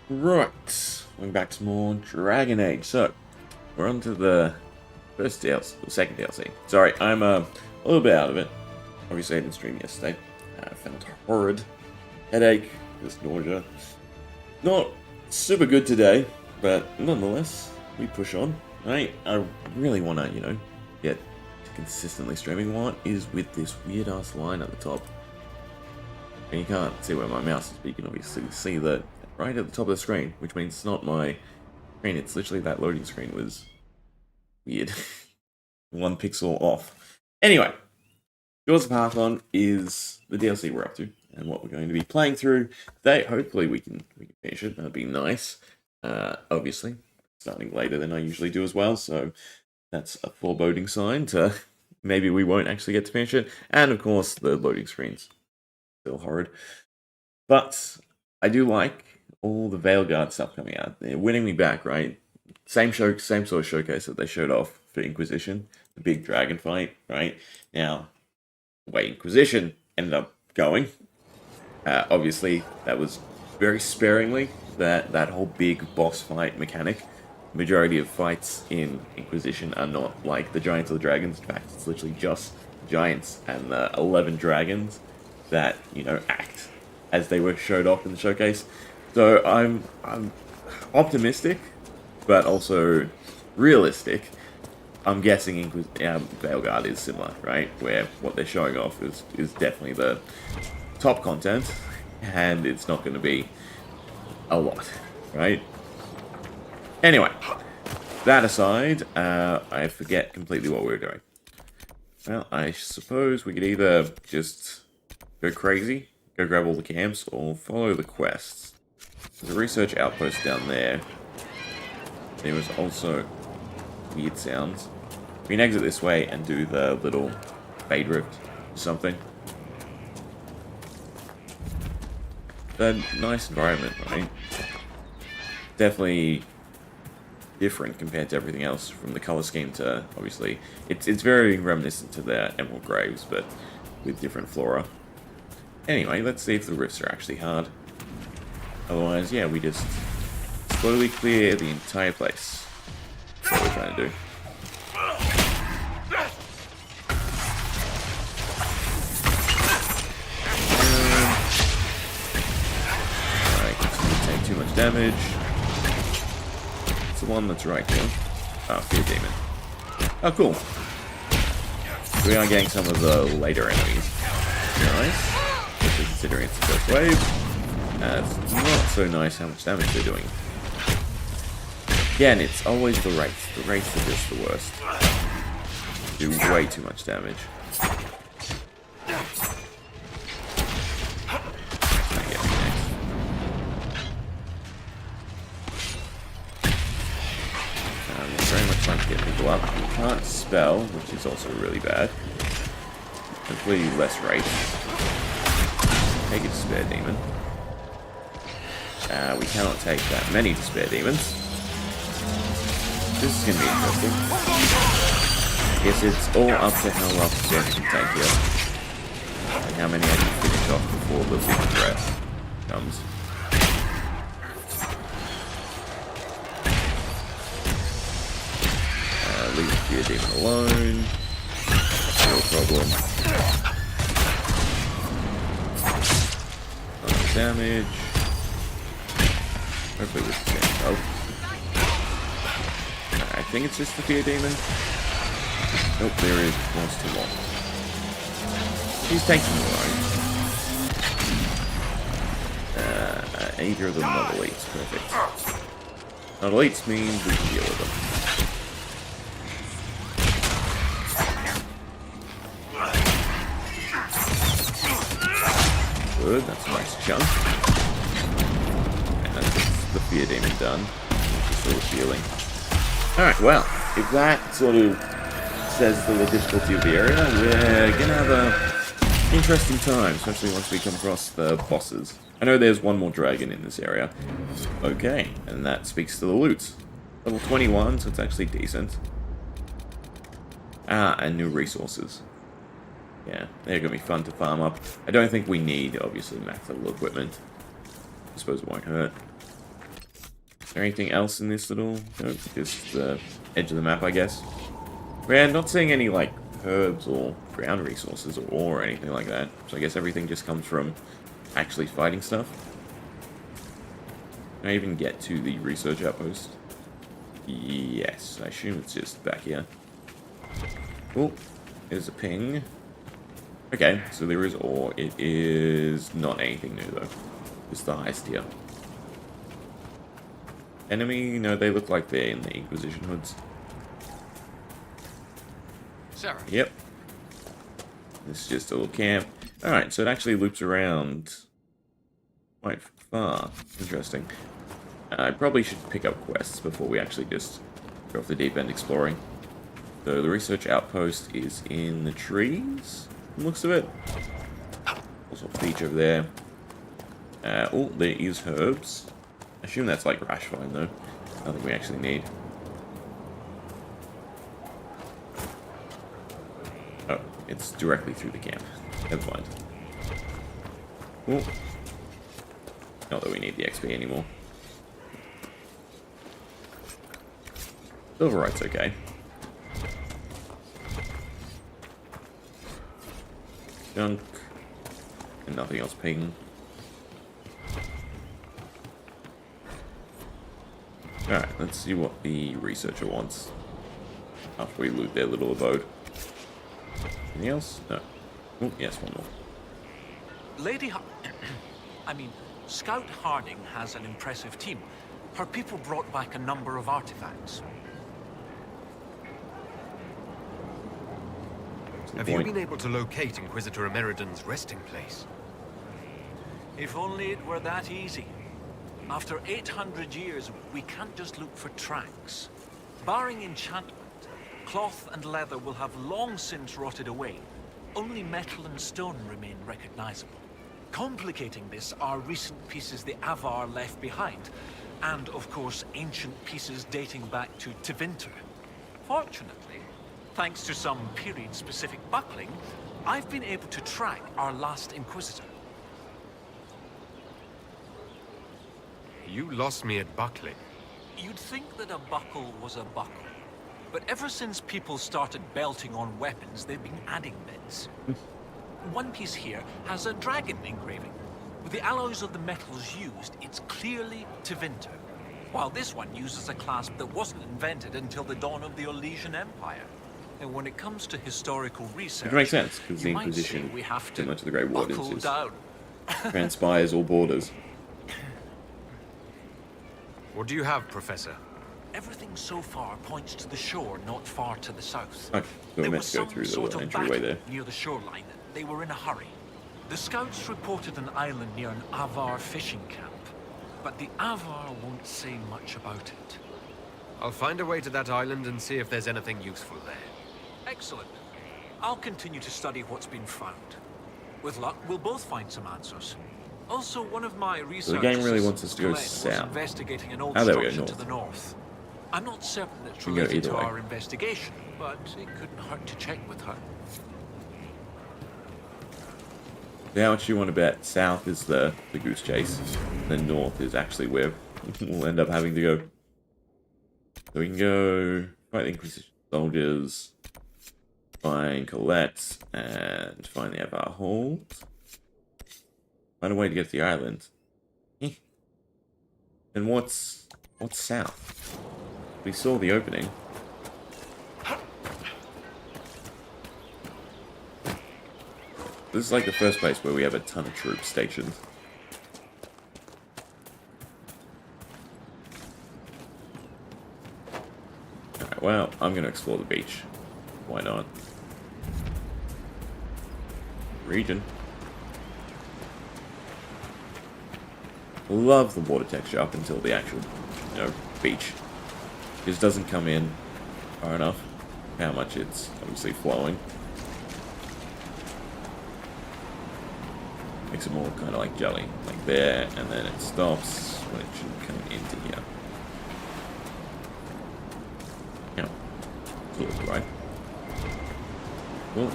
Right, going back to more Dragon Age. So, we're on to the first DLC, the second DLC. Sorry, I'm a little bit out of it. Obviously, I didn't stream yesterday. I found a horrid headache, just nausea. Not super good today, but nonetheless, we push on. I really want to, get to consistently streaming. What is with this weird-ass line at the top? And you can't see where my mouse is, but you can obviously see that right at the top of the screen, which means it's not my screen, it's literally that loading screen was weird. 1 pixel off. Anyway, Jaws of Hakkon is the DLC we're up to, and what we're going to be playing through today. Hopefully we can finish it, that'd be nice. Obviously, starting later than I usually do as well, so that's a foreboding sign to maybe we won't actually get to finish it. And of course, the loading screens. Still horrid. But I do like all the Veilguard stuff coming out. They're winning me back, right? Same sort of showcase that they showed off for Inquisition, the big dragon fight, right? Now, the way Inquisition ended up going, obviously that was very sparingly. That whole big boss fight mechanic. Majority of fights in Inquisition are not like the Giants or the Dragons. In fact, it's literally just giants and the 11 dragons that, act as they were showed off in the showcase. So I'm optimistic, but also realistic. I'm guessing Veilguard is similar, right? Where what they're showing off is definitely the top content, and it's not going to be a lot, right? Anyway, that aside, I forget completely what we were doing. Well, I suppose we could either just go crazy, go grab all the camps, or follow the quests. There's a research outpost down there. There was also weird sounds. We can exit this way and do the little fade rift or something. A nice environment, right? Definitely different compared to everything else from the color scheme to, obviously, it's very reminiscent to the Emerald Graves, but with different flora. Anyway, let's see if the rifts are actually hard. Otherwise, yeah, we just slowly clear the entire place. That's what we're trying to do. Alright, continue to take too much damage. It's the one that's right here. Oh, Fear Demon. Oh, cool. We are getting some of the later enemies. Nice. Especially considering it's the first wave. It's not so nice how much damage they're doing. Again, it's always the wraiths. The wraiths are just the worst. Do way too much damage. Very much trying to get people up. You can't spell, which is also really bad. Hopefully less wraiths. Take a Despair Demon. We cannot take that many Despair Demons. This is going to be interesting. I guess it's all up to how rough Death can take here. And how many I can finish off before the big threat comes. Leave the Fear Demon alone. No problem. No damage. Hopefully this is getting health. I think it's just the Fear Demon. Nope, there is almost too long. He's tanking alright. Either of them not elites, perfect. Not elites means we can deal with them. Good, that's a nice chunk. And that's the Fear Demon done. Just a little healing. Alright, well, if that sort of says the difficulty of the area, we're gonna have a interesting time, especially once we come across the bosses. I know there's one more dragon in this area. Okay, and that speaks to the loot. Level 21, so it's actually decent. And new resources. Yeah, they're going to be fun to farm up. I don't think we need, obviously, max level equipment. I suppose it won't hurt. there anything else in this little... No, just the edge of the map, I guess. We're not seeing any, like, herbs or ground resources or ore or anything like that. So I guess everything just comes from actually fighting stuff. Can I even get to the research outpost? Yes, I assume it's just back here. Oh, there's a ping. Okay, so there is ore. It is not anything new, though. Just the highest tier. Enemy? No, they look like they're in the Inquisition hoods. Sarah. Yep. This is just a little camp. Alright, so it actually loops around quite far. Interesting. I probably should pick up quests before we actually just go off the deep end exploring. So the research outpost is in the trees, looks of it. Also a beach over there. Oh, there is herbs. I assume that's like rash vine though. Nothing we actually need. Oh, it's directly through the camp. Never mind. Oh. Not that we need the XP anymore. Silverite's okay. Junk. And nothing else ping. Alright, let's see what the researcher wants. After we loot their little abode. Anything else? No. Oh, yes, one more. Scout Harding has an impressive team. Her people brought back a number of artifacts. Have you been able to locate Inquisitor Emeriden's resting place? If only it were that easy. After 800 years, we can't just look for tracks. Barring enchantment, cloth and leather will have long since rotted away. Only metal and stone remain recognizable. Complicating this are recent pieces the Avar left behind, and of course ancient pieces dating back to Tevinter. Fortunately, thanks to some period-specific buckling, I've been able to track our last Inquisitor. You lost me at buckling. You'd think that a buckle was a buckle, but ever since people started belting on weapons, they've been adding bits. One piece here has a dragon engraving. With the alloys of the metals used, it's clearly Tevinter. While this one uses a clasp that wasn't invented until the dawn of the Orlesian Empire. And when it comes to historical research, it makes sense, because the Inquisition, similar to the Great Wardens, is transpires all borders. What do you have, Professor? Everything so far points to the shore not far to the south. Okay, so we're meant to go through the little entryway there. Near the shoreline. They were in a hurry. The scouts reported an island near an Avar fishing camp, but the Avar won't say much about it. I'll find a way to that island and see if there's anything useful there. Excellent. I'll continue to study what's been found. With luck, we'll both find some answers. Also, one of my researchers, so the game really wants us to go Glenn, south. was investigating an old there we go, structure north. to the north. I'm not certain it's We can go related either to way. our investigation, but it couldn't hurt to check with her. Now what you want to bet, south is the goose chase, then north is actually where we'll end up having to go. So we can go fight the Inquisition soldiers, find Colette, and find the Avar hold. Find a way to get to the island. And what's south? We saw the opening. This is like the first place where we have a ton of troops stationed. Alright, well, I'm going to explore the beach. Why not? Region. Love the water texture up until the actual, beach. It just doesn't come in far enough. How much it's obviously flowing. Makes it more kind of like jelly, like there, and then it stops when it should come into here. Yeah, cool, right? Cool.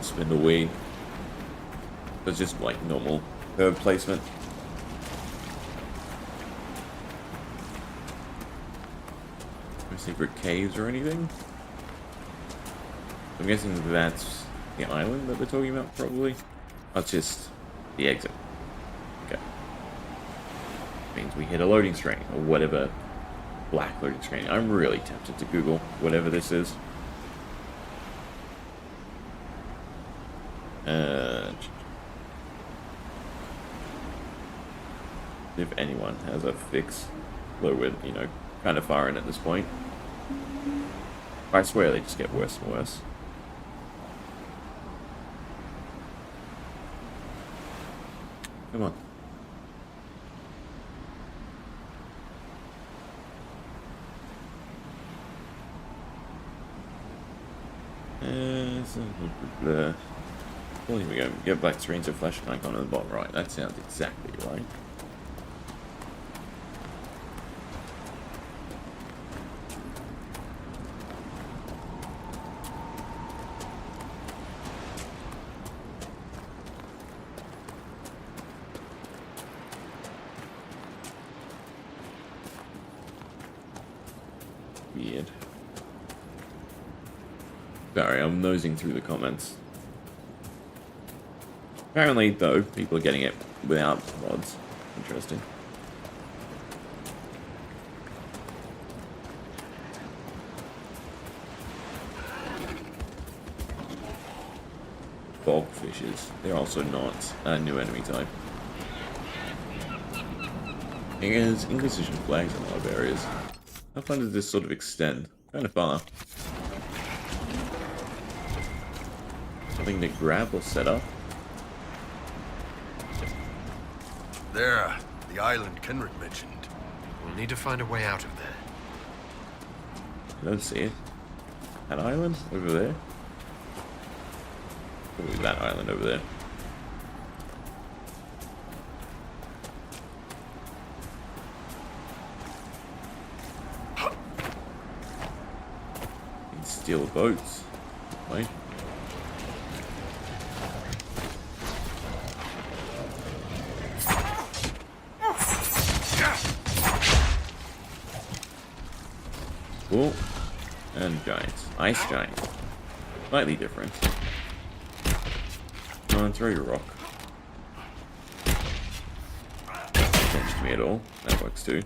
Spindle weed. That's just like normal herb placement. No secret caves or anything? I'm guessing that's the island that they're talking about, probably. That's just the exit. Okay. Means we hit a loading screen, or whatever black loading screen. I'm really tempted to Google whatever this is. If anyone has a fix, though we're, you know, kind of far in at this point. I swear they just get worse and worse. Come on. Well, here we go. Get black screens of flash icon on the bottom right. That sounds exactly right. Weird. Sorry, I'm nosing through the comments. Apparently, though, people are getting it without mods. Interesting. Bogfishes. They're also not a new enemy type. There's Inquisition flags in a lot of areas. How far does this sort of extend? Kind of far. Something to grab or set up? There, the island Kenrick mentioned. We'll need to find a way out of there. I don't see it. That island? Over there? Probably that island over there. You can steal the boats. Wait. Cool. And giants. Ice giants. Slightly different. Come on, throw your rock. Attention to me at all. That works too.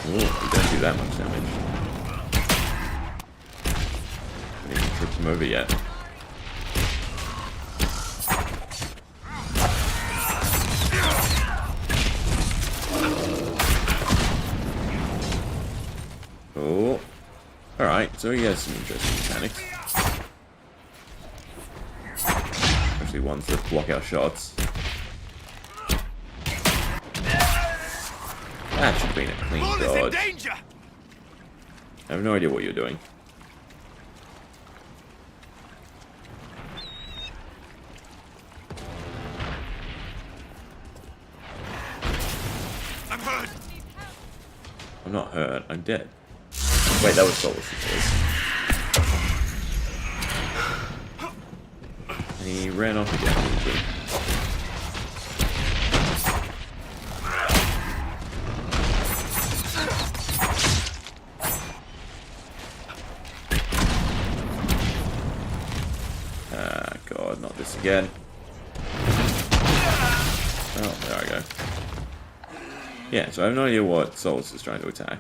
Ooh, we don't do that much damage. I haven't even tripped him over yet. Oh, alright, so he has some interesting mechanics. Especially ones that block our shots. That should have been a clean dodge. I have no idea what you're doing. I'm hurt. I'm not hurt, I'm dead. Wait, that was Solus' voice. And he ran off again, didn't he? Ah, God, not this again. Oh, there I go. Yeah, so I have no idea what Solus is trying to attack.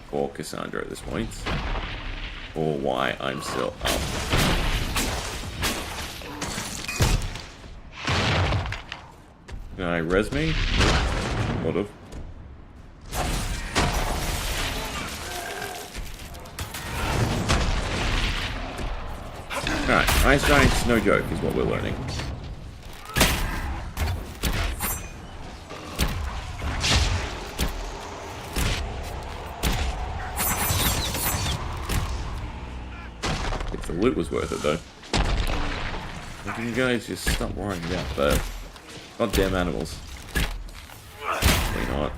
Or Cassandra at this point. Or why I'm still up. Can I res me? Sort of. Alright, Ice Giants, no joke, is what we're learning. If the loot was worth it, though. Why can you guys just stop worrying about the goddamn animals? Probably not.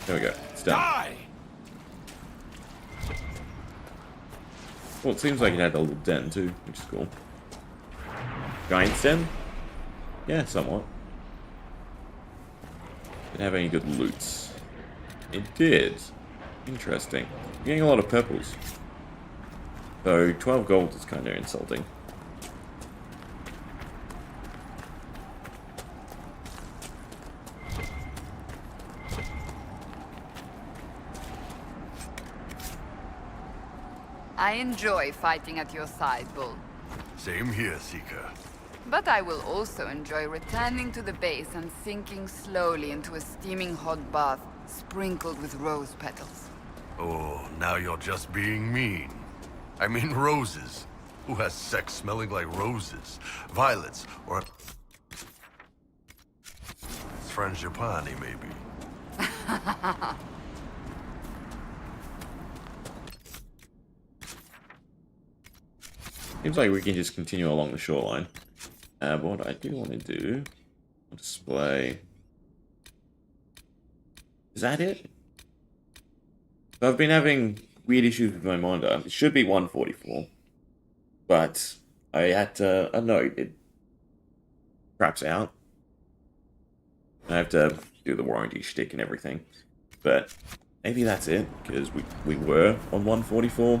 Oh. There we go. It's done. Die! Well, it seems like it had a little den too, which is cool. Giant's den? Yeah, somewhat. Didn't have any good loots. It did. Interesting. I'm getting a lot of purples. So 12 gold is kind of insulting. I enjoy fighting at your side, Bull. Same here, Seeker. But I will also enjoy returning to the base and sinking slowly into a steaming hot bath sprinkled with rose petals. Oh, now you're just being mean. I mean roses. Who has sex smelling like roses? Violets, or... Frangipani, maybe. Seems like we can just continue along the shoreline. But what I do want to do... display... Is that it? So I've been having weird issues with my monitor. It should be 144. But I had to... I know it craps out. I have to do the warranty shtick and everything. But maybe that's it, because we were on 144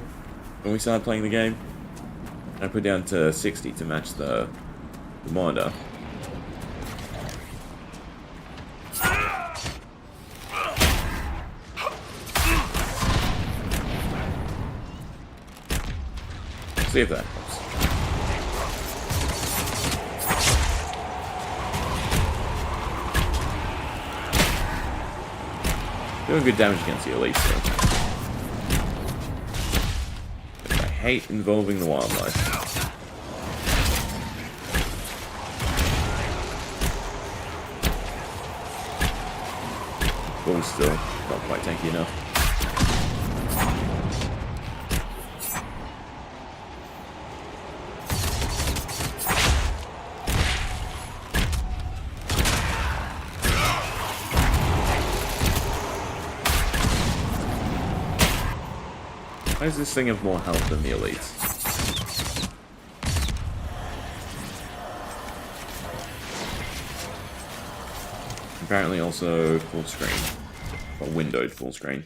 when we started playing the game. I put down to 60 to match the monitor. See if that helps. Doing good damage against the elite, so. I hate involving the wildlife. But still, not quite tanky enough. Why does this thing have more health than the elites? Apparently also full screen. Or windowed full screen.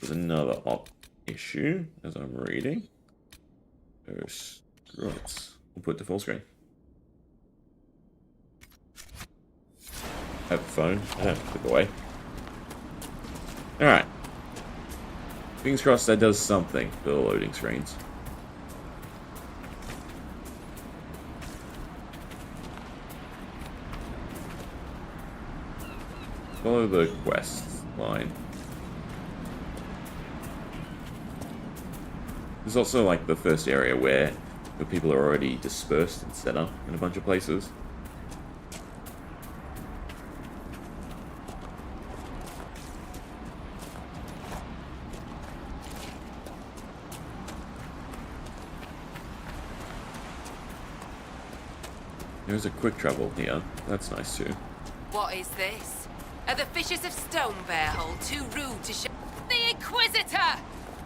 There's another op issue as I'm reading. Oh, screw it. We'll put it to full screen. I have a phone. I don't have to put it away. Alright. Fingers crossed that does something for the loading screens. Follow the quest line. There's also like the first area where people are already dispersed and set up in a bunch of places. There's a quick travel here. That's nice too. What is this? Are the Fishers of Stonebearhold too rude to show? The Inquisitor!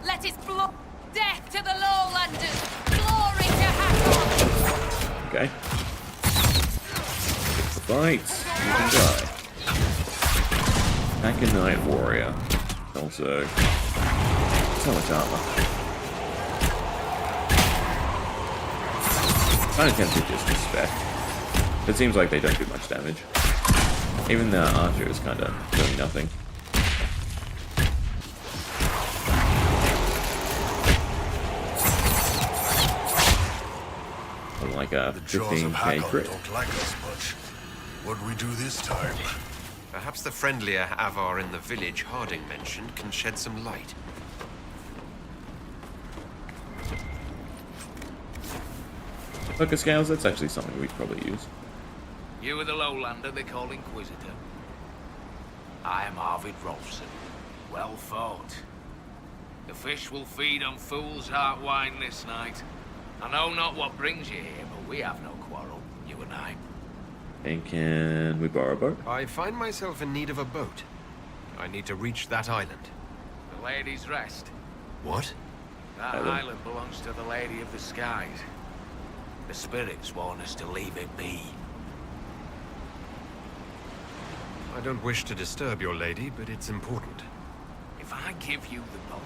Let his blood... Death to the Lowlanders! Glory to Hakkon! Okay. It's the fight. You can die. Hakkon Knight Warrior. Also... so much armor. Kind of tempted just to spec. It seems like they don't do much damage. Even the archer is kind of doing nothing. Like a 15k crit. Don't like us much. What'd we do this time? Perhaps the friendlier Avar in the village Harding mentioned can shed some light. Focus scales, that's actually something we'd probably use. You are the lowlander they call Inquisitor. I am Arvid Rolfson. Well fought. The fish will feed on fool's heart wine this night. I know not what brings you here, but we have no quarrel, you and I. And can we borrow a boat? I find myself in need of a boat. I need to reach that island. The Lady's Rest. What? That Island. island belongs to the Lady of the Skies. The spirits warn us to leave it be. I don't wish to disturb your lady, but it's important. If I give you the boat,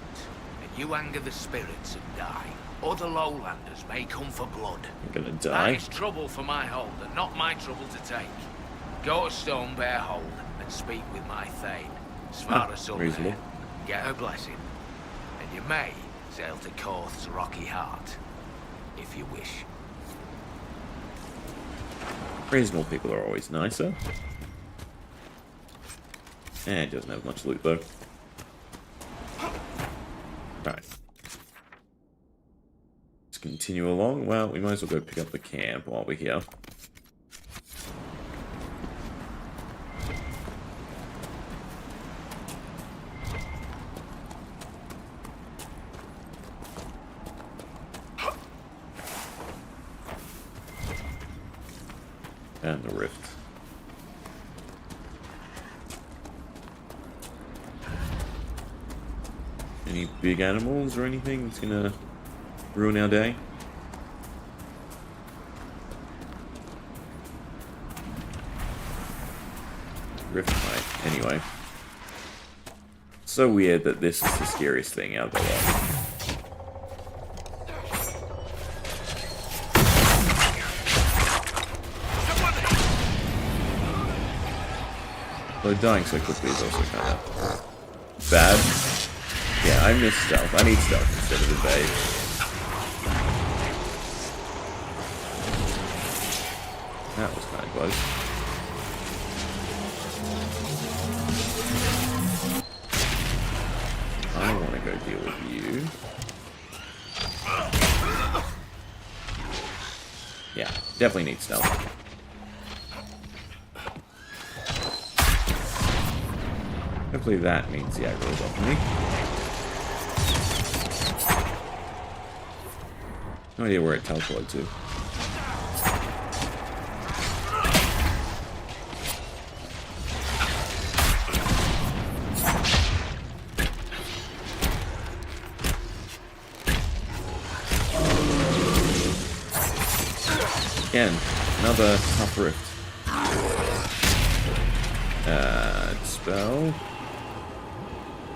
and you anger the spirits and die, other lowlanders may come for blood. I'm gonna That die. is trouble for my hold, and not my trouble to take. Go to Stonebear Hold and speak with my Thane, Svara Sullivan. reasonable. Get her blessing, and you may sail to Korth's Rocky Heart, if you wish. Reasonable people are always nicer. It doesn't have much loot though. Right. Let's continue along. Well, we might as well go pick up the camp while we're here. And the rift. Any big animals or anything that's gonna ruin our day? Rift might. Anyway. So weird that this is the scariest thing out of the lot. Though dying so quickly is also kind of bad. Yeah, I miss stealth. I need stealth instead of evade. That was kind of close. I want to go deal with you. Yeah, definitely need stealth. Hopefully that means the aggro is off me. No idea where it teleported to. Again, another tough rift. Spell.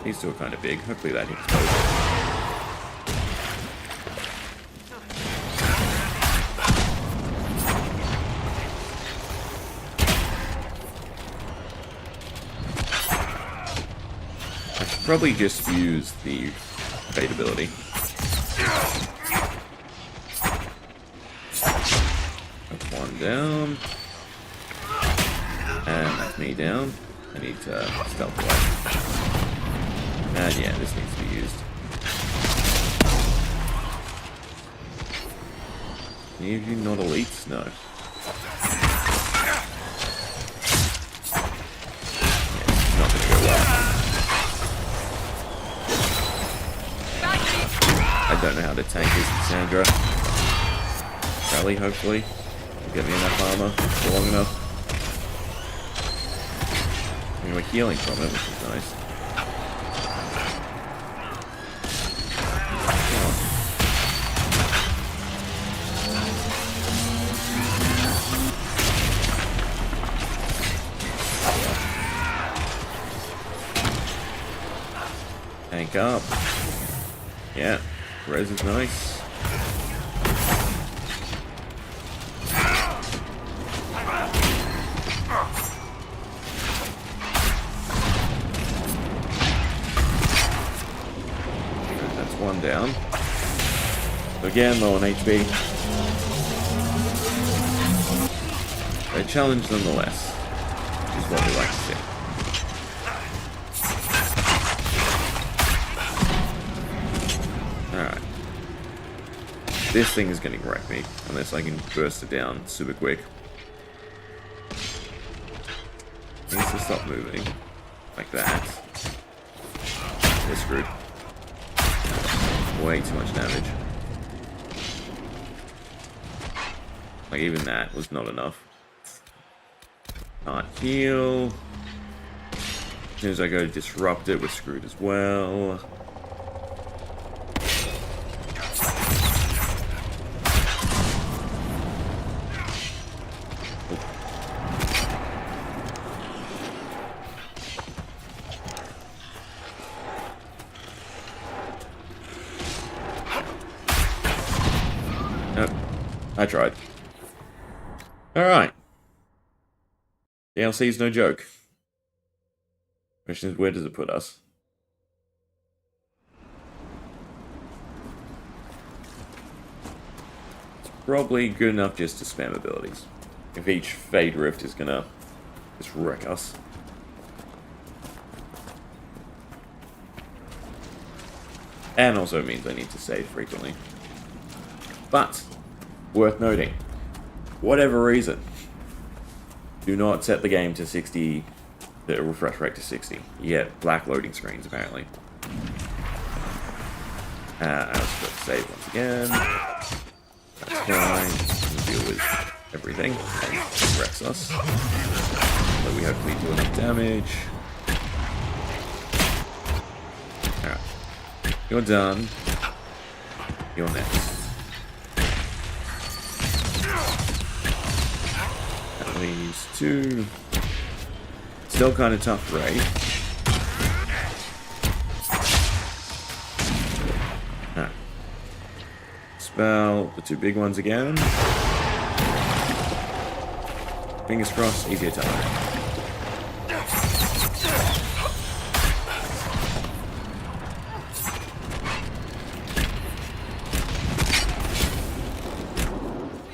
These two are kind of big. Hopefully that hits both. I should probably just use the fate ability. That's one down. And that's me down. I need to stealth away. And yeah, this needs to be used. Any of you not elites? No. Yeah, not gonna go well. I don't know how to tank this, Cassandra. Rally, hopefully. Will get me enough armor for long enough. I mean, we're healing from it, which is nice. Tank up. Yeah, res is nice. That's one down. Again, low on HP. A challenge nonetheless, which is what we like to see. Alright. This thing is going to wreck me, unless I can burst it down super quick. It needs to stop moving. Like that. We're screwed. Way too much damage. Like, even that was not enough. Can't heal. As soon as I go to disrupt it, we're screwed as well. Nope. I tried. Alright. DLC's no joke. Question is, where does it put us? It's probably good enough just to spam abilities. If each Fade Rift is gonna just wreck us. And also means I need to save frequently. But, worth noting, whatever reason, do not set the game to 60, the refresh rate to 60. You get black loading screens, apparently. I was supposed to save once again. That's fine. We'll deal with everything. And it wrecks us. So we hopefully do enough damage. Alright. You're done. You're next. That leaves 2. Still kind of tough, right? Alright. Spell the 2 big ones again. Fingers crossed, easier time.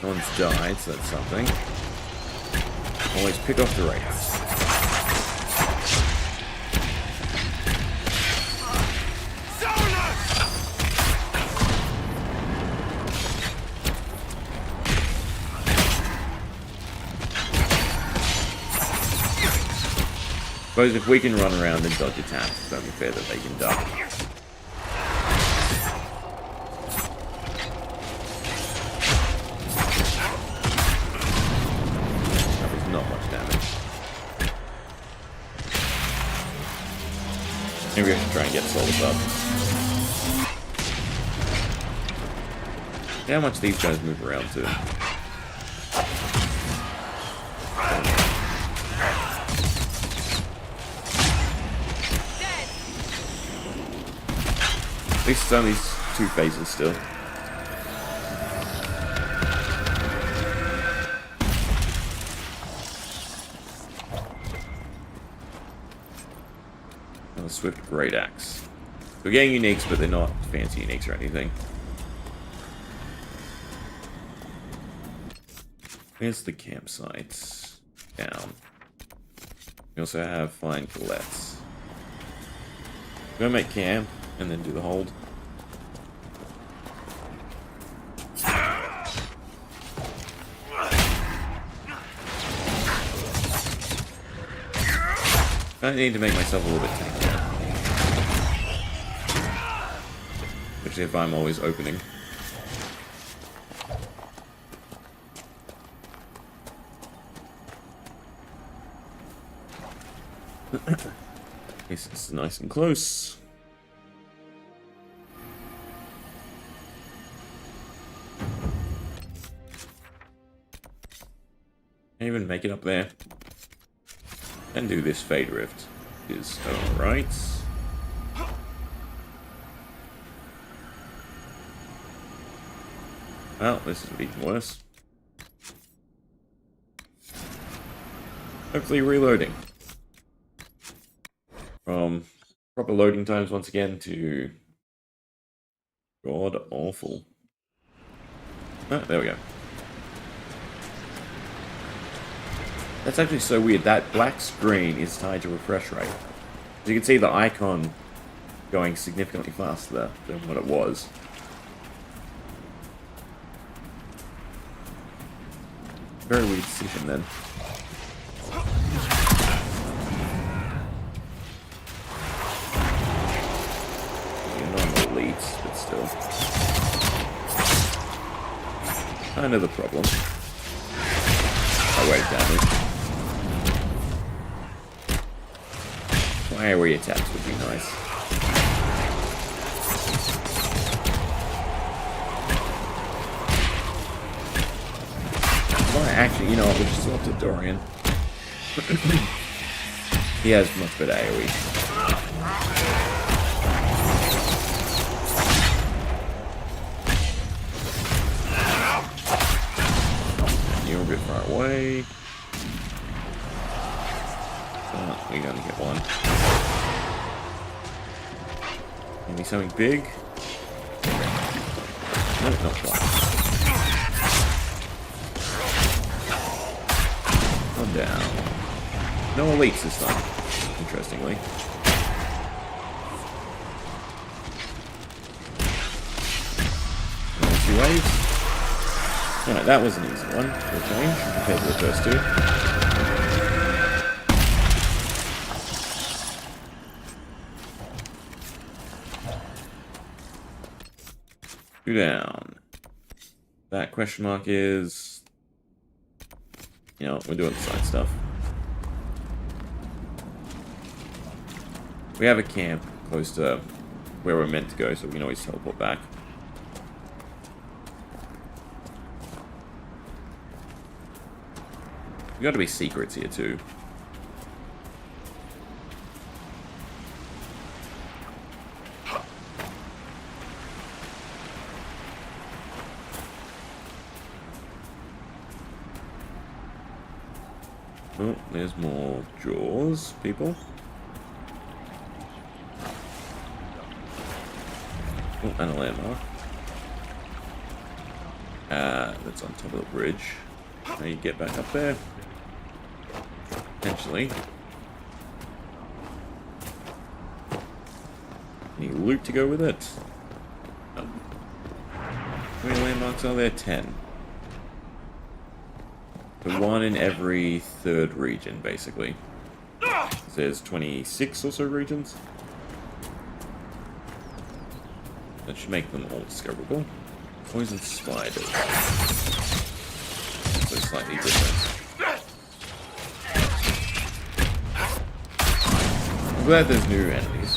One's died, so that's something. Always pick off the wraiths. Suppose if we can run around and dodge attacks, it's only fair that they can die. That was not much damage. Maybe I should try and get souls up. See how much these guys move around too. At least it's only 2 phases still. Another Swift Great Axe. We're getting uniques, but they're not fancy uniques or anything. Where's the campsite? Down. We also have Fine Colettes. Go make camp. And then do the hold. I need to make myself a little bit tankier. Especially if I'm always opening. At least it's nice and close. Can't even make it up there. And do this Fade Rift. Is alright. Well, this is even worse. Hopefully reloading. From proper loading times once again to god awful. Oh, there we go. That's actually so weird. That black screen is tied to refresh rate. As you can see the icon going significantly faster than what it was. Very weird decision then. You're not elites, but still. Kind of the problem. Oh, wait, damage. fiery attacks would be nice. Well, actually, you know what? We'll just swap to Dorian. He has much better AoE. You're a bit far away. Oh, we only get one. Maybe something big? No, not quite. One down. No elites this time, interestingly. Two waves. Alright, that was an easy one for a change compared to the first two. Two down. That question mark is... You know, we're doing the side stuff. We have a camp close to where we're meant to go, so we can always teleport back. There's got to be secrets here too. Oh, there's more jaws, people. Oh, and a landmark. That's on top of the bridge. Now you get back up there. Potentially. Any loot to go with it? Oh. How many landmarks are there? 10. So one in every third region, basically. So there's 26 or so regions. That should make them all discoverable. Poison spiders. So slightly different. I'm glad there's new enemies.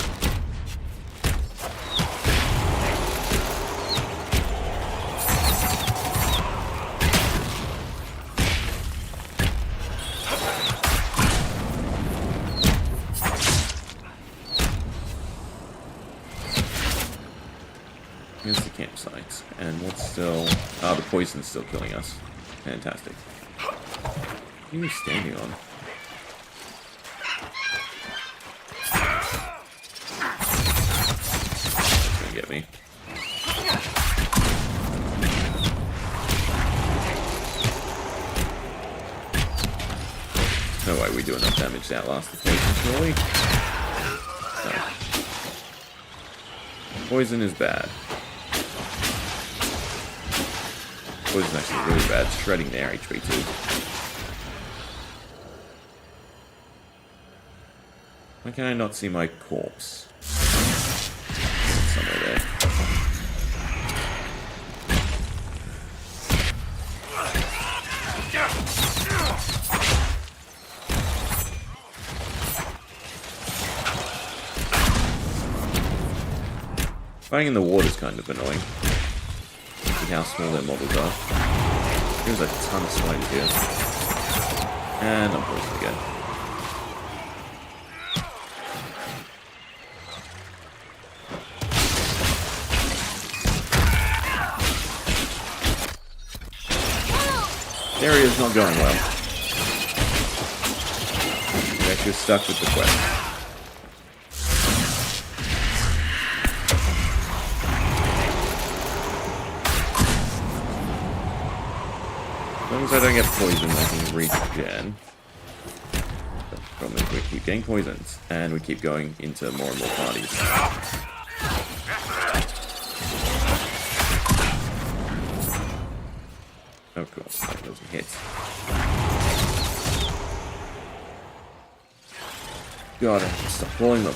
Here's the campsite. And what's still... Ah, the poison's still killing us. Fantastic. What are you standing on? It's gonna get me. No way we do enough damage to outlast the poison, surely? No. Poison is bad. Poison actually really bad, shredding their HP too. Why can I not see my corpse? It's somewhere there. Fighting in the water is kind of annoying. See how small their models are. There's a ton of spiders here. And I'm poisoned again. The area is not going well. We're actually stuck with the quest. As long as I don't get poisoned, I can regen. The problem is we keep getting poisoned, and we keep going into more and more parties. Of course, that doesn't hit. God, I have to stop blowing them.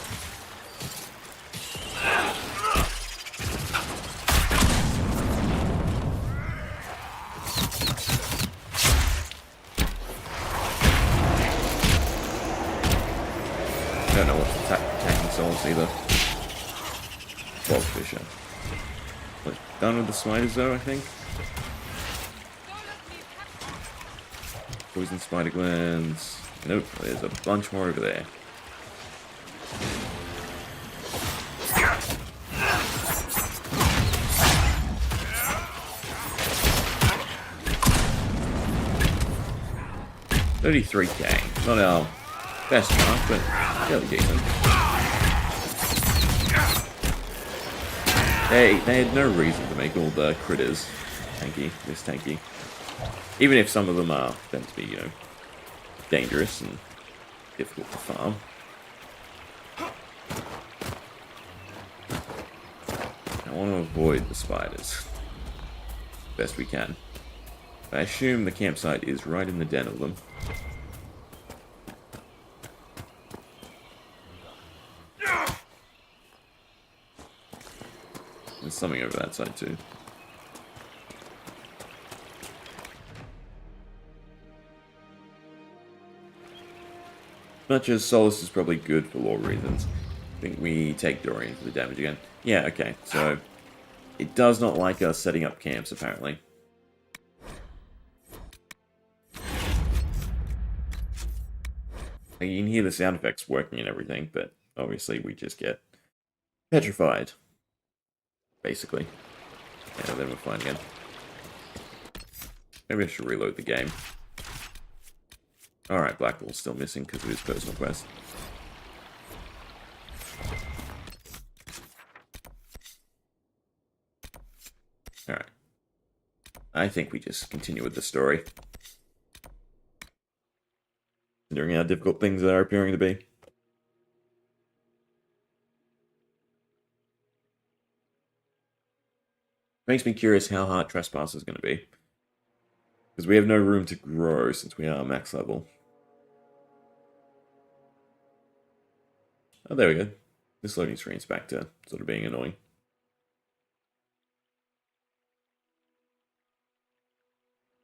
I don't know what attacking souls either. Fisher. We're done with the spiders though, I think. Poison spider glands. Nope, there's a bunch more over there. $33K. Not our best mark, but fairly decent. They had no reason to make all the critters this tanky. Even if some of them are meant to be, you know, dangerous and difficult to farm. I want to avoid the spiders best we can. I assume the campsite is right in the den of them. There's something over that side too. Much as Solace is probably good for lore reasons, I think we take Dorian for the damage again. Yeah, okay, so it does not like us setting up camps apparently. You can hear the sound effects working and everything, but obviously we just get petrified. Basically. Yeah, then we're fine again. Maybe I should reload the game. Alright, Blackwall's still missing because of his personal quest. Alright. I think we just continue with the story. Considering how difficult things are appearing to be. Makes me curious how hard Trespass is going to be. Because we have no room to grow since we are max level. Oh, there we go. This loading screen's back to sort of being annoying.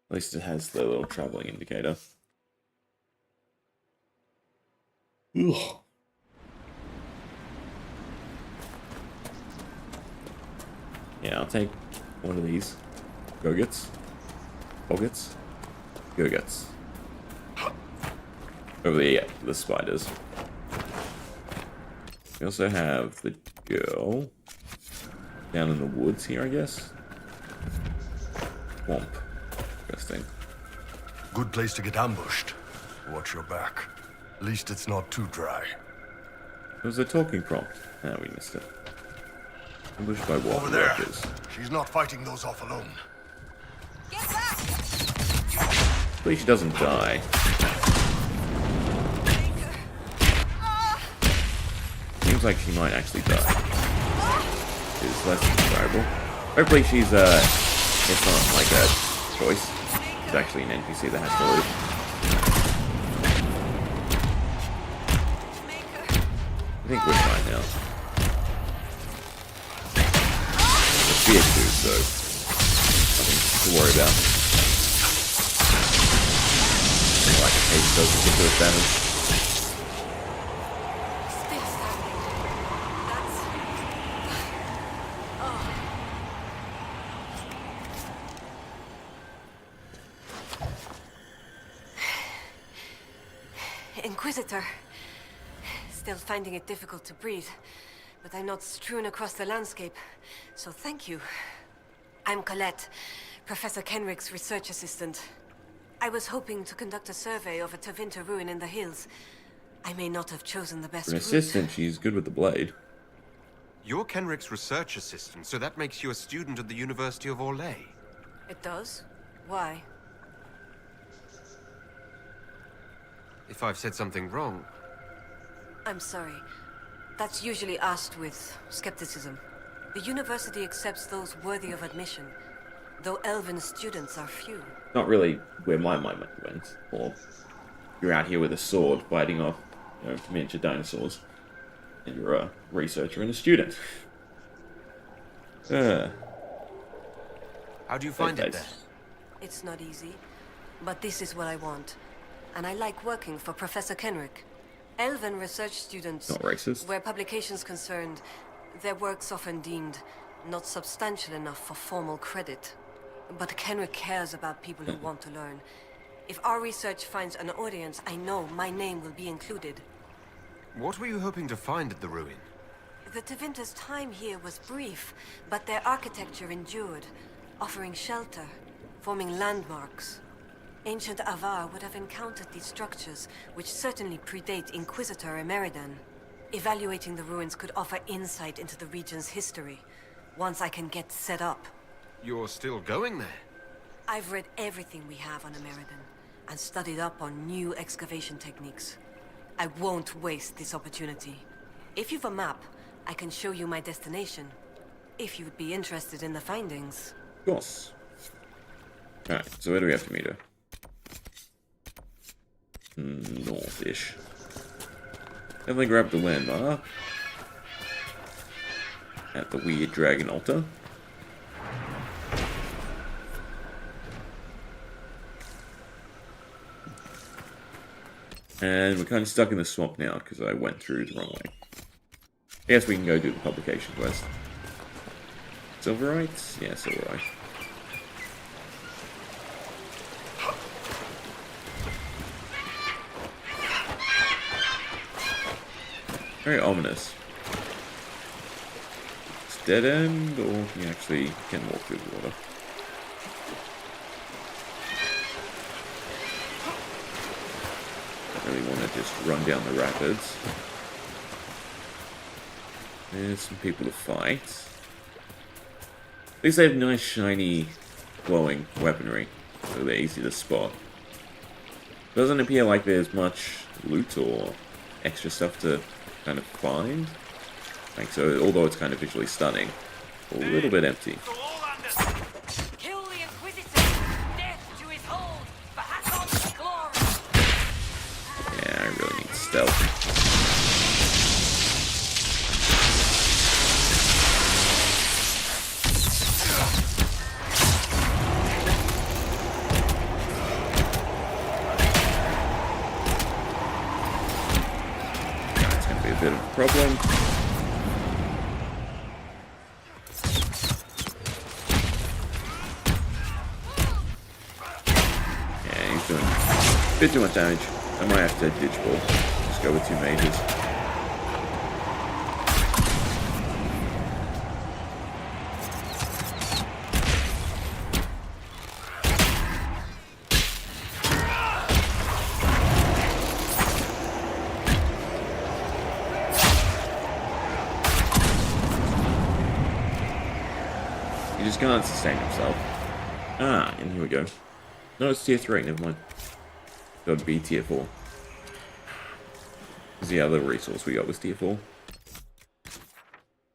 At least it has the little traveling indicator. Ugh. Yeah, I'll take one of these. Go-gets. Go-gets. Go-gets. Over the spiders. We also have the girl down in the woods here, I guess. Womp. Interesting. Good place to get ambushed. Watch your back. At least it's not too dry. It was a talking prompt. Ah, we missed it. Ambushed by what? Over there. Workers. She's not fighting those off alone. Get back! Hopefully she doesn't die. Seems like she might actually die. It's less desirable. Hopefully she's it's not like a choice. It's actually an NPC that has to live. I think we're fine now. It's fear 2, so nothing to worry about. Like haste does ridiculous damage. Still standing. That's... Oh. Inquisitor. Still finding it difficult to breathe, but I'm not strewn across the landscape, so thank you. I'm Colette, Professor Kenrick's research assistant. I was hoping to conduct a survey of a Tevinter ruin in the hills. I may not have chosen the best For an route. assistant, she's good with the blade. You're Kenrick's research assistant, so that makes you a student at the University of Orlais. It does? Why? If I've said something wrong, I'm sorry. That's usually asked with skepticism. The university accepts those worthy of admission, though elven students are few. Not really where my mind went. Or you're out here with a sword fighting off, you know, miniature dinosaurs, and you're a researcher and a student. how do you find it face. there? It's not easy, but this is what I want. And I like working for Professor Kenrick. Elven research students, Not racist. where publications concerned, their work's often deemed not substantial enough for formal credit. But Kenrick cares about people who want to learn. If our research finds an audience, I know my name will be included. What were you hoping to find at the ruin? The Tevinter's time here was brief, but their architecture endured, offering shelter, forming landmarks. Ancient Avar would have encountered these structures, which certainly predate Inquisitor Emeridan. Evaluating the ruins could offer insight into the region's history, once I can get set up. You're still going there? I've read everything we have on Emeridan, and studied up on new excavation techniques. I won't waste this opportunity. If you've a map, I can show you my destination, if you'd be interested in the findings. Of course. Alright, so where do we have to meet her? North-ish. Definitely grab the landmark. At the weird dragon altar. And we're kind of stuck in the swamp now because I went through the wrong way. I guess we can go do the publication quest. Silverite? Yeah, Silverite. Very ominous. It's dead end, or you actually can walk through the water. Don't really want to just run down the rapids. There's some people to fight. At least they have nice, shiny, glowing weaponry, so they're easy to spot. Doesn't appear like there's much loot or extra stuff to kind of find. Like so, although it's kind of visually stunning, a little bit empty. Kill the Inquisitor! Death to his hold! For Hakkon's glory! Yeah, I really need stealth. Bit of a problem. Yeah, he's doing a bit too much damage. I might have to ditch ball. Just go with 2 mages. He just can't sustain himself. Ah, and here we go. No, it's tier 3, never mind. Got to be tier 4. Because the other resource we got was tier 4.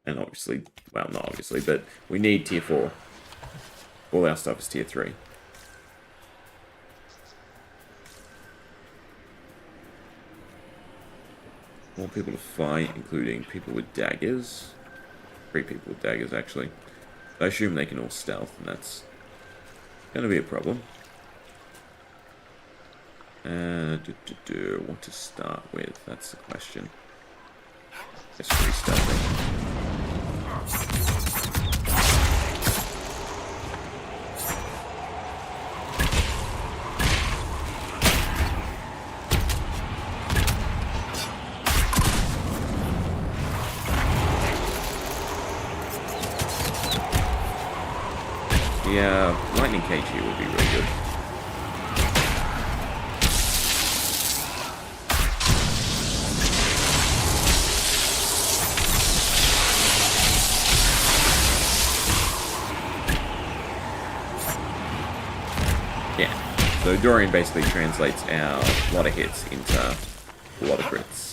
And obviously, well, not obviously, but we need tier 4. All our stuff is tier 3. More people to fight, including people with daggers. 3 people with daggers, actually. I assume they can all stealth, and that's going to be a problem. What to start with? That's the question. Guess free stealthing. Yeah, lightning cage here would be really good. Yeah, so Dorian basically translates our lot of hits into a lot of crits.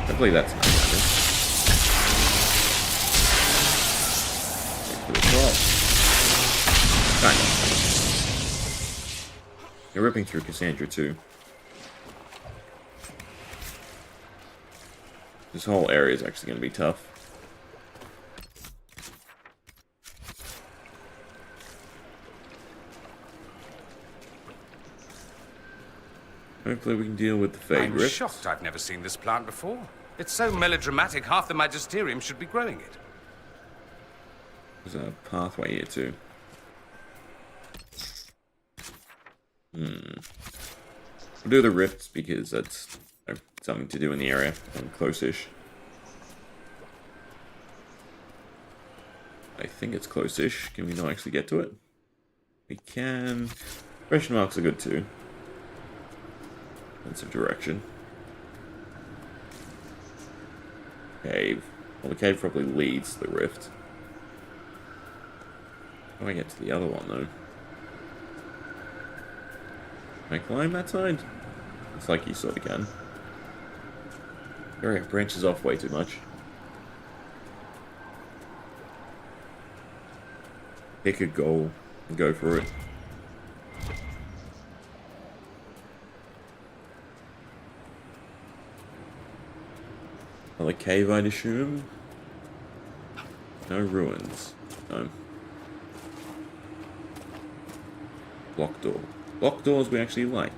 Hopefully that's enough damage. Kind of. You're ripping through Cassandra too. This whole area is actually going to be tough. Hopefully we can deal with the fade I'm rift. shocked I've never seen this plant before. It's so melodramatic, half the Magisterium should be growing it. There's a pathway here too. We'll do the rifts because that's something to do in the area. I'm close-ish. I think it's close-ish. Can we not actually get to it? We can. Question marks are good too. Sense of direction. Cave. Well, the cave probably leads to the rift. How do I get to the other one though? Can I climb that side? Looks like you sort of can. Area branches off way too much. Pick a goal and go for it. Another cave, I'd assume. No ruins. No. Block door. Block doors we actually like.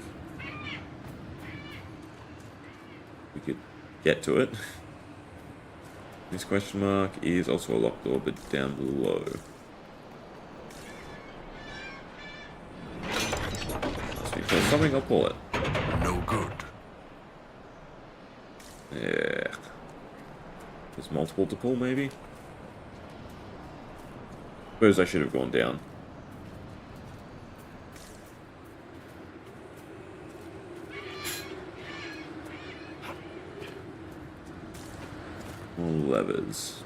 We could get to it. This question mark is also a locked door, but down below. Must be called something, I'll pull it. No good. Yeah. There's multiple to pull, maybe? Suppose I should have gone down. More levers.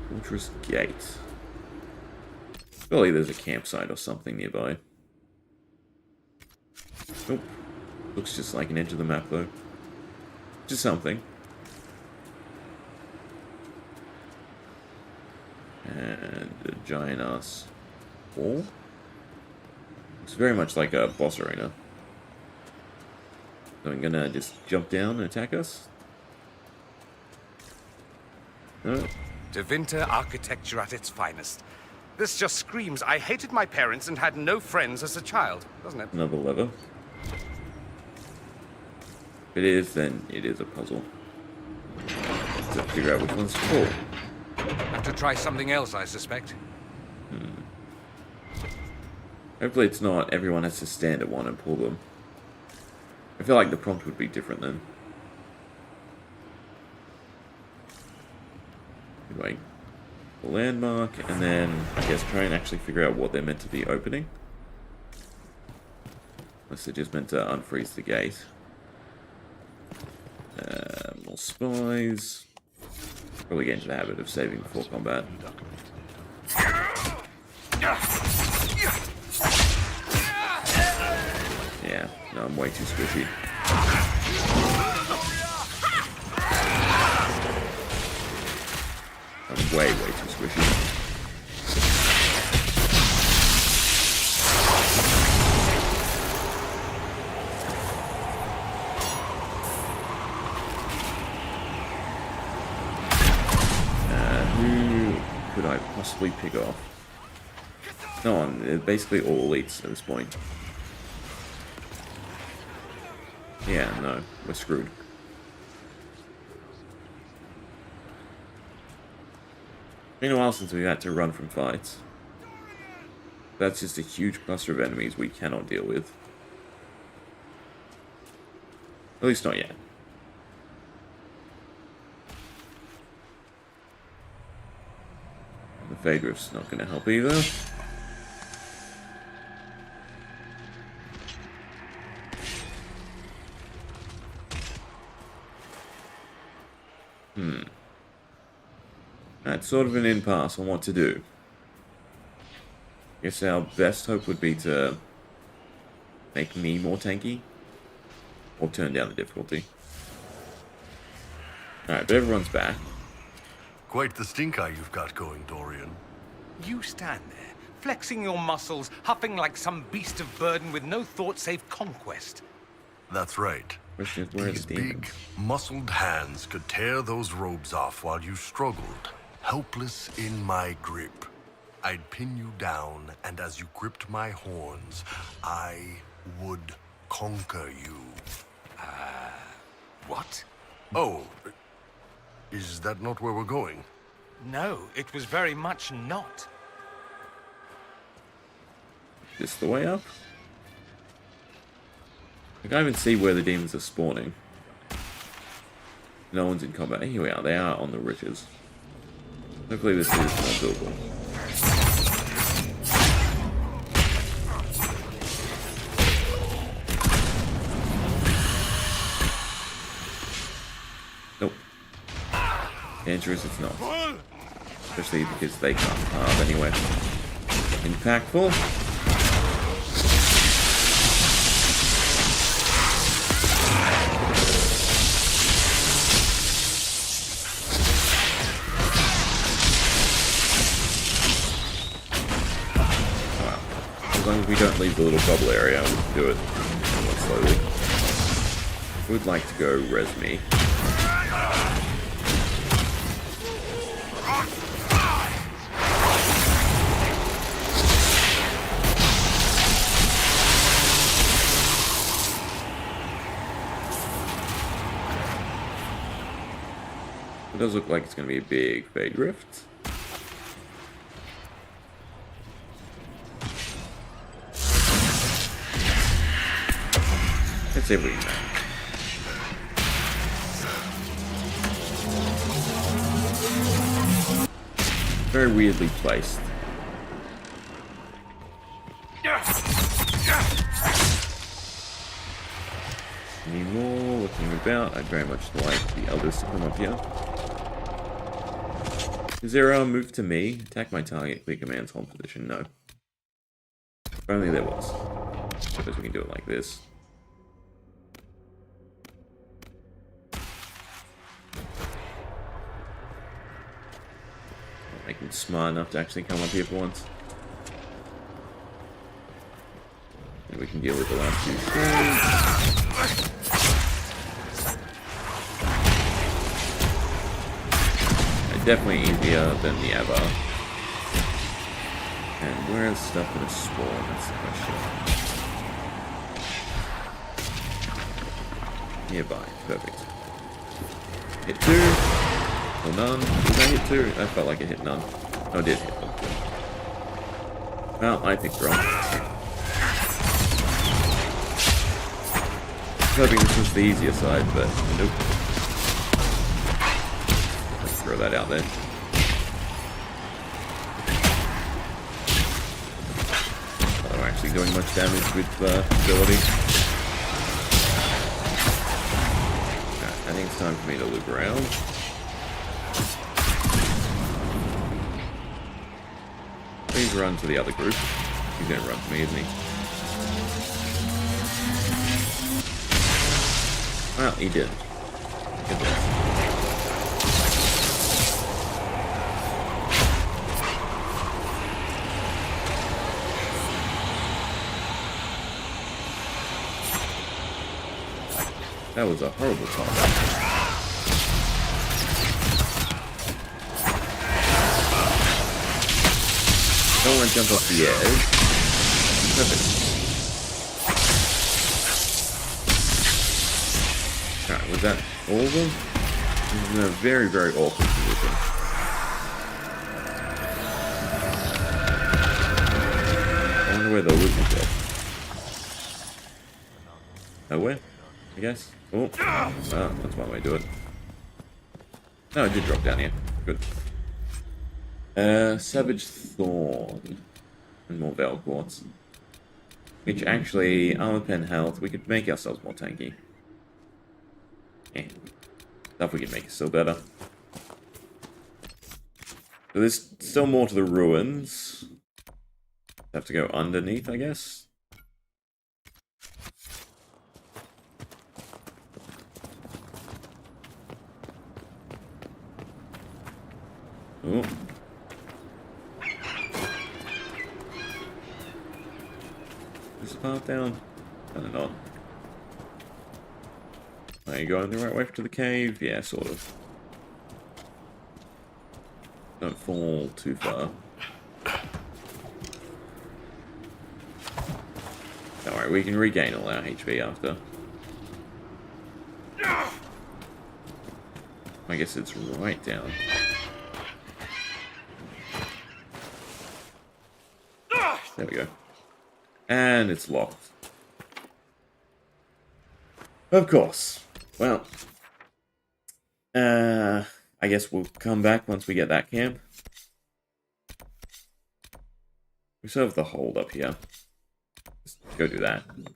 Fortress Gate. Surely there's a campsite or something nearby. Nope. Looks just like an edge of the map though. Just something. And a giant ass wall. It's very much like a boss arena. So I'm gonna just jump down and attack us? No? Tevinter architecture at its finest. This just screams, I hated my parents and had no friends as a child, doesn't it? Another lever. If it is, then it is a puzzle. To figure out which one's to pull. Have to try something else, I suspect. Hopefully it's not everyone has to stand at one and pull them. I feel like the prompt would be different then. Anyway, the landmark, and then I guess try and actually figure out what they're meant to be opening. Unless they're just meant to unfreeze the gate. More spies. Probably get into the habit of saving before combat. Yeah, no, I'm way too squishy. I'm way too squishy. Who could I possibly pick off? No one. They're basically all elites at this point. Yeah, no, we're screwed. Been a while since we've had to run from fights. That's just a huge cluster of enemies we cannot deal with. At least not yet. The Fade Rift's not going to help either. That's sort of an impasse on what to do. Guess our best hope would be to make me more tanky. Or turn down the difficulty. Alright, but everyone's back. Quite the stink eye you've got going, Dorian. You stand there, flexing your muscles, huffing like some beast of burden with no thought save conquest. That's right. Question is, where are These the demons? big, muscled hands could tear those robes off while you struggled, helpless in my grip. I'd pin you down, and as you gripped my horns, I would conquer you. What? Oh, is that not where we're going? No, it was very much not. This the way up? I can't even see where the demons are spawning. No one's in combat. Here we are. They are on the ridges. Hopefully this is more doable. Nope. Dangerous it's not. Especially because they can't carve anyway. Impactful. As long as we don't leave the little bubble area, we can do it somewhat slowly. I would like to go res me. It does look like it's going to be a big fade rift. Let's see if we can. Very weirdly placed. Any more looking about? I'd very much like the elders to come up here. Is there a move to me? Attack my target, clear commands, hold position. No. If only there was. I suppose we can do it like this. Make them smart enough to actually come up here for once. And we can deal with the last few things. Definitely easier than the Eva. And where is stuff going to spawn? That's the question. Nearby. Perfect. Hit 2. Or none. Did I hit 2? I felt like I hit none. No, I did hit 1. Well, I think wrong. I was hoping this was the easier side, but nope. Let's throw that out there. Not actually doing much damage with ability. Right, I think it's time for me to loop around. Please run to the other group. He's gonna run to me, isn't he? Well, he did. Goodness. That was a horrible combat. Don't want to jump off the edge. Perfect. Alright, was that all of them? This is in a very, very awkward position. I wonder where the loot will go. Nowhere, I guess. Oh, that's one way to do it. No, it did drop down here. Good. Savage Thorn. And more Veilguards. Which actually, armor pen health, we could make ourselves more tanky. Yeah. Stuff we can make it still better. So there's still more to the ruins. Have to go underneath, I guess. Oh. This path down? Kind of not. Are you going the right way to the cave? Yeah, sort of. Don't fall too far. Alright, we can regain all our HP after. I guess it's right down. There we go. And it's locked. Of course. Well. I guess we'll come back once we get that camp. We still have the hold up here. Let's go do that. At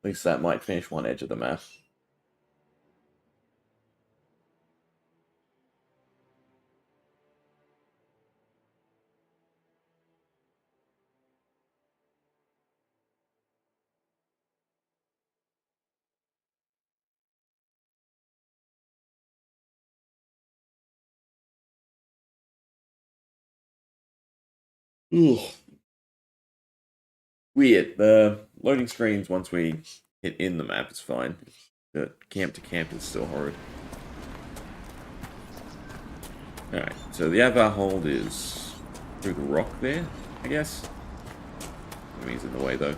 least that might finish one edge of the map. Ugh. Weird. The loading screens, once we hit in the map, is fine. The camp to camp is still horrid. Alright, so the Avar hold is through the rock there, I guess. Enemy's in the way, though.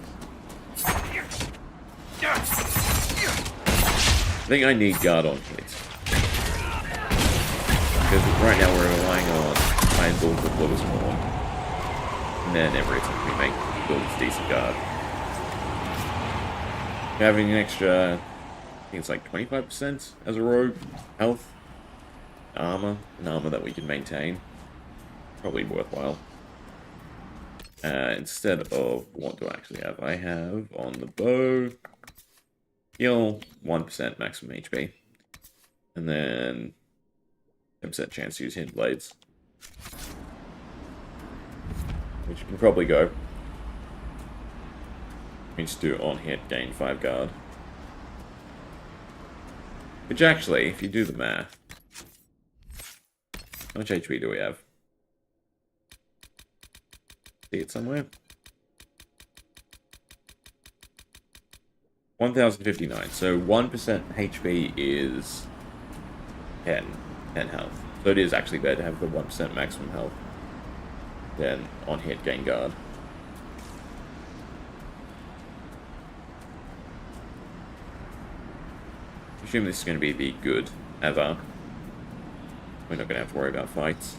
I think I need guard on hit. Because right now we're relying on Iron Bull to blow us more. And then every time we make builds decent guard. Having an extra, I think it's like 25% as a rogue health, armor, an armor that we can maintain, probably worthwhile. Instead of what do I actually have? I have on the bow, heal 1% maximum HP, and then 10% chance to use hidden blades. Which can probably go. Means to do on hit, gain 5 guard. Which actually, if you do the math, how much HP do we have? See it somewhere? 1059. So 1% HP is 10 health. So it is actually better to have the 1% maximum health. Then on hit, gain guard. I assume this is going to be the good Avar. We're not going to have to worry about fights.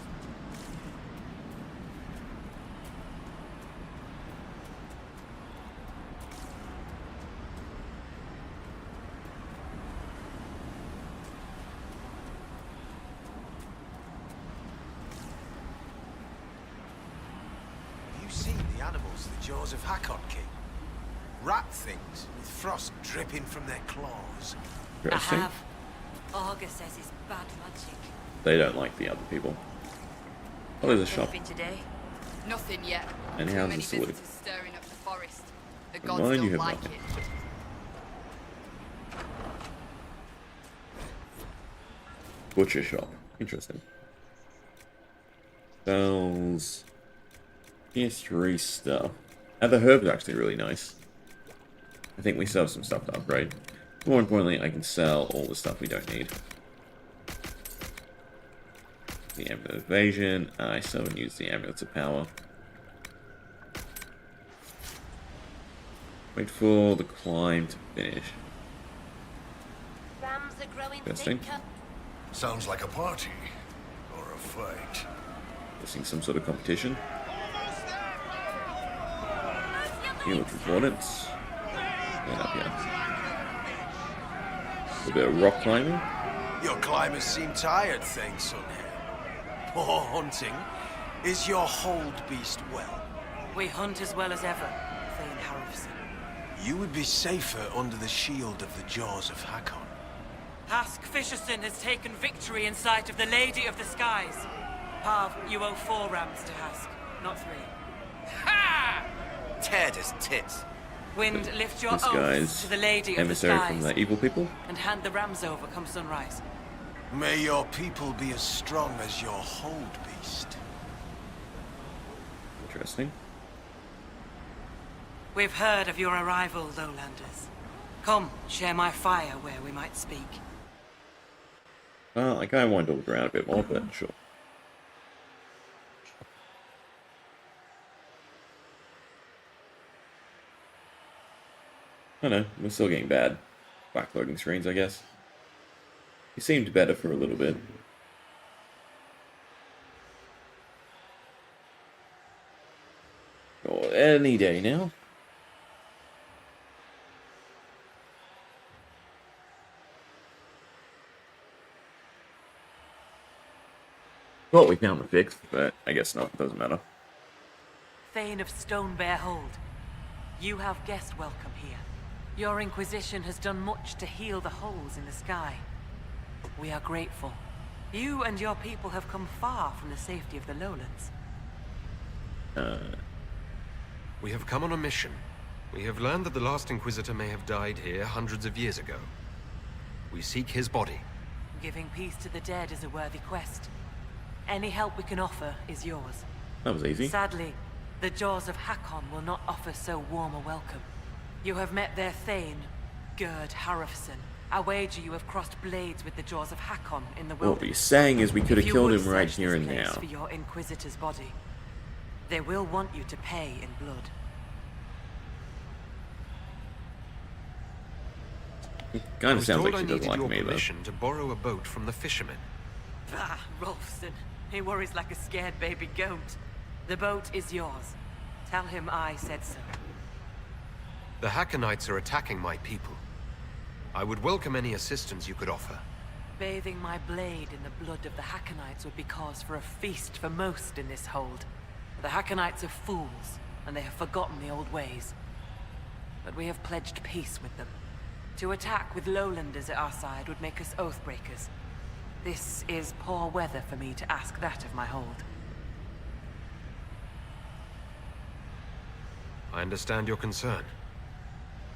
Jaws of Hakkon keep. Rat things with frost dripping from their claws. I have. Augur says it's bad magic. They don't like the other people. Oh, there's a shop. Today? Nothing yet. And Too how's many this wood? visitors stirring up the forest. The But gods mine you don't have like nothing. it. Butcher shop. Interesting. Sells PS3 stuff. And the herbs are actually really nice. I think we still have some stuff to upgrade. More importantly, I can sell all the stuff we don't need. The Amulet of Evasion. I still haven't used the Amulet of Power. Wait for the climb to finish. Rams are growing Interesting. thicker. Sounds like a party. Or a fight. Guessing some sort of competition. Heal components. And up here. A bit of rock climbing. Your climbers seem tired, thanks, Sunhair. Poor hunting. Is your hold beast well? We hunt as well as ever, Thane Harrison. You would be safer under the shield of the Jaws of Hakkon. Hask Fisherson has taken victory in sight of the Lady of the Skies. Parv, you owe 4 rams to Hask, not 3. Ha! Tear his tits. Wind, lift your This oath guy's to the Lady of the emissary Skies from the evil people. and hand the rams over come sunrise. May your people be as strong as your hold beast. Interesting. We've heard of your arrival, Lowlanders. Come, share my fire where we might speak. Well, I kind of wanted to look around a bit more, but sure. I know, we're still getting bad backloading screens, I guess. It seemed better for a little bit. Oh, any day now. Well, we found the fix, but I guess not. It doesn't matter. Thane of Stonebear Hold, you have guest welcome here. Your Inquisition has done much to heal the holes in the sky. We are grateful. You and your people have come far from the safety of the lowlands. We have come on a mission. We have learned that the last Inquisitor may have died here hundreds of years ago. We seek his body. Giving peace to the dead is a worthy quest. Any help we can offer is yours. That was easy. Sadly, the jaws of Hakkon will not offer so warm a welcome. You have met their Thane, Gerd Harrofson. I wager you have crossed blades with the jaws of Hakkon in the wilderness. What we're saying is we could have If you killed would him right search here this and place now. for your Inquisitor's body, they will want you to pay in blood. It I kind of was sounds told like I she doesn't needed like your me, though. permission to borrow a boat from the fishermen. Ah, Rolfson. He worries like a scared baby goat. The boat is yours. Tell him I said so. The Hakkonites are attacking my people. I would welcome any assistance you could offer. Bathing my blade in the blood of the Hakkonites would be cause for a feast for most in this hold. The Hakkonites are fools, and they have forgotten the old ways. But we have pledged peace with them. To attack with lowlanders at our side would make us oathbreakers. This is poor weather for me to ask that of my hold. I understand your concern.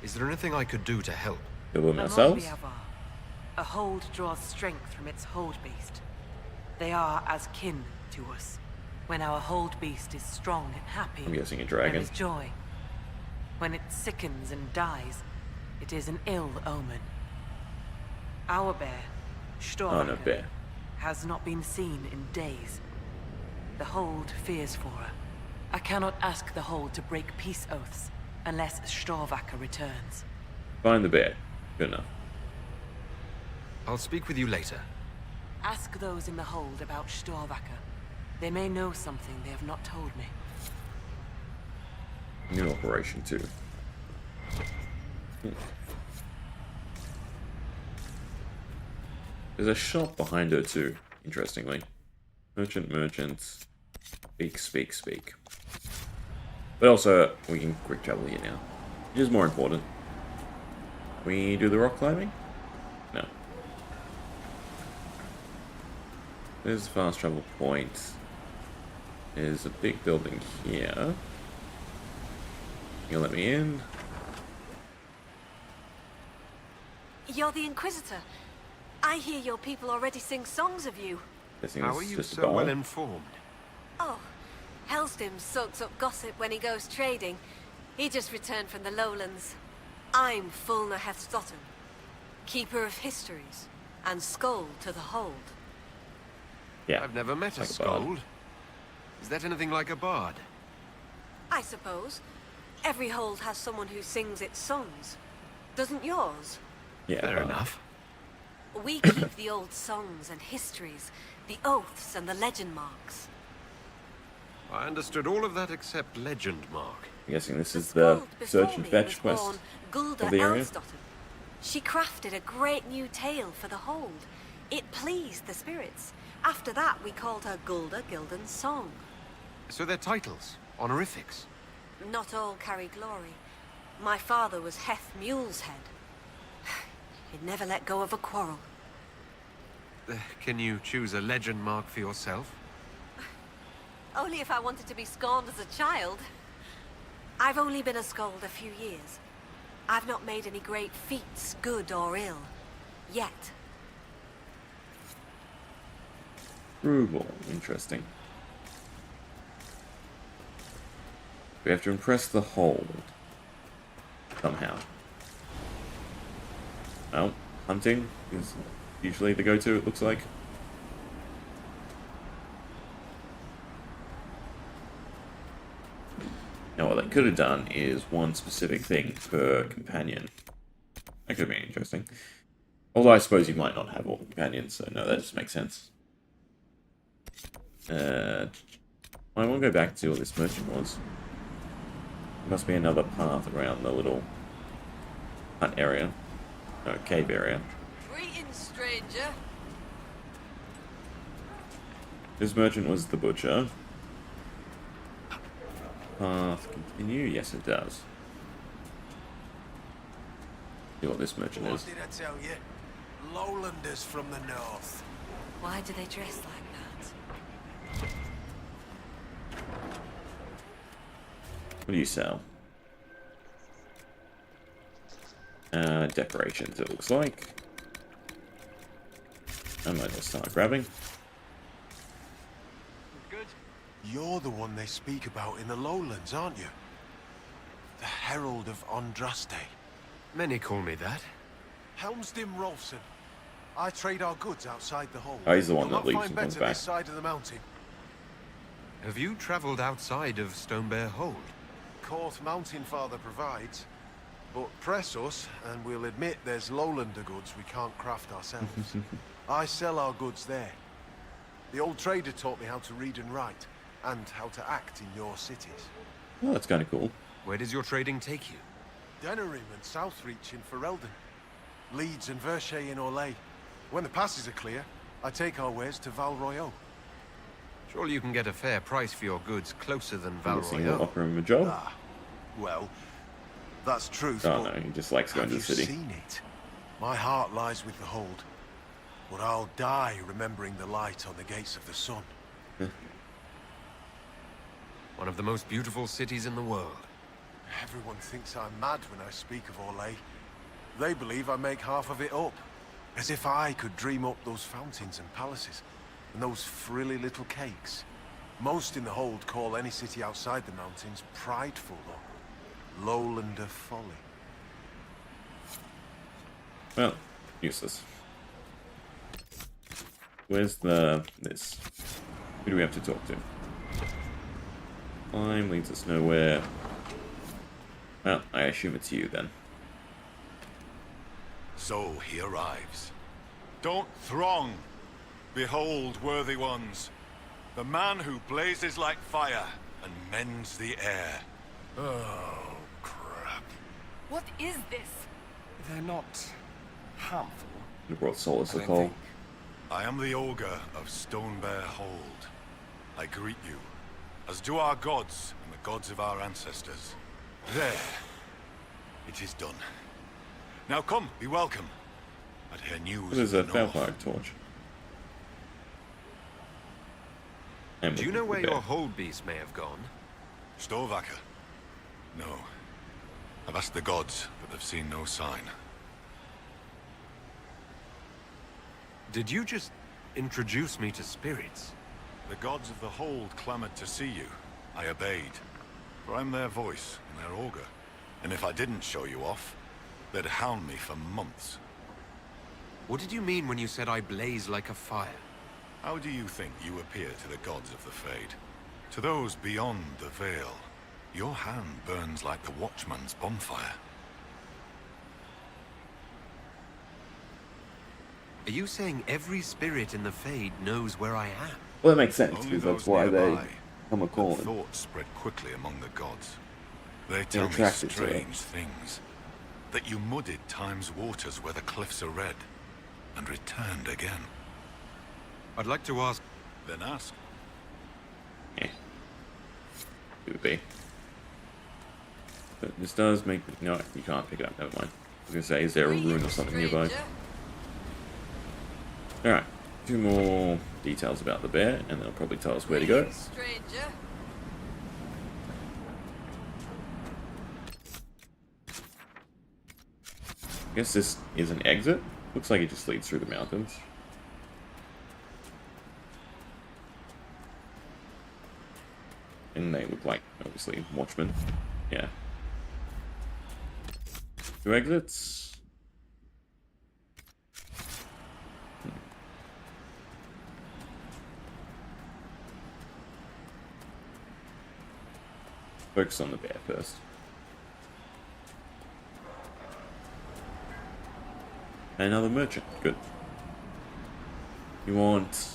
Is there anything I could do to help? Kill them Among ourselves? Bioware, a hold draws strength from its hold beast. They are as kin to us. When our hold beast is strong and happy, I'm guessing a there dragon. is joy. When it sickens and dies, it is an ill omen. Our bear, Oh, no, Storvaker, bear. has not been seen in days. The hold fears for her. I cannot ask the hold to break peace oaths unless Storvaker returns. Find the bear. Good enough. I'll speak with you later. Ask those in the hold about Storvaker. They may know something they have not told me. New operation, too. There's a shop behind her, too, interestingly. Merchant. Speak. But also, we can quick travel here now. Which is more important. We do the rock climbing? No. There's a fast travel point. There's a big building here. You'll let me in? You're the Inquisitor. I hear your people already sing songs of you. Guessing How this are is you just a so doll. well informed? Oh, Helstim soaks up gossip when he goes trading. He just returned from the lowlands. I'm Fulna Hethstottem, Keeper of Histories, and Skoll to the Hold. Yeah. I've never met a like a bard. scold. Is that anything like a bard? I suppose. Every hold has someone who sings its songs. Doesn't yours? Yeah. Fair enough. We keep the old songs and histories, the oaths and the legend marks. I understood all of that except legend mark. I'm guessing this is Skoll the before search and me fetch was quest born Gulda of the area. Elfsdotter. She crafted a great new tale for the hold. It pleased the spirits. After that, we called her Gulda Gildan's Song. So they're titles, honorifics. Not all carry glory. My father was Heth Mule's head. He'd never let go of a quarrel. Can you choose a legend mark for yourself? Only if I wanted to be scorned as a child. I've only been a scold a few years. I've not made any great feats, good or ill. Yet. Frugal. Interesting. We have to impress the hold. Somehow. Well, hunting is usually the go-to, it looks like. Now what they could have done is one specific thing per companion. That could have been interesting. Although I suppose you might not have all the companions, so no, that just makes sense. I want to go back to see what this merchant was. There must be another path around the little hut area. No, cave area. Greetings, stranger. This merchant was the butcher. Path continue? Yes, it does. See what this merchant What is. did I tell you? Lowlanders from the north. Why do they dress like that? What do you sell? Decorations, it looks like. I might just start grabbing. You're the one they speak about in the lowlands, aren't you? The Herald of Andraste. Many call me that. Helmsdim Rolfson. I trade our goods outside the hold. Oh, he's the one You'll that not leaves find and comes better back. this side of the mountain. Have you traveled outside of Stonebear Hold? Corth Mountain Father provides. But press us, and we'll admit there's lowlander goods we can't craft ourselves. I sell our goods there. The old trader taught me how to read and write, and how to act in your cities. Oh, that's kind of cool. Where does your trading take you? Denerim and Southreach in Ferelden. Leeds and Verchet in Orlais. When the passes are clear, I take our wares to Val Royeaux. Surely you can get a fair price for your goods closer than I'm guessing we'll Valroyo. offer him a job. Ah, well, that's truth, Oh but no, he just likes going have to you the city. seen it? My heart lies with the hold. But I'll die remembering the light on the gates of the sun. One of the most beautiful cities in the world. Everyone thinks I'm mad when I speak of Orlais. They believe I make half of it up. As if I could dream up those fountains and palaces, and those frilly little cakes. Most in the hold call any city outside the mountains prideful, though. Lowlander folly. Well, useless. Where's this? Who do we have to talk to? Climb leads us nowhere. Well, I assume it's you then. So he arrives. Don't throng. Behold, worthy ones, the man who blazes like fire and mends the air. Oh, crap. What is this? They're not harmful. You brought Solace a I don't call. think. I am the Ogre of Stonebear Hold. I greet you, as do our gods and the gods of our ancestors. There. It is done. Now come, be welcome. I'd hear news What is of a the north. Veilguard torch? And Do you with know the where bear. your hold beast may have gone? Storvacker? No. I've asked the gods, but they've seen no sign. Did you just introduce me to spirits? The gods of the Hold clamored to see you. I obeyed. For I'm their voice and their augur. And if I didn't show you off, they'd hound me for months. What did you mean when you said I blaze like a fire? How do you think you appear to the gods of the Fade? To those beyond the Veil, your hand burns like the Watchman's bonfire. Are you saying every spirit in the Fade knows where I am? Well, that makes sense, Only because that's those why they nearby. come a And calling. thoughts spread quickly among the gods. They tell me attracted to it. strange things. That you muddied time's waters where the cliffs are red, and returned again. I'd like to ask... Then ask. Yeah. It would be. But this does make... No, you can't pick it up, never mind. I was going to say, is there a rune or something nearby? Alright, a few more details about the bear, and they'll probably tell us where to go. Stranger. I guess this is an exit. Looks like it just leads through the mountains. And they look like, obviously, watchmen. Yeah. 2 exits. Focus on the bear first. Another merchant. Good. You want...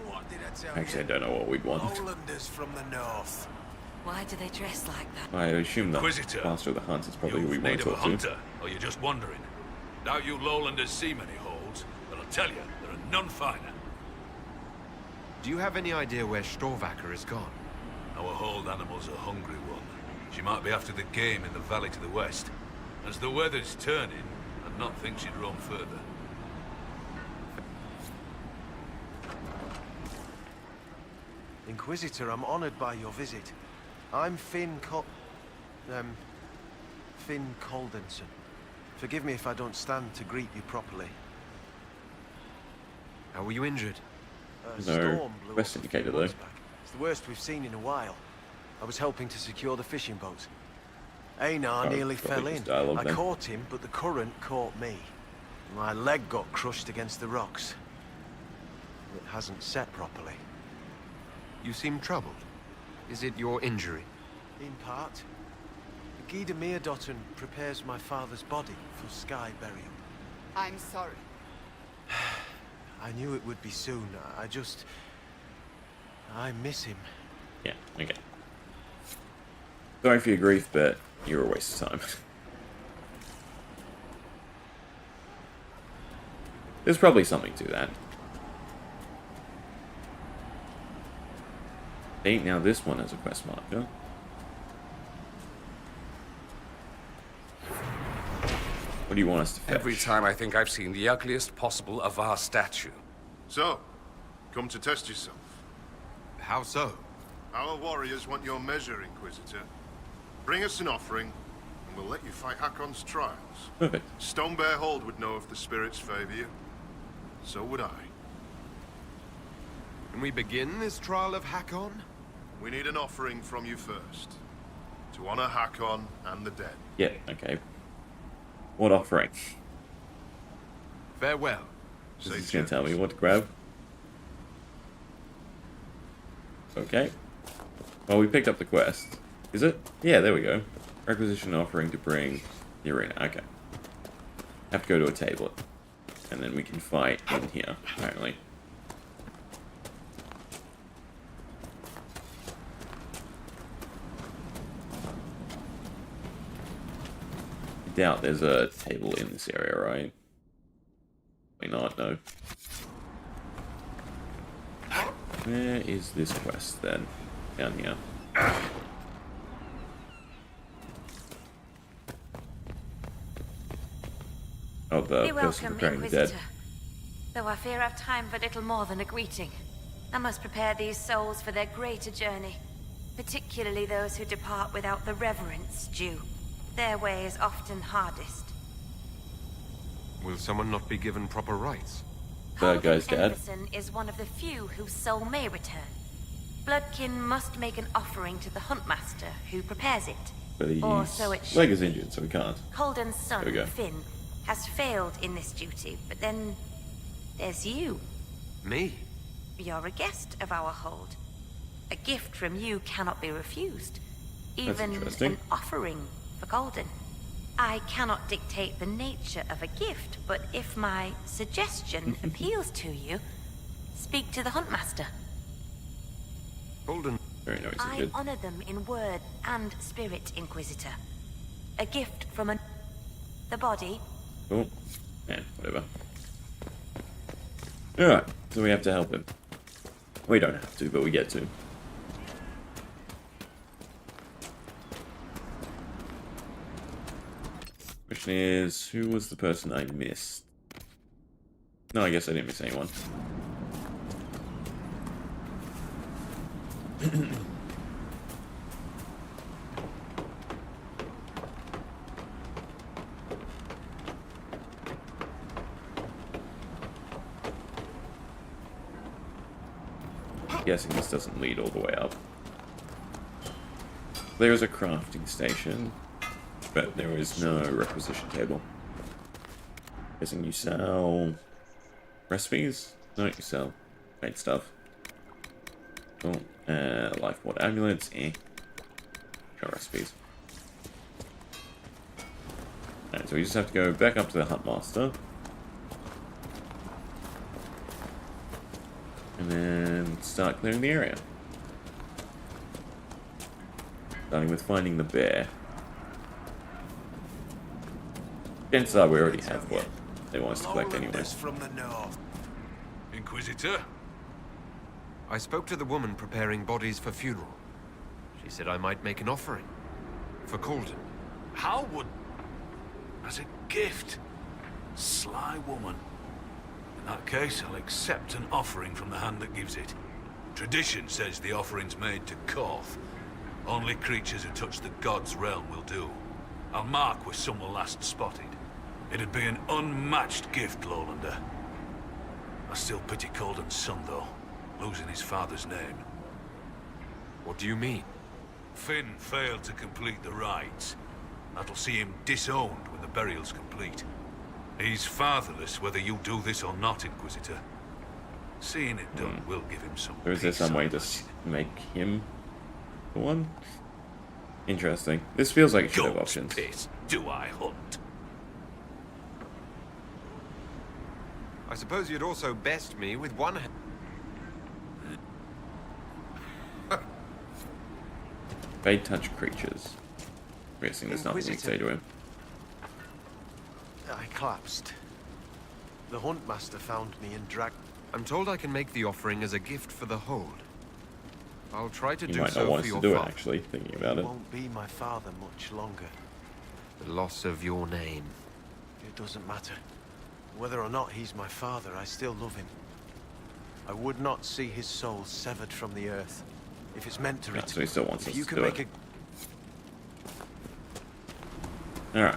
What did I tell Actually, I you? don't know what we'd want. Lowlanders from the north. Why do they dress like that? I assume that Inquisitor. Master of the Hunt is probably who we You've want need to of a talk to. hunter, or you're just wandering. Doubt you lowlanders see many holds, but I'll tell you, there are none finer. Do you have any idea where Storvacker is gone? Our hold animal's a hungry one. She might be after the game in the valley to the west. As the weather's turning, I'd not think she'd roam further. Inquisitor, I'm honored by your visit. I'm Finn Caldenson. Forgive me if I don't stand to greet you properly. How were you injured? A No storm blew quest up a indicator, few though. months back. It's the worst we've seen in a while. I was helping to secure the fishing boats. Einar nearly probably fell in. just dialogue I then. caught him, but the current caught me. My leg got crushed against the rocks. It hasn't set properly. You seem troubled. Is it your injury? In part. Gida Meerdotten prepares my father's body for sky burial. I'm sorry. I knew it would be soon. I miss him. Yeah, okay. Sorry for your grief, but you're a waste of time. There's probably something to that. Now this one is a quest marker. What do you want us to fetch? Every time I think I've seen the ugliest possible Avar statue. So, come to test yourself. How so? Our warriors want your measure, Inquisitor. Bring us an offering, and we'll let you fight Hakkon's trials. Perfect. Stone Bear Hold would know if the spirits favor you. So would I. Can we begin this trial of Hakkon? We need an offering from you first. To honor Hakkon and the dead. Yeah, okay. What offering? Farewell. Is this going to tell me what to grab? Okay. Well, we picked up the quest. Is it? Yeah, there we go. Requisition offering to bring the arena. Okay. Have to go to a tablet. And then we can fight in here, apparently. I doubt there's a table in this area, right? Probably not, no. Where is this quest then? Down here. Oh, the Be person welcome, preparing the Inquisitor. dead. Though I fear I've time for little more than a greeting. I must prepare these souls for their greater journey, particularly those who depart without the reverence due. Their way is often hardest. Will someone not be given proper rights? The guy's dead. Everson is one of the few whose soul may return. Bloodkin must make an offering to the Huntmaster, who prepares it. But Or his so it should. leg is injured, so he can't. Holden's There we son, go. Finn, has failed in this duty, but then there's you. Me? You're a guest of our hold. A gift from you cannot be refused. Even interesting. an offering for Golden. I cannot dictate the nature of a gift, but if my suggestion appeals to you, speak to the Huntmaster. Holden. Very nice, I good. honor them in word and spirit, Inquisitor. A gift from the body. Cool. Yeah, whatever. Alright, so we have to help him. We don't have to, but we get to. Question is, who was the person I missed? No, I guess I didn't miss anyone. Guessing this doesn't lead all the way up. There is a crafting station, but there is no requisition table. Guessing you sell recipes? No, you sell made stuff. Cool. Lifeboard amulets, eh. No recipes. Alright, so we just have to go back up to the Hut Master. And then start clearing the area. Starting with finding the bear. Chances are we already have what they want us to collect anyway. From the north. Inquisitor? I spoke to the woman preparing bodies for funeral. She said I might make an offering. For Kldoo. How would... As a gift? Sly woman. In that case, I'll accept an offering from the hand that gives it. Tradition says the offering's made to Koth. Only creatures who touch the god's realm will do. I'll mark where some were last spotted. It'd be an unmatched gift, Lowlander. I still pity Kldoo's son, though, losing his father's name. What do you mean? Finn failed to complete the rites. That'll see him disowned when the burial's complete. He's fatherless whether you do this or not, Inquisitor. Seeing it done will give him some Or is there peace, some I way to imagine. make him the one? Interesting. This feels like it should have God's options. piss, do I hunt? I suppose you'd also best me with one hand. Fade touch creatures. I'm guessing there's nothing we can say to him. I collapsed. The hunt master found me and dragged... I'm told I can make the offering as a gift for the hold. I'll try to You do might so not want for us your to do it, father. actually, thinking about it. Won't be my father much longer. The loss of your name. It doesn't matter. Whether or not he's my father, I still love him. I would not see his soul severed from the earth. If it's meant to Yeah, return... so he still wants if us you to can do make it. a... Alright.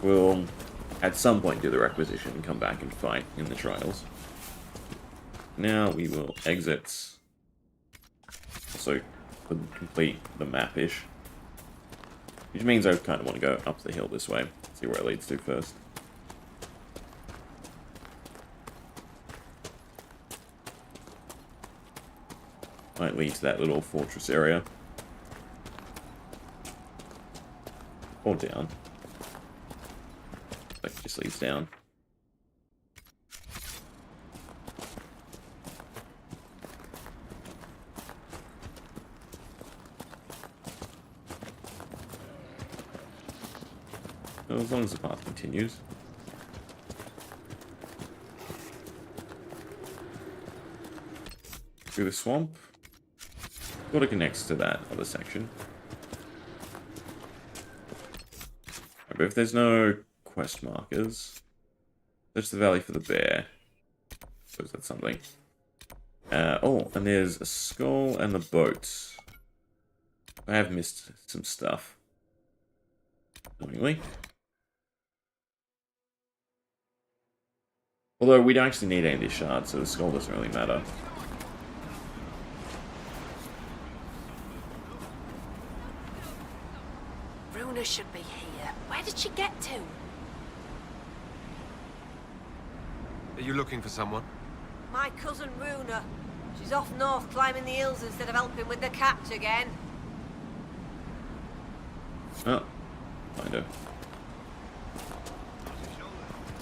We'll, at some point, do the requisition and come back and fight in the trials. Now we will exit. Also, complete the map-ish. Which means I kind of want to go up the hill this way. See where it leads to first. Might lead to that little fortress area. Or down. Like, just leads down. So as long as the path continues. Through the swamp. Sort of connects to that other section. But if there's no quest markers, there's the valley for the bear. Suppose that's something. Oh, and there's a skull and the boat. I have missed some stuff. Annoyingly. Although we don't actually need any of these shards, so the skull doesn't really matter. Runa should be here. Where did she get to? Are you looking for someone? My cousin Runa. She's off north climbing the hills instead of helping with the catch again. Oh, find her.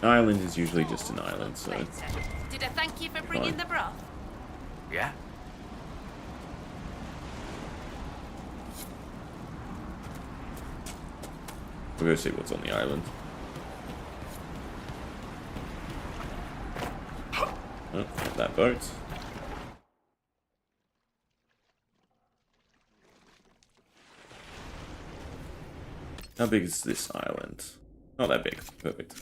Island is usually just an island, so... Did I thank you for bringing the broth? Yeah? We'll go see what's on the island. Oh, that boat. How big is this island? Not that big. Perfect.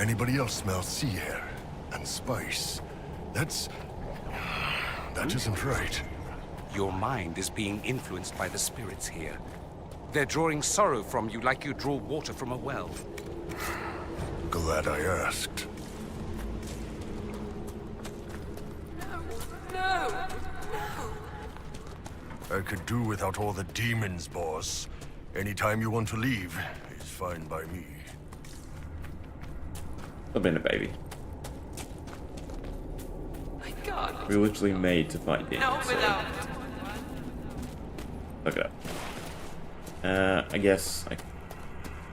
Anybody else smell sea air and spice? That isn't right. Your mind is being influenced by the spirits here. They're drawing sorrow from you like you draw water from a well. Glad I asked. No! I could do without all the demons, boss. Anytime you want to leave is fine by me. I've been a baby. My God, We're literally made to fight demons. So. Look it up. I guess if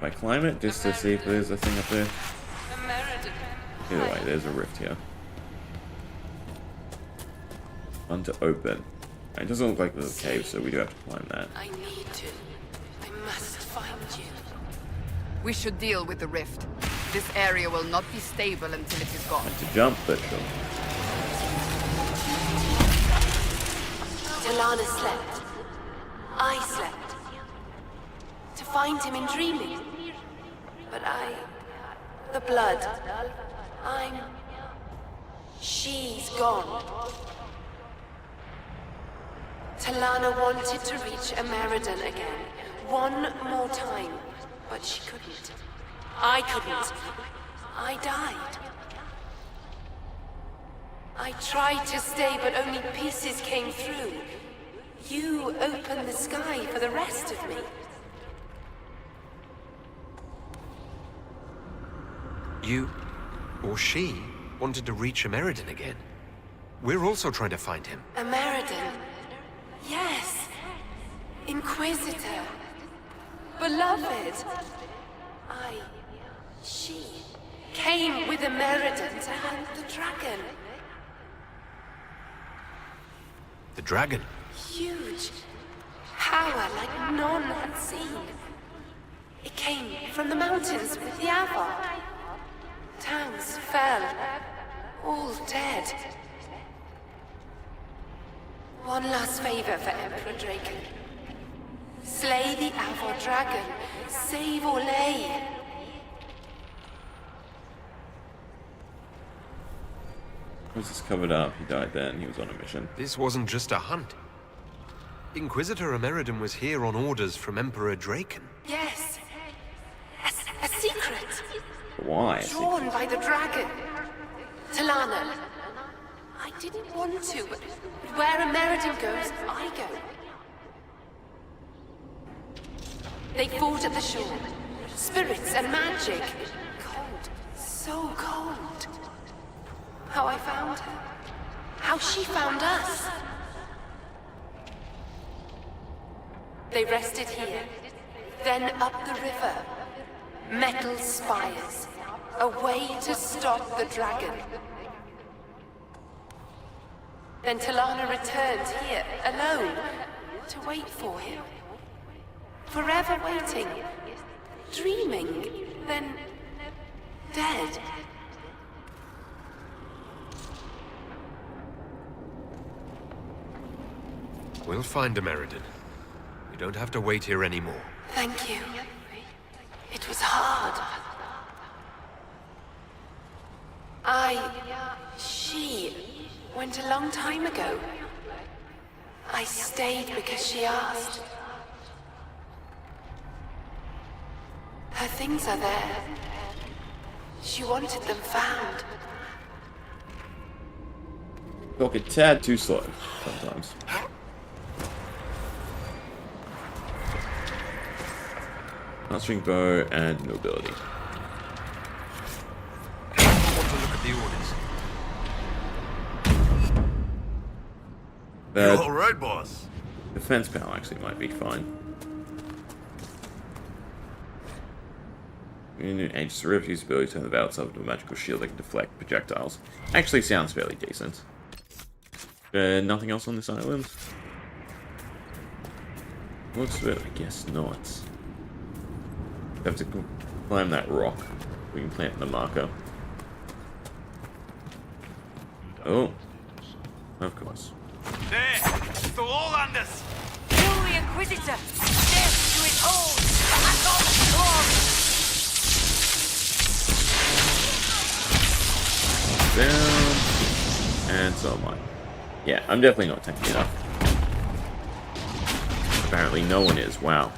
I climb it just to see if there's a thing up there. Either way, there's a rift here. One to open. It doesn't look like there's a cave, so we do have to climb that. I need to. I must find you. We should deal with the rift. This area will not be stable until it is gone. And to jump, but sure. Talana slept. I slept. To find him in dreaming. But the blood. She's gone. Talana wanted to reach Ameridan again. One more time. But she couldn't. I couldn't. I died. I tried to stay, but only pieces came through. You opened the sky for the rest of me. You, or she, wanted to reach Ameridan again. We're also trying to find him. Ameridan. Yes. Inquisitor. Beloved. She came with Ameridan to hunt the dragon. The dragon? Huge. Power like none had seen. It came from the mountains with the Avar. Towns fell. All dead. One last favor for Emperor Draken. Slay the Avar dragon. Save Orlais. Was this covered up? He died then. He was on a mission. This wasn't just a hunt. Inquisitor Ameridan was here on orders from Emperor Draken. Yes. A secret. Why? Drawn by the dragon. Talana. I didn't want to, but where Ameridan goes, I go. They fought at the shore. Spirits and magic. Cold. So cold. How I found her. How she found us. They rested here. Then up the river. Metal spires. A way to stop the dragon. Then Talana returned here, alone, to wait for him. Forever waiting. Dreaming. Then dead. We'll find Ameridan. We don't have to wait here anymore. Thank you. It was hard. She went a long time ago. I stayed because she asked. Her things are there. She wanted them found. Talk a tad too slow sometimes. Mastering bow and mobility. I want to look at the orders. You all right, boss? Defense panel actually might be fine. Ancient Rift uses ability to turn the battle itself into a magical shield that can deflect projectiles. Actually sounds fairly decent. Nothing else on this island? Looks good, I guess not. We have to climb that rock. We can plant the marker. Oh. Of course. There! The Lowlanders! Kill the Inquisitor! Death to his own! Hakkon's glory! Down. And so am I. Yeah, I'm definitely not tanky enough. Apparently no one is. Wow.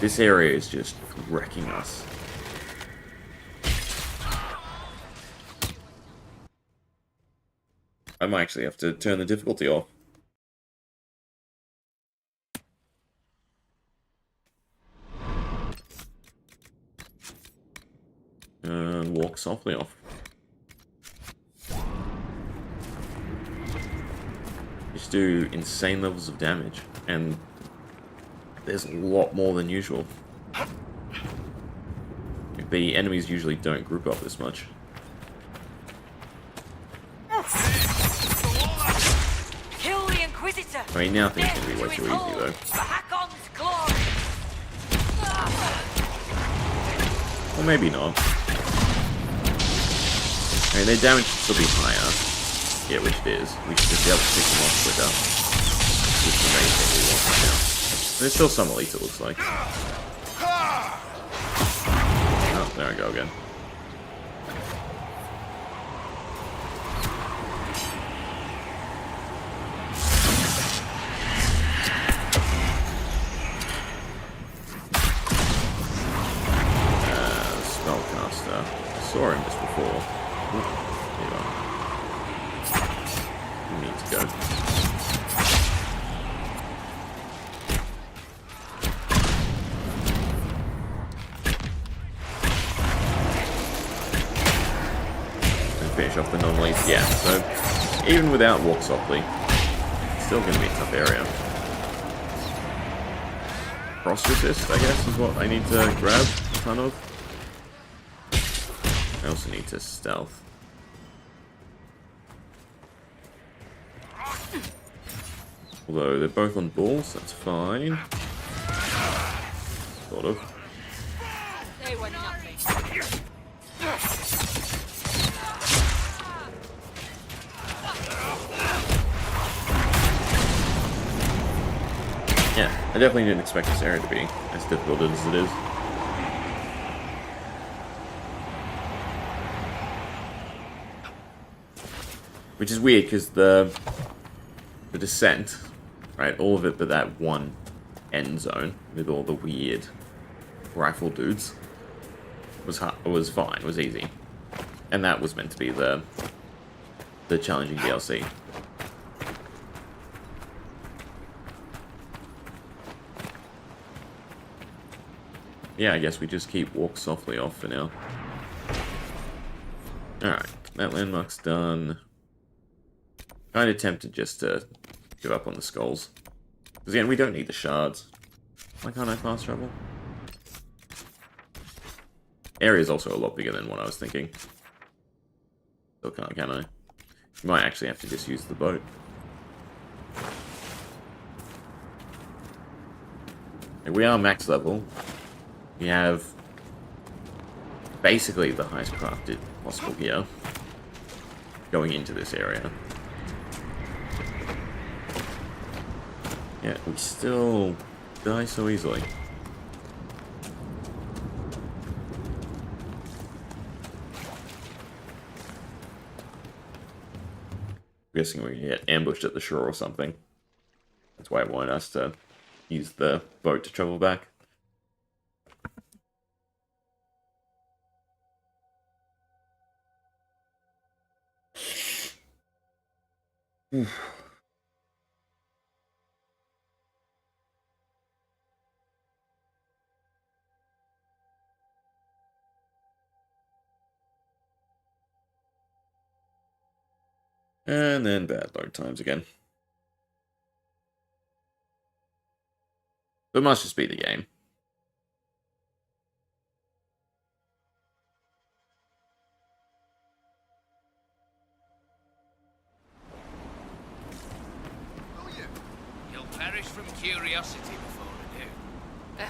This area is just wrecking us. I might actually have to turn the difficulty off. And walk softly off. just do insane levels of damage, and there's a lot more than usual. The enemies usually don't group up this much. Kill the Inquisitor. I mean, now things can be way too easy, though. For Hakkon's glory. Or maybe not. I mean, their damage should still be higher. Yeah, which it is. We should just be able to pick them off quicker. Which is the main thing we want right now. There's still some elites, it looks like. Oh, there we go again. Spellcaster. I saw him just before. Ooh, we need to go. Finish off the non-elites. Yeah, so even without Walk Softly, it's still going to be a tough area. Frost Resist, I guess, is what I need to grab a ton of. I also need to stealth. Although they're both on balls, that's fine. Sort of. They were nothing. Yeah, I definitely didn't expect this area to be as difficult as it is. Which is weird, because the descent, right, all of it but that one end zone with all the weird rifle dudes was fine, was easy. And that was meant to be the challenging DLC. Yeah, I guess we just keep Walk Softly off for now. Alright, that landmark's done. Kind of tempted just to give up on the skulls. Because again, we don't need the shards. Why can't I fast travel? Area's also a lot bigger than what I was thinking. Still can't, can I? You might actually have to just use the boat. We are max level. We have basically the highest crafted possible gear going into this area. Yeah, we still die so easily. I'm guessing we get ambushed at the shore or something. That's why it wanted us to use the boat to travel back. And then bad load times again. But it must just be the game. You'll perish from curiosity before I do.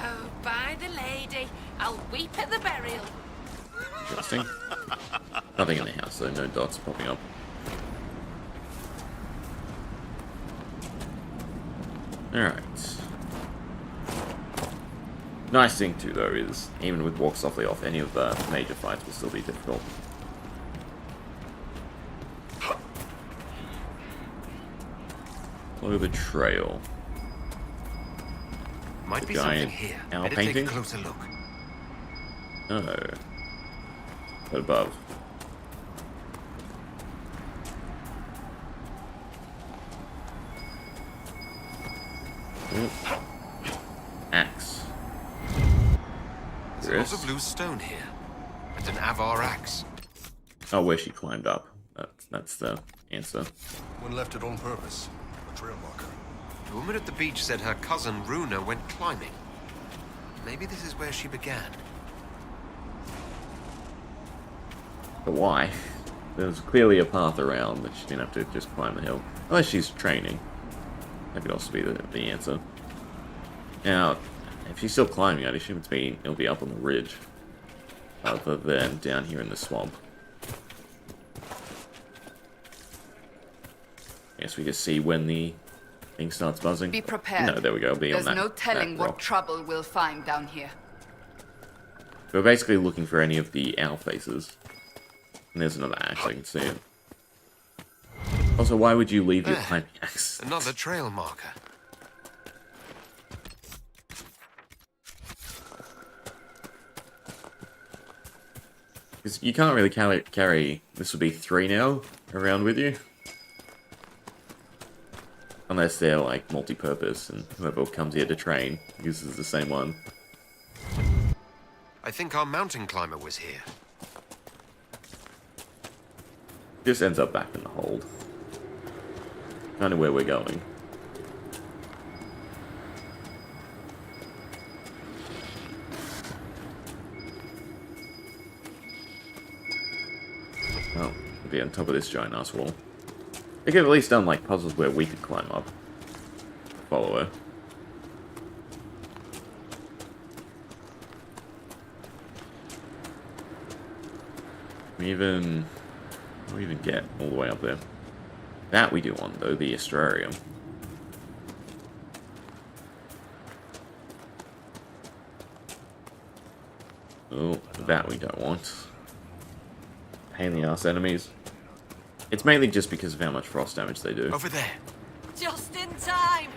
Oh, by the lady, I'll weep at the burial. Interesting. Nothing in the house, though. No dots popping up. Alright. Nice thing, too, though, is even with Walk Softly off, any of the major fights will still be difficult. Follow the trail. Might The be something giant here. owl Better take painting? a closer look. Oh. What above? Oop. Axe. There's a lot of loose stone here. And an Avar axe. Oh, where she climbed up. That's the answer. One left it on purpose. trail marker. The woman at the beach said her cousin Runa went climbing. Maybe this is where she began. But why? There's clearly a path around that she didn't have to just climb the hill. Unless she's training. That could also be the answer. Now, if she's still climbing, I'd assume it'll be up on the ridge. Other than down here in the swamp. I guess we just see when the thing starts buzzing. Be prepared. No, there we go. Be There's on that, no telling that what rock. trouble we'll find down here. We're basically looking for any of the owl faces. And there's another axe, I can see it. Also, why would you leave your climbing axe? Another trail marker. Because you can't really carry... This would be 3 now, around with you. Unless they're, like, multi-purpose, and whoever comes here to train uses the same one. I think our mountain climber was here. This ends up back in the hold. Kind of where we're going. Well, we'll be on top of this giant ass wall. They could have at least done like puzzles where we could climb up. Follow her. We even get all the way up there. That we do want though, the Astrarium. Oh, that we don't want. Pain in the ass enemies. It's mainly just because of how much frost damage they do. Over there. Just in time!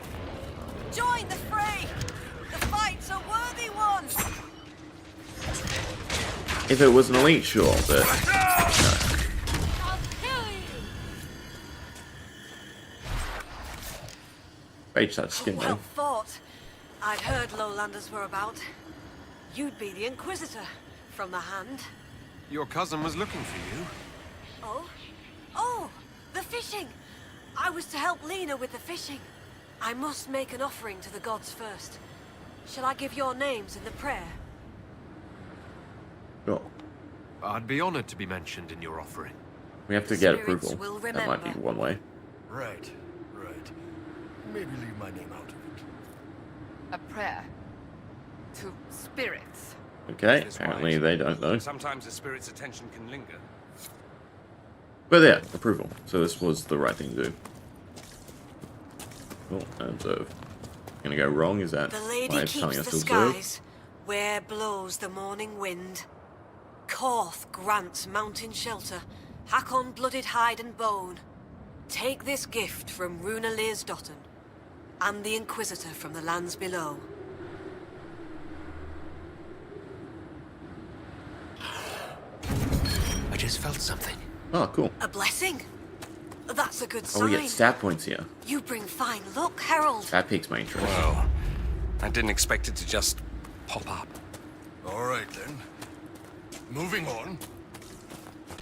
Join the fray! The fight's a worthy one! If it was an elite, sure, but no. I'll kill you! Rage that skin Well though. fought. I'd heard lowlanders were about. You'd be the Inquisitor, from the hand. Your cousin was looking for you. Oh? Oh! The fishing! I was to help Lena with the fishing. I must make an offering to the gods first. Shall I give your names in the prayer? Sure. I'd be honored to be mentioned in your offering. We have to get Spirits approval. will That might be remember. one way. Right, right. Maybe leave my name out of it. A prayer. To spirits. Okay, That is apparently wise. they don't know. Sometimes a spirit's attention can linger. But yeah, approval. So this was the right thing to do. Oh, observe. Gonna go wrong? Is that The why lady it's telling keeps us the to observe? skies, where blows the morning wind. Korth grants mountain shelter, Hakkon blooded hide and bone. Take this gift from Runa Learsdotten, and the Inquisitor from the lands below. I just felt something. Oh, cool. A blessing? That's a good Oh, sign. we get stat points here. You bring fine luck, Herald. That piques my interest. Well, I didn't expect it to just pop up. All right, then. Moving on.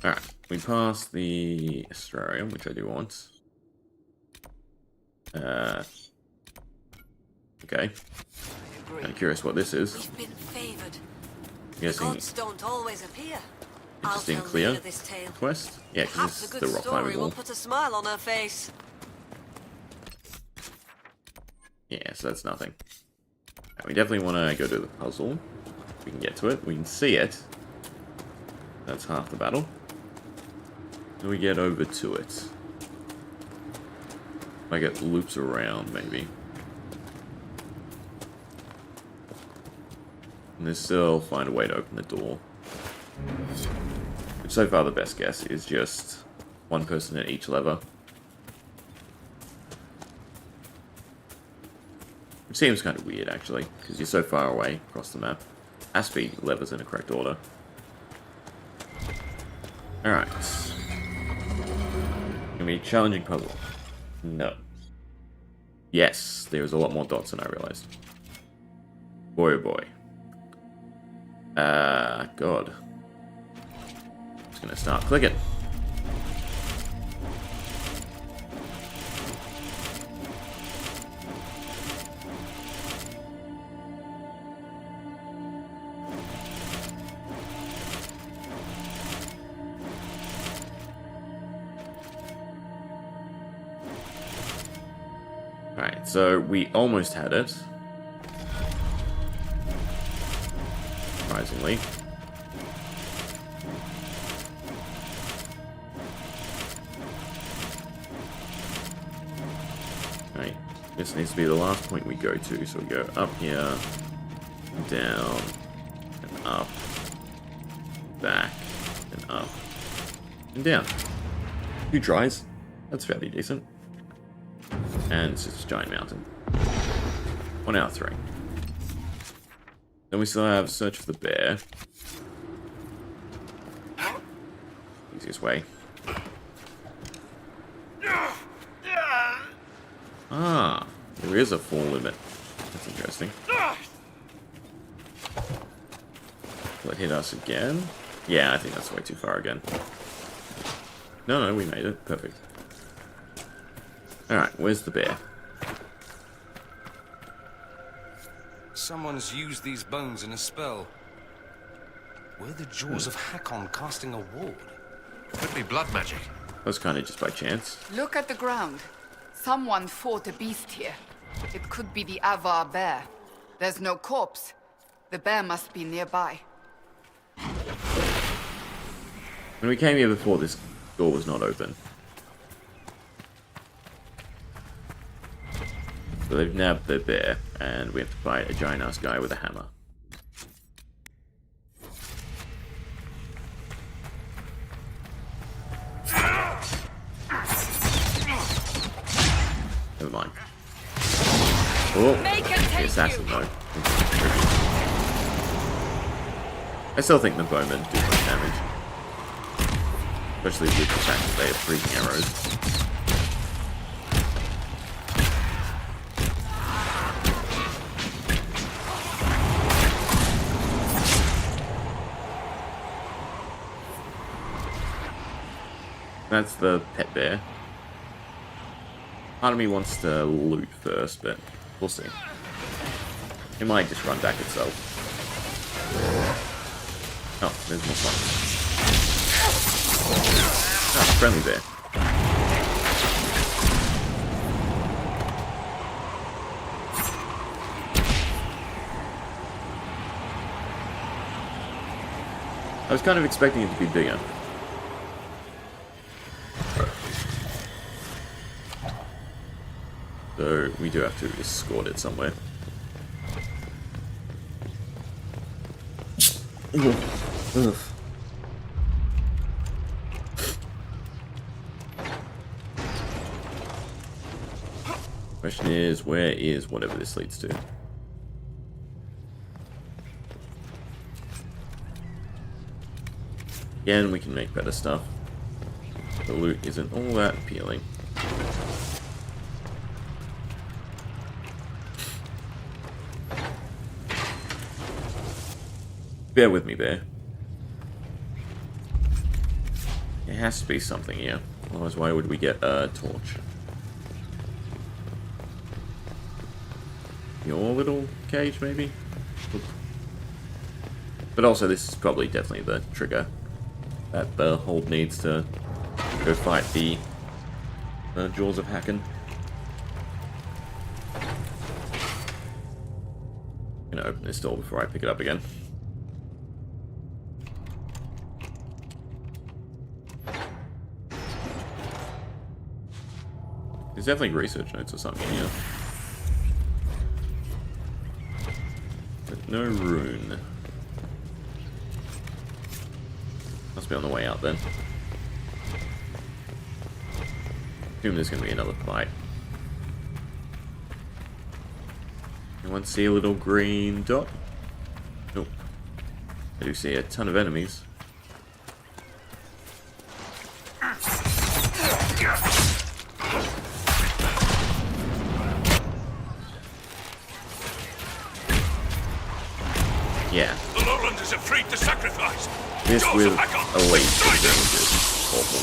Alright, we passed the Astrarium, which I do want. Okay. Kind of curious what this is. We've been favored. The Guessing gods don't always appear. interesting I'll tell clear Lena this tale. quest. Yeah, because Perhaps this a is good the rock story climbing will wall. put a smile on her face. Yeah, so that's nothing. Right, we definitely want to go do the puzzle. If we can get to it. We can see it. That's half the battle. Do we get over to it? Like it loops around, maybe. And there's still find a way to open the door. Which so far the best guess is just one person at each lever. Which seems kind of weird, actually, because you're so far away across the map. Has to be levers in the correct order. Alright. Gonna be a challenging puzzle. No. Yes, there's a lot more dots than I realized. Boy oh boy. God. Just gonna start clicking. Alright, so we almost had it. Surprisingly. Right, this needs to be the last point we go to, so we go up here, down, and up, back, and up, and down. 2 tries. That's fairly decent. And it's just a giant mountain. 1 out of 3. Then we still have search for the bear. Easiest way. Ah, there is a fall limit. That's interesting. Will it hit us again? Yeah, I think that's way too far again. No, we made it. Perfect. Alright, where's the bear? Someone's used these bones in a spell. Were the jaws of Hakkon casting a ward? Could be blood magic. That was kind of just by chance. Look at the ground. Someone fought a beast here. It could be the Avar bear. There's no corpse. The bear must be nearby. When we came here before, this door was not open. So they've nabbed the bear, and we have to fight a giant-ass guy with a hammer. Never mind. Oh, the assassin though. I still think the bowmen do much damage. Especially with the fact that they have freezing arrows. That's the pet bear. Part of me wants to loot first, but we'll see. It might just run back itself. Oh, there's more fun. Oh, friendly bear. I was kind of expecting it to be bigger. So we do have to escort it somewhere. Ugh. Question is, where is whatever this leads to? Again, we can make better stuff. The loot isn't all that appealing. Bear with me, bear. There has to be something here. Otherwise, why would we get a torch? Your little cage, maybe? But also, this is probably definitely the trigger that the hold needs to go fight the jaws of Hakkon. I'm gonna open this door before I pick it up again. There's definitely research notes or something here. But no rune. Must be on the way out then. Assume there's going to be another fight. Anyone see a little green dot? Nope. I do see a ton of enemies. Yeah. The lowlanders are free to sacrifice. This with a laser is awful.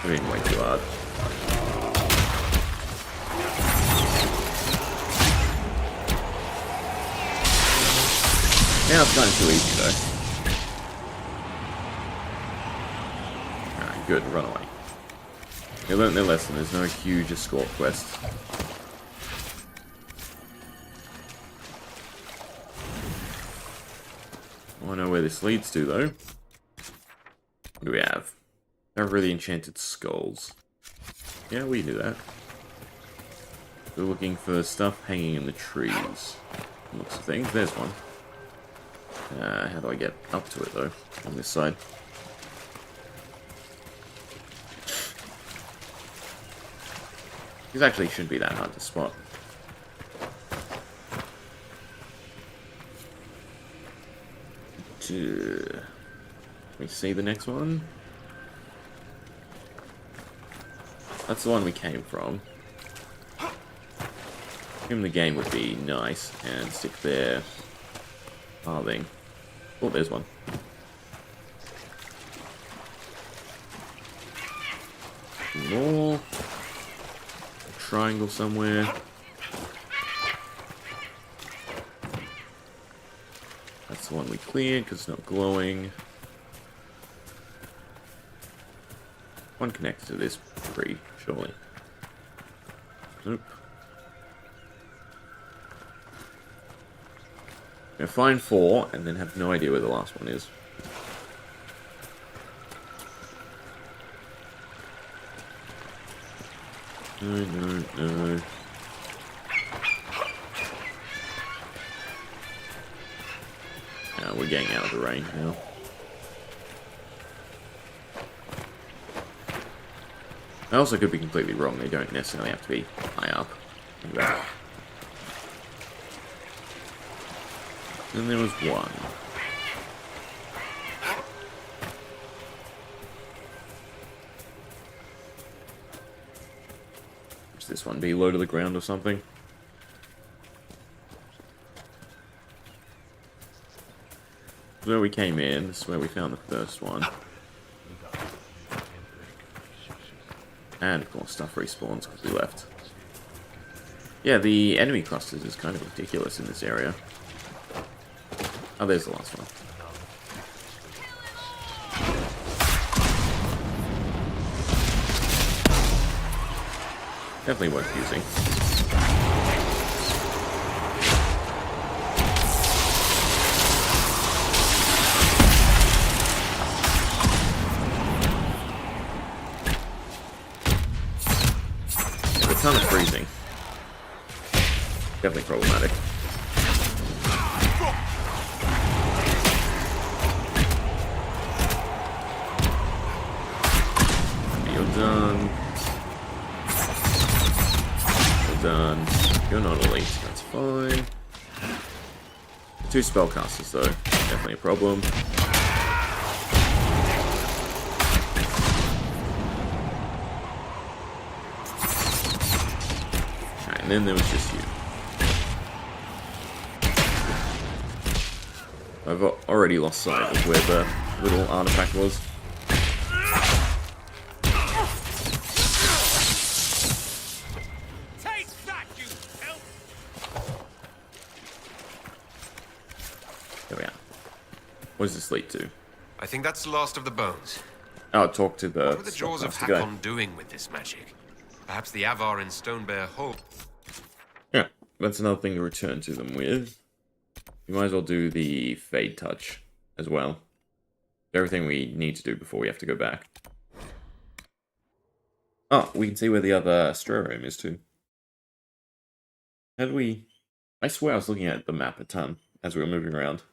I'm being way too hard. Yeah, it's kind of too easy though. Good, run away. They learned their lesson, there's no huge escort quest. I know where this leads to, though. What do we have? Over the enchanted skulls. Yeah, we do that. We're looking for stuff hanging in the trees. Looks of things. There's one. How do I get up to it, though? On this side. These actually shouldn't be that hard to spot. Can we see the next one? That's the one we came from. Assume the game would be nice and stick their farthing. Oh, there's one. More. Triangle somewhere. That's the one we cleared because it's not glowing. One connected to this tree, surely. Nope. Gonna find 4 and then have no idea where the last one is. No. We're getting out of the range now. I also could be completely wrong. They don't necessarily have to be high up. Then there was one. Should this one be low to the ground or something? This is where we came in. This is where we found the first one. And of course stuff respawns because we left. Yeah, the enemy clusters is kind of ridiculous in this area. Oh, there's the last one. Definitely worth using. A ton of freezing. Definitely problematic. You're done. You're done. You're not elite, that's fine. 2 spellcasters though, definitely a problem. And then there was just you. I've already lost sight of where the little artifact was. Take that, you help! There we are. What does this lead to? I think that's the last of the bones. Oh, talk to the... What were the jaws of Hakkon doing with this magic? Perhaps the Avar in Stonebear Hall. Yeah, that's another thing to return to them with. We might as well do the Fade Touch as well. Everything we need to do before we have to go back. Oh, we can see where the other Astro room is too. How do we... I swear I was looking at the map a ton as we were moving around.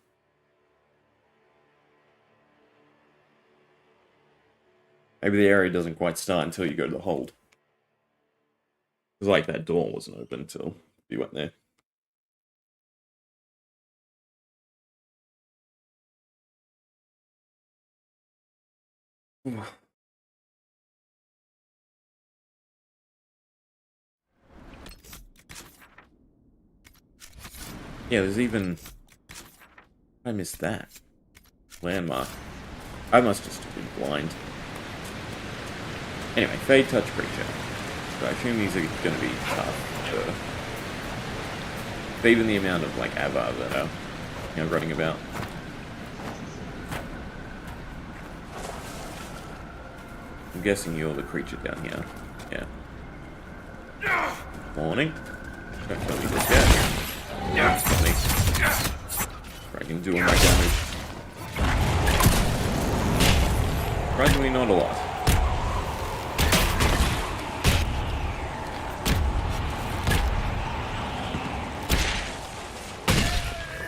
Maybe the area doesn't quite start until you go to the hold. It was like that door wasn't open until you went there. Yeah, there's even... I missed that. Landmark. I must just have been blind. Anyway, Fade Touch Creature. So I assume these are going to be tough. But even the amount of, like, Avar that are, you know, running about. I'm guessing you're the creature down here. Yeah. Morning. Don't tell me this yet. Dragon doing my damage. Surprisingly not a lot.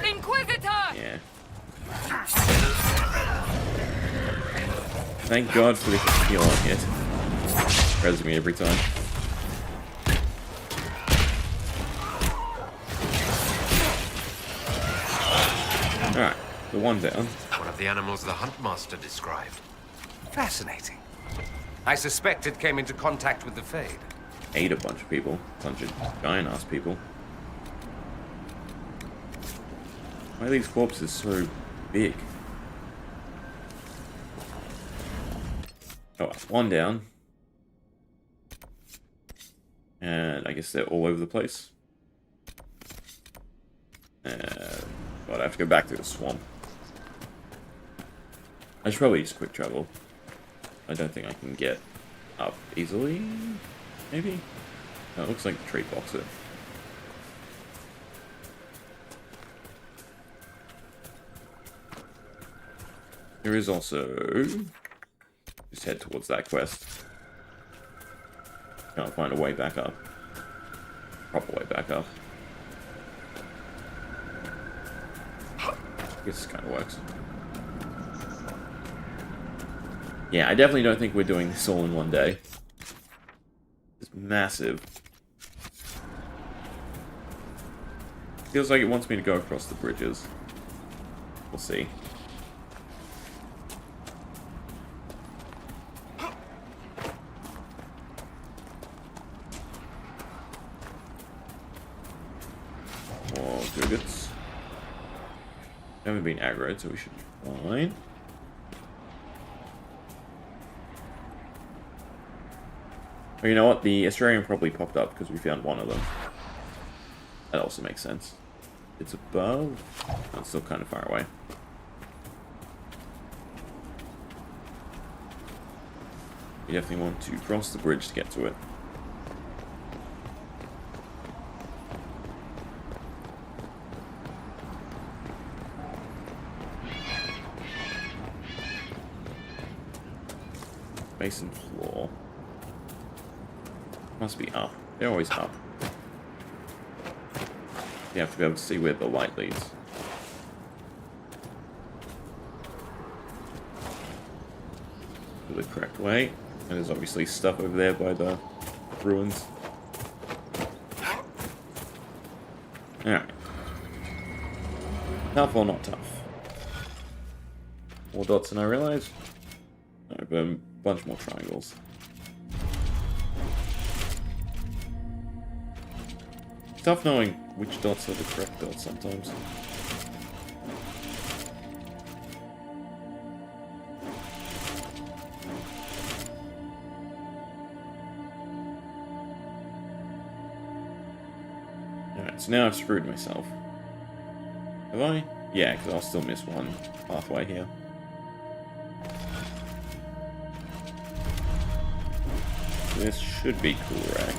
Inquisitor! Yeah. Thank God for this heal on hit. Presses me every time. Alright, the one down. One of the animals the Huntmaster described. Fascinating. I suspect it came into contact with the Fade. Ate a bunch of people. Bunch of giant-ass people. Why are these corpses so big? Oh, one down. And I guess they're all over the place. But I have to go back to the swamp. I should probably use quick travel. I don't think I can get up easily. Maybe? No, it looks like the tree blocks it. There is also... Just head towards that quest. Can't find a way back up. Proper way back up. I guess this kind of works. Yeah, I definitely don't think we're doing this all in one day. It's massive. Feels like it wants me to go across the bridges. We'll see. More googets. Haven't been aggroed, so we should be fine. Oh, you know what? The Australian probably popped up because we found one of them. That also makes sense. It's above. Oh, it's still kind of far away. We definitely want to cross the bridge to get to it. Basin floor. Must be up. They're always up. You have to be able to see where the light leads. The correct way. And there's obviously stuff over there by the ruins. Alright. Tough or not tough? More dots than I realized. No, but a bunch more triangles. It's tough knowing which dots are the correct dots sometimes. Alright, so now I've screwed myself. Have I? Yeah, because I'll still miss one pathway here. This should be correct.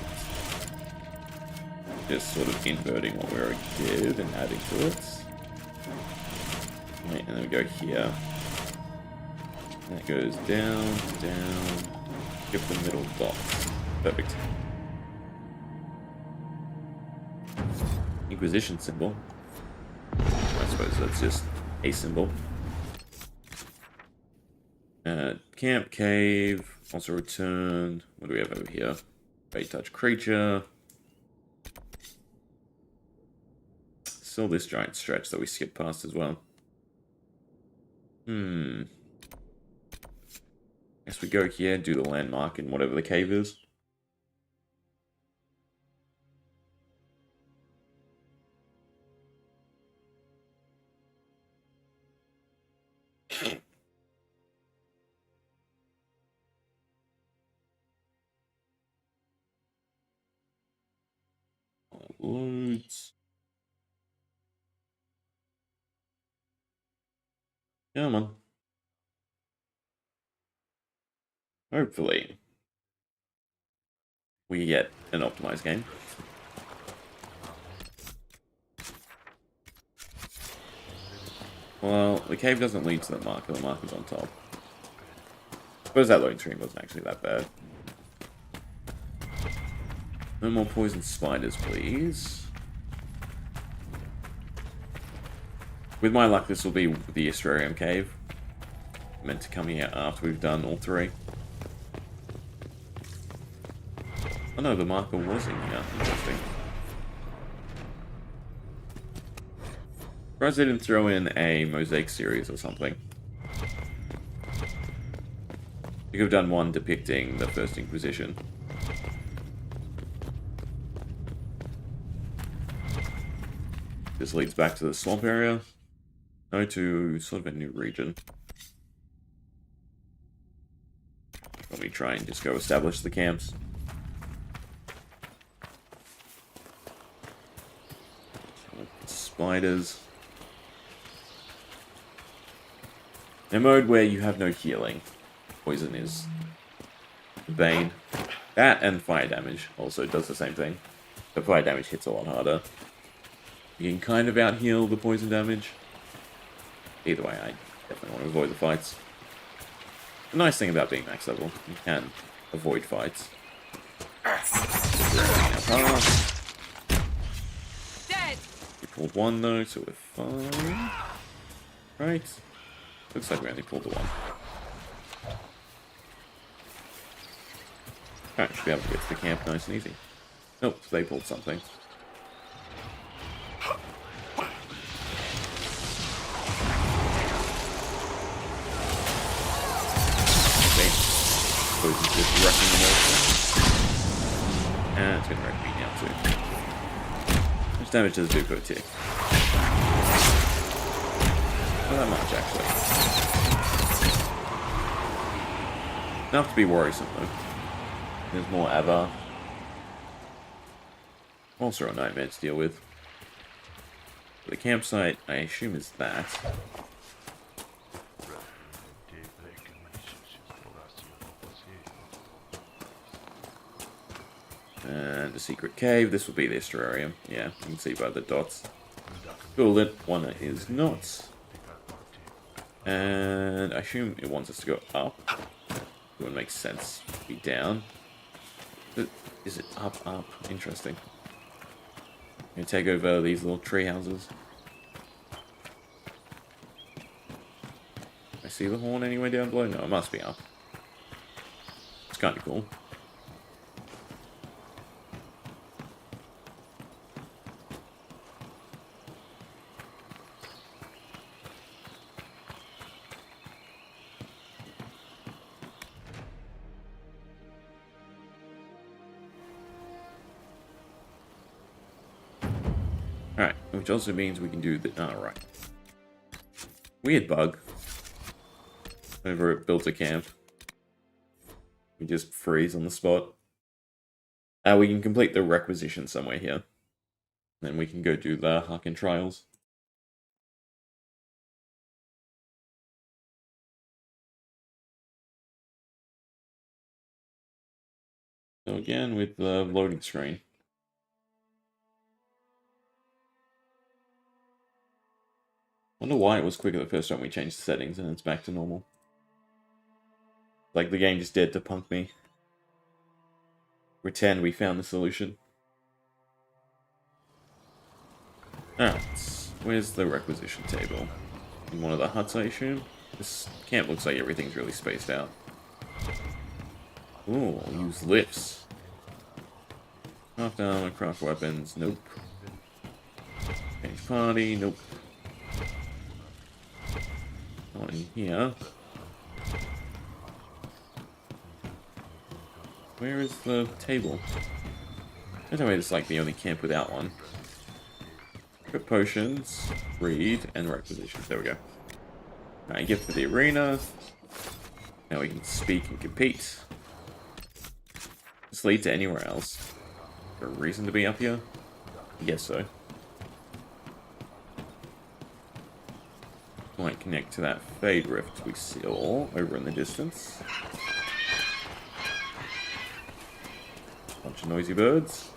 Just sort of inverting what we already did and adding to it. Right, and then we go here. And it goes down, down. Skip the middle dot. Perfect. Inquisition symbol. I suppose that's just a symbol. Camp, cave, also return. What do we have over here? Fate touch creature. Still this giant stretch that we skipped past as well. Guess we go here, do the landmark in whatever the cave is. Loads. Come on. hopefully, we get an optimized game. Well, the cave doesn't lead to the marker. The marker's on top. I suppose that loading screen wasn't actually that bad. No more poison spiders, please. With my luck, this will be the Astrarium Cave. Meant to come here after we've done all three. Oh no, the marker was in here. Interesting. Surprised they didn't throw in a mosaic series or something. You could have done one depicting the First Inquisition. This leads back to the swamp area. No, to sort of a new region. Let me try and just go establish the camps. Spiders. In a mode where you have no healing, poison is the bane. That and fire damage also does the same thing. But fire damage hits a lot harder. You can kind of out-heal the poison damage. Either way, I definitely want to avoid the fights. The nice thing about being max level, you can avoid fights. Dead. We pulled one though, so we're fine. Right. Looks like we only pulled the one. Alright, should be able to get to the camp nice and easy. Nope, they pulled something. Poison's just wrecking them all. And it's going to wreck me now too. How much damage does it do per tick? Not that much, actually. Enough to be worrisome, though. There's more Avar. Also a nightmare to deal with. The campsite, I assume, is that. And a secret cave. This will be the Astrarium. Yeah, you can see by the dots. Cool, that one is not. And I assume it wants us to go up. It wouldn't make sense to be down. But is it up, up? Interesting. I'm gonna take over these little tree houses. I see the horn anywhere down below? No, it must be up. It's kind of cool. Alright, which also means we can do the... Alright. Weird bug. Whenever it builds a camp. We just freeze on the spot. We can complete the requisition somewhere here. Then we can go do the Hakkon trials. So again, with the loading screen. I wonder why it was quicker the first time we changed the settings and it's back to normal. Like the game just dared to punk me. Pretend we found the solution. Alright, where's the requisition table? In one of the huts, I assume? This camp looks like everything's really spaced out. Ooh, I'll use lifts. Craft armor, craft weapons, nope. Change party, nope. Not in here. Where is the table? Don't tell me it's like the only camp without one. Equip potions, read, and requisitions. There we go. Alright, gift for the arena. Now we can speak and compete. This lead to anywhere else? Is there a reason to be up here? I guess so. Might connect to that Fade Rift we saw over in the distance. Bunch of noisy birds.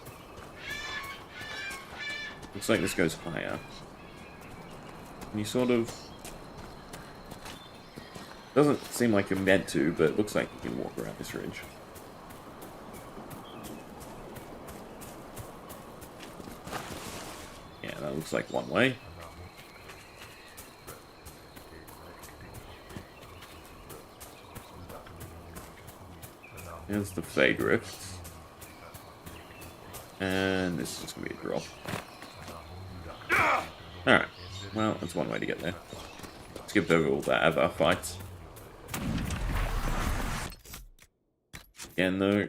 Looks like this goes higher. And you sort of... Doesn't seem like you're meant to, but it looks like you can walk around this ridge. Yeah, that looks like one way. Here's the Fade Rift. And this is just going to be a drop. Alright, well, that's one way to get there. Skipped over all the Avar fights. Again, though,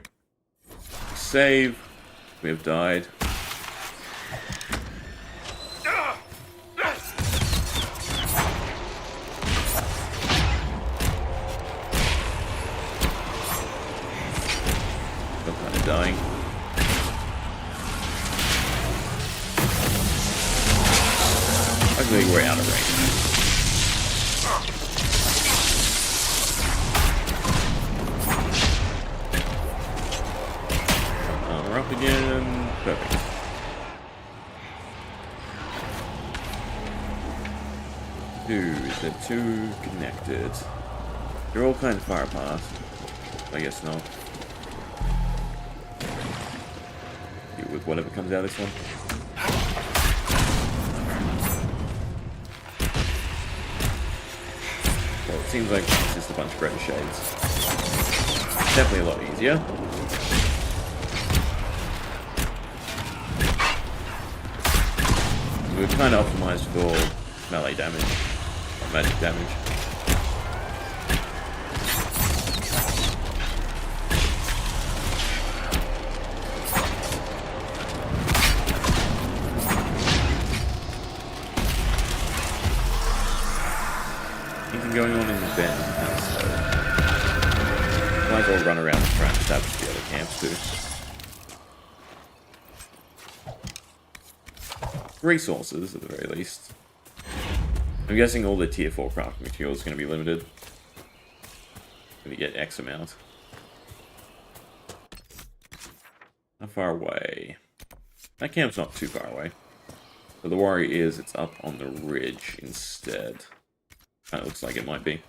save. We have died. Still kind of dying. Luckily, we're out of range. We're up again. Perfect. Dude, they're too connected. They're all kind of far apart. I guess not. Deal with whatever comes out of this one. Well, it seems like it's just a bunch of red shades. Definitely a lot easier. We're kind of optimized for melee damage, or magic damage. Anything going on in the bend? Might as well run around and try and establish the other camps too. Resources, at the very least. I'm guessing all the tier 4 crafting materials is going to be limited. Going to get X amount. How far away? That camp's not too far away. But the worry is it's up on the ridge instead. That looks like it might be.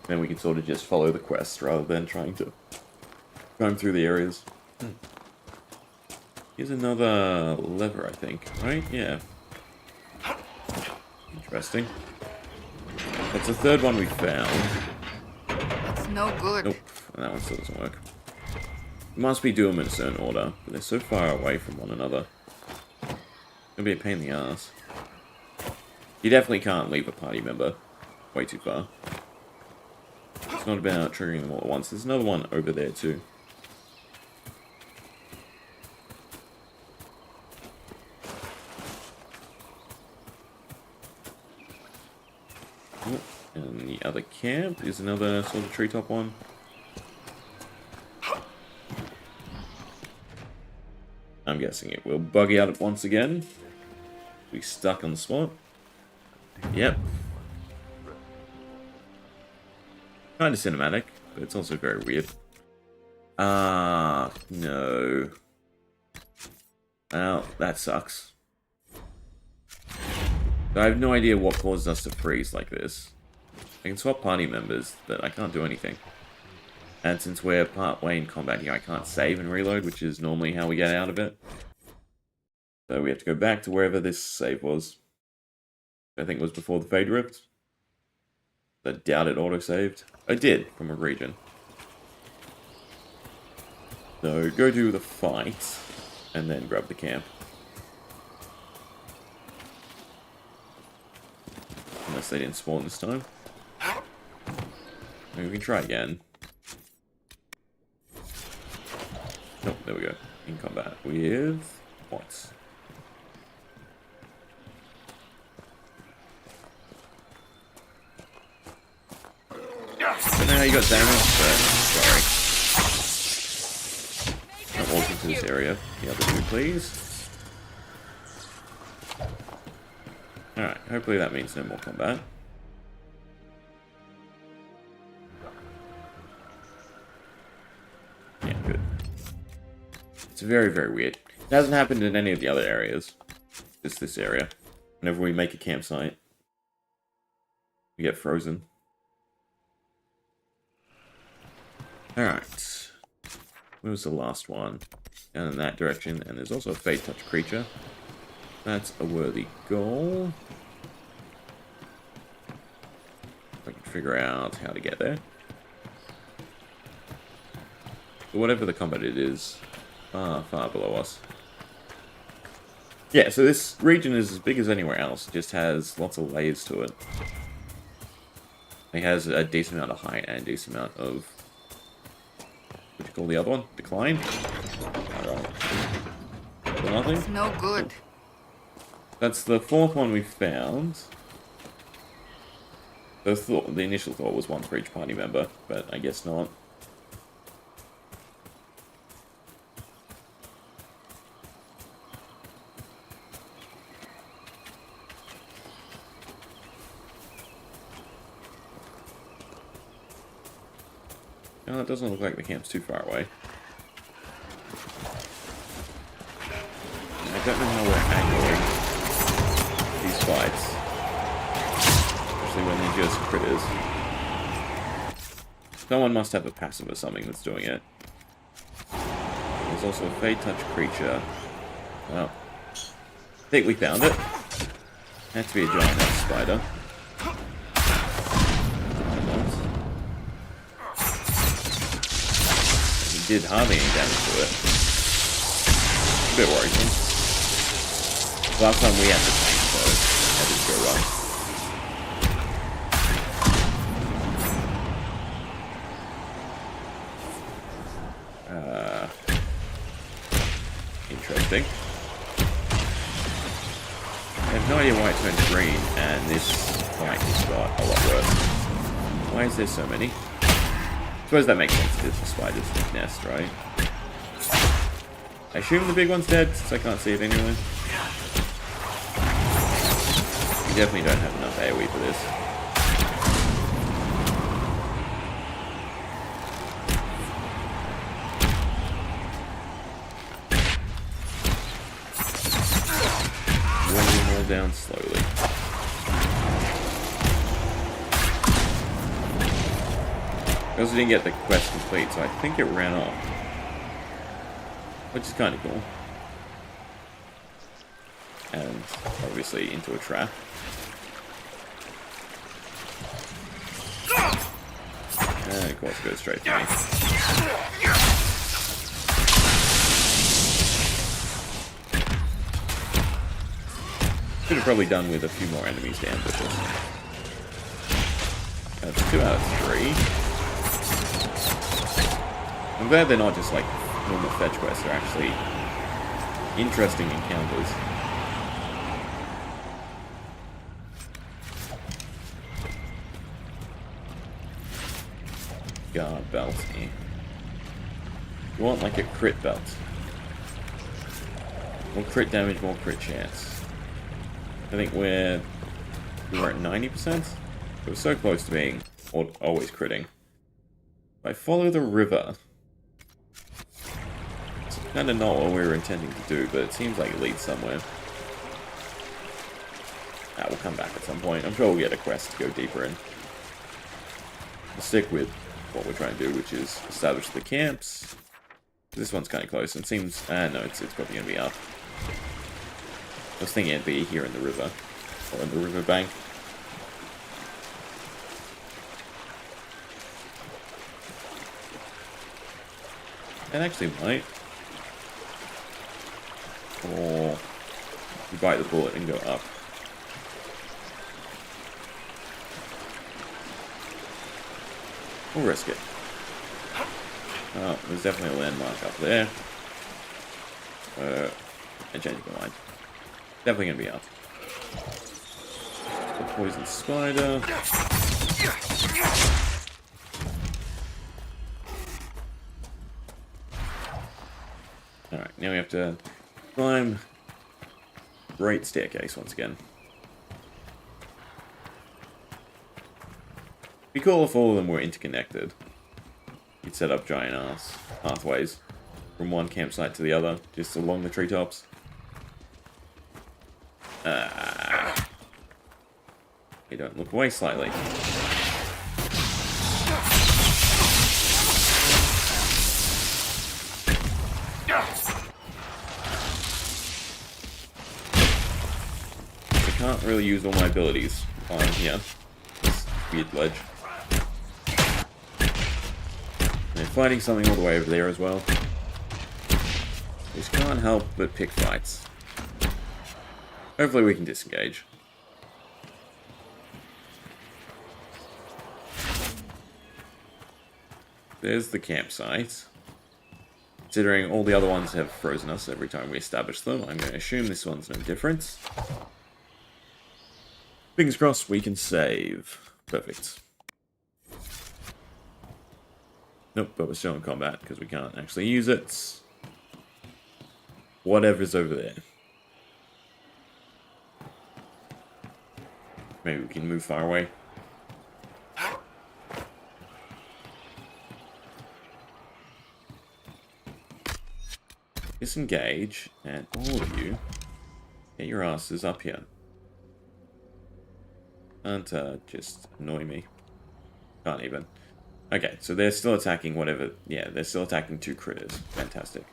Then we can sort of just follow the quest rather than trying to roam through the areas. Here's another lever, I think. Right? Yeah. Interesting. That's the third one we found. It's no good. Nope. That one still doesn't work. We must be doing them in a certain order, but they're so far away from one another. It's gonna be a pain in the ass. You definitely can't leave a party member way too far. It's not about triggering them all at once. There's another one over there too. Oh, and the other camp is another sort of treetop one. I'm guessing it will bug out once again. Be stuck on the spot. Yep. Kind of cinematic, but it's also very weird. No. Well, that sucks. I have no idea what caused us to freeze like this. I can swap party members, but I can't do anything. And since we're part way in combat here, I can't save and reload, which is normally how we get out of it. So we have to go back to wherever this save was. I think it was before the Fade Rift. I doubt it auto-saved. I did, from a region. So go do the fight, and then grab the camp. Unless they didn't spawn this time. Maybe we can try again. Nope, there we go. In combat with what? Don't know how you got damaged, but sorry. Not walk into this area. The other two, please. Alright, hopefully that means no more combat. Yeah, good. It's very, very weird. It hasn't happened in any of the other areas. Just this area. Whenever we make a campsite, we get frozen. Alright. Where was the last one? Down in that direction, and there's also a Fate Touch creature. That's a worthy goal. If I can figure out how to get there. But whatever the combat it is, far, far below us. Yeah, so this region is as big as anywhere else. It just has lots of layers to it. It has a decent amount of height and a decent amount of... What do you call the other one? Decline? Nothing? It's no good. That's the fourth one we found. The initial thought was one for each party member, but I guess not. No, it doesn't look like the camp's too far away. I don't know how we're handling these fights. Especially when they're just critters. Someone must have a passive or something that's doing it. There's also a Fade Touch creature. Well, I think we found it. Had to be a giant spider. He did hardly any damage to it. A bit worrisome. Last time we had the tank, so that didn't go wrong. Interesting. I have no idea why it turned green, and this fight just got a lot worse. Why is there so many? I suppose that makes sense, it's a spider's nest, right? I assume the big one's dead, since I can't see it anyway. We definitely don't have enough AoE for this. Running them all down slowly. I also didn't get the quest complete, so I think it ran off. Which is kind of cool. And obviously into a trap. And of course it goes straight for me. Could have probably done with a few more enemies to ambush us. That's 2 out of 3. I'm glad they're not just like normal fetch quests, they're actually interesting encounters. Guard belt here. You want like a crit belt. More crit damage, more crit chance. I think we were at 90%. It was so close to being always critting. If I follow the river, it's kind of not what we were intending to do, but it seems like it leads somewhere. We'll come back at some point. I'm sure we'll get a quest to go deeper in. We'll stick with what we're trying to do, which is establish the camps. This one's kind of close. It seems... no, it's probably going to be up. I was thinking it'd be here in the river. Or in the riverbank. It actually might. Or you bite the bullet and go up. We'll risk it. Oh, there's definitely a landmark up there. I changed my mind. Definitely gonna be up. The poison spider. Alright, now we have to climb Great Staircase once again. Be cool if all of them were interconnected. You'd set up giant ass pathways from one campsite to the other, just along the treetops. You don't look away slightly. I can't really use all my abilities on here. This weird ledge. They're fighting something all the way over there as well. Just can't help but pick fights. Hopefully we can disengage. There's the campsite. Considering all the other ones have frozen us every time we establish them, I'm going to assume this one's no different. Fingers crossed we can save. Perfect. Nope, but we're still in combat because we can't actually use it. Whatever's over there. Maybe we can move far away. Disengage, and all of you, get your asses up here. Can't just annoy me. Can't even. Okay, so they're still attacking whatever. Yeah, they're still attacking two critters. Fantastic.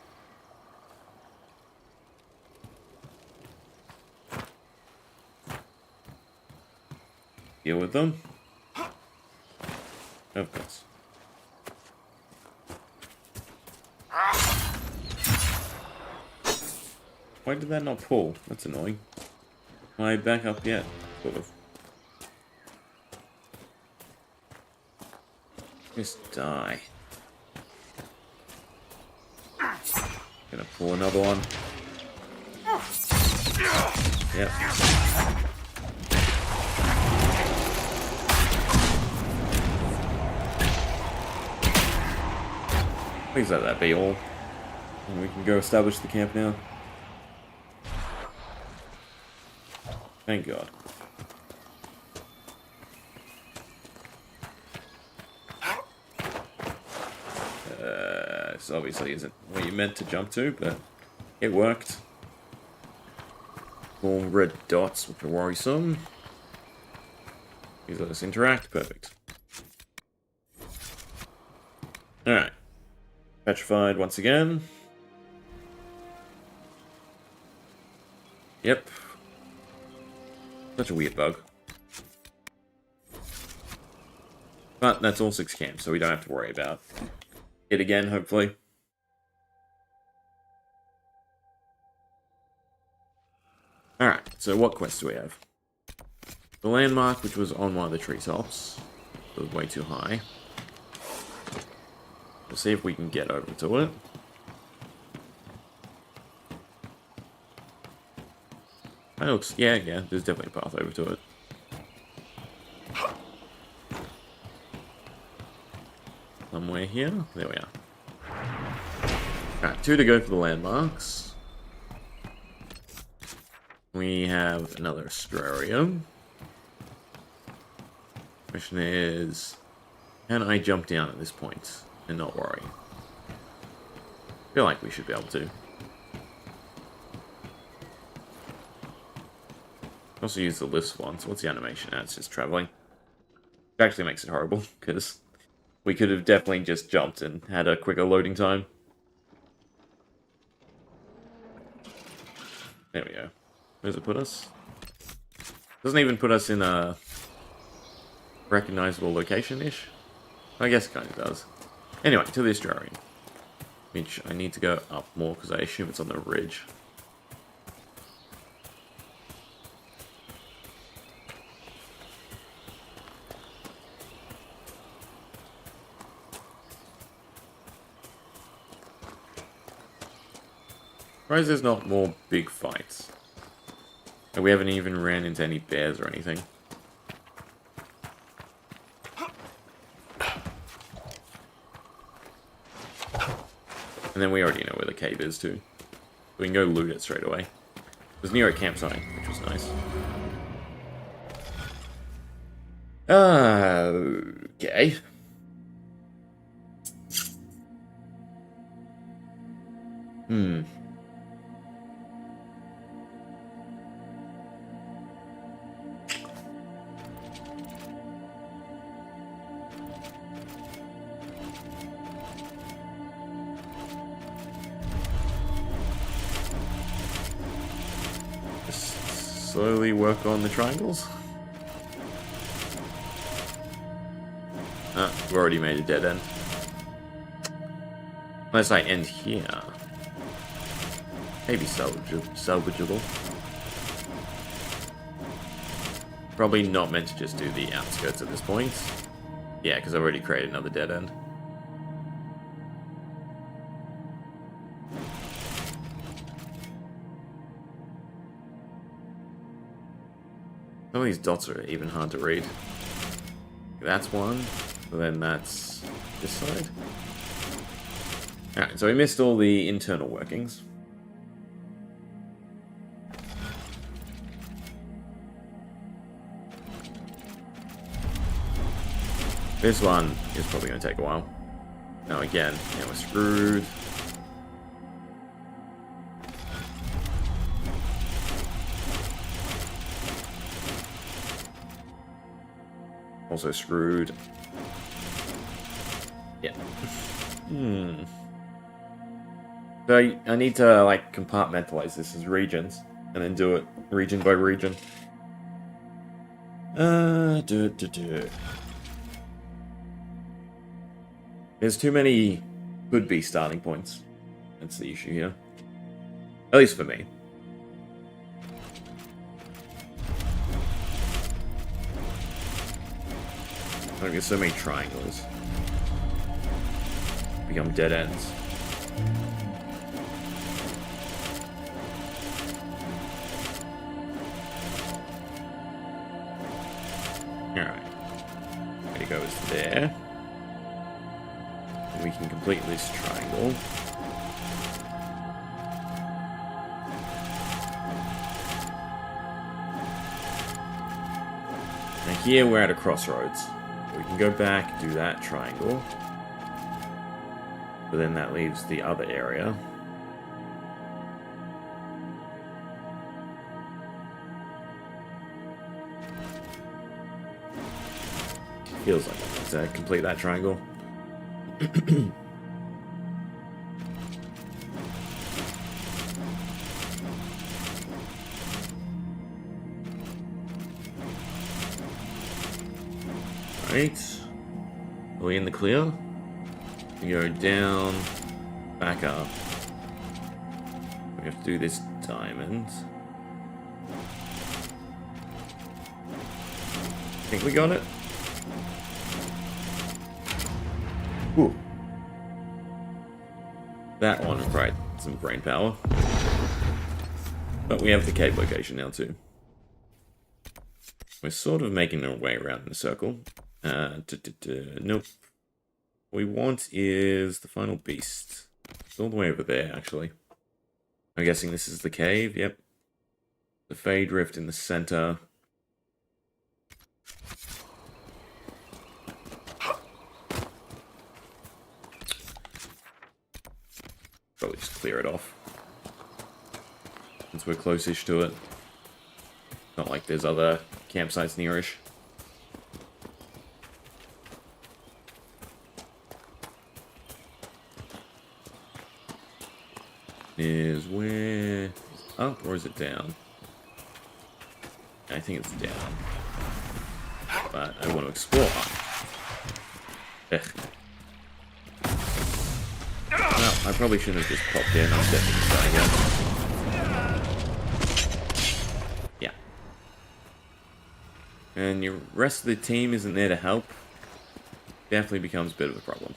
Deal with them. Of course. Why did that not pull? That's annoying. Am I back up yet? Sort of. Just die. Gonna pull another one. Yep. Please let that be all. And we can go establish the camp now. Thank God. This obviously isn't where you meant to jump to, but it worked. More red dots, which are worrisome. These let us interact. Perfect. Alright. Petrified once again. Yep. Such a weird bug. But that's all 6 camps, so we don't have to worry about it again, hopefully. Alright, so what quest do we have? The landmark, which was on one of the treetops, was way too high. We'll see if we can get over to it. That looks, yeah, there's definitely a path over to it. Somewhere here? There we are. Alright, 2 to go for the landmarks. We have another Astrarium. Question is, can I jump down at this point and not worry? I feel like we should be able to. Also use the lifts once. What's the animation? It's just traveling. It actually makes it horrible, because we could have definitely just jumped and had a quicker loading time. There we go. Where does it put us? Doesn't even put us in a recognizable location-ish. I guess it kind of does. Anyway, to the Astrarium. Which I need to go up more, because I assume it's on the ridge. Surprised there's not more big fights. And we haven't even ran into any bears or anything. And then we already know where the cave is too. We can go loot it straight away. It was near a campsite, which was nice. Okay. Just slowly work on the triangles. We've already made a dead end. Unless I end here. Maybe salvageable. Probably not meant to just do the outskirts at this point. Yeah, because I've already created another dead end. Some of these dots are even hard to read. That's one. Then that's this side. Alright, so we missed all the internal workings. This one is probably going to take a while. Now again, yeah, we're screwed. Also screwed. Yeah. So I need to like compartmentalize this as regions and then do it region by region. There's too many could-be starting points. That's the issue here. At least for me. Like, there's so many triangles. Become dead ends. Alright. There goes there. And we can complete this triangle. Now here we're at a crossroads. We can go back, do that triangle. But then that leaves the other area. Feels like I need to complete that triangle. Right. Are we in the clear? We go down, back up. We have to do this diamond. Think we got it? Ooh. That one required some brain power. But we have the cave location now too. We're sort of making our way around in a circle. Nope. What we want is the final beast. It's all the way over there, actually. I'm guessing this is the cave, yep. The Fade Rift in the center. Probably just clear it off. Since we're close-ish to it. Not like there's other campsites nearish. Is where... up or is it down? I think it's down. But I want to explore. Ugh. Well, I probably shouldn't have just popped in. I'm definitely starting out. Yeah. And the rest of the team isn't there to help. Definitely becomes a bit of a problem.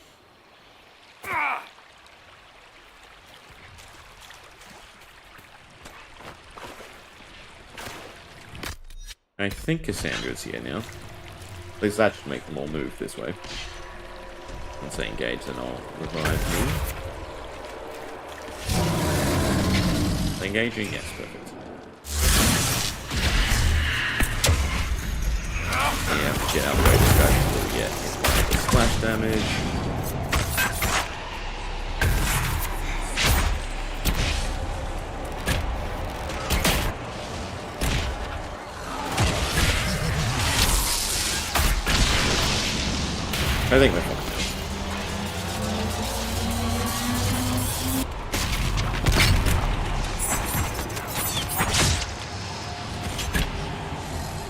I think Cassandra's here now. At least that should make them all move this way. Once they engage, then I'll revive me. Engaging? Yes, perfect. Yeah, get out of the way, this guy can really get hit by it. splash damage. I think we're fine.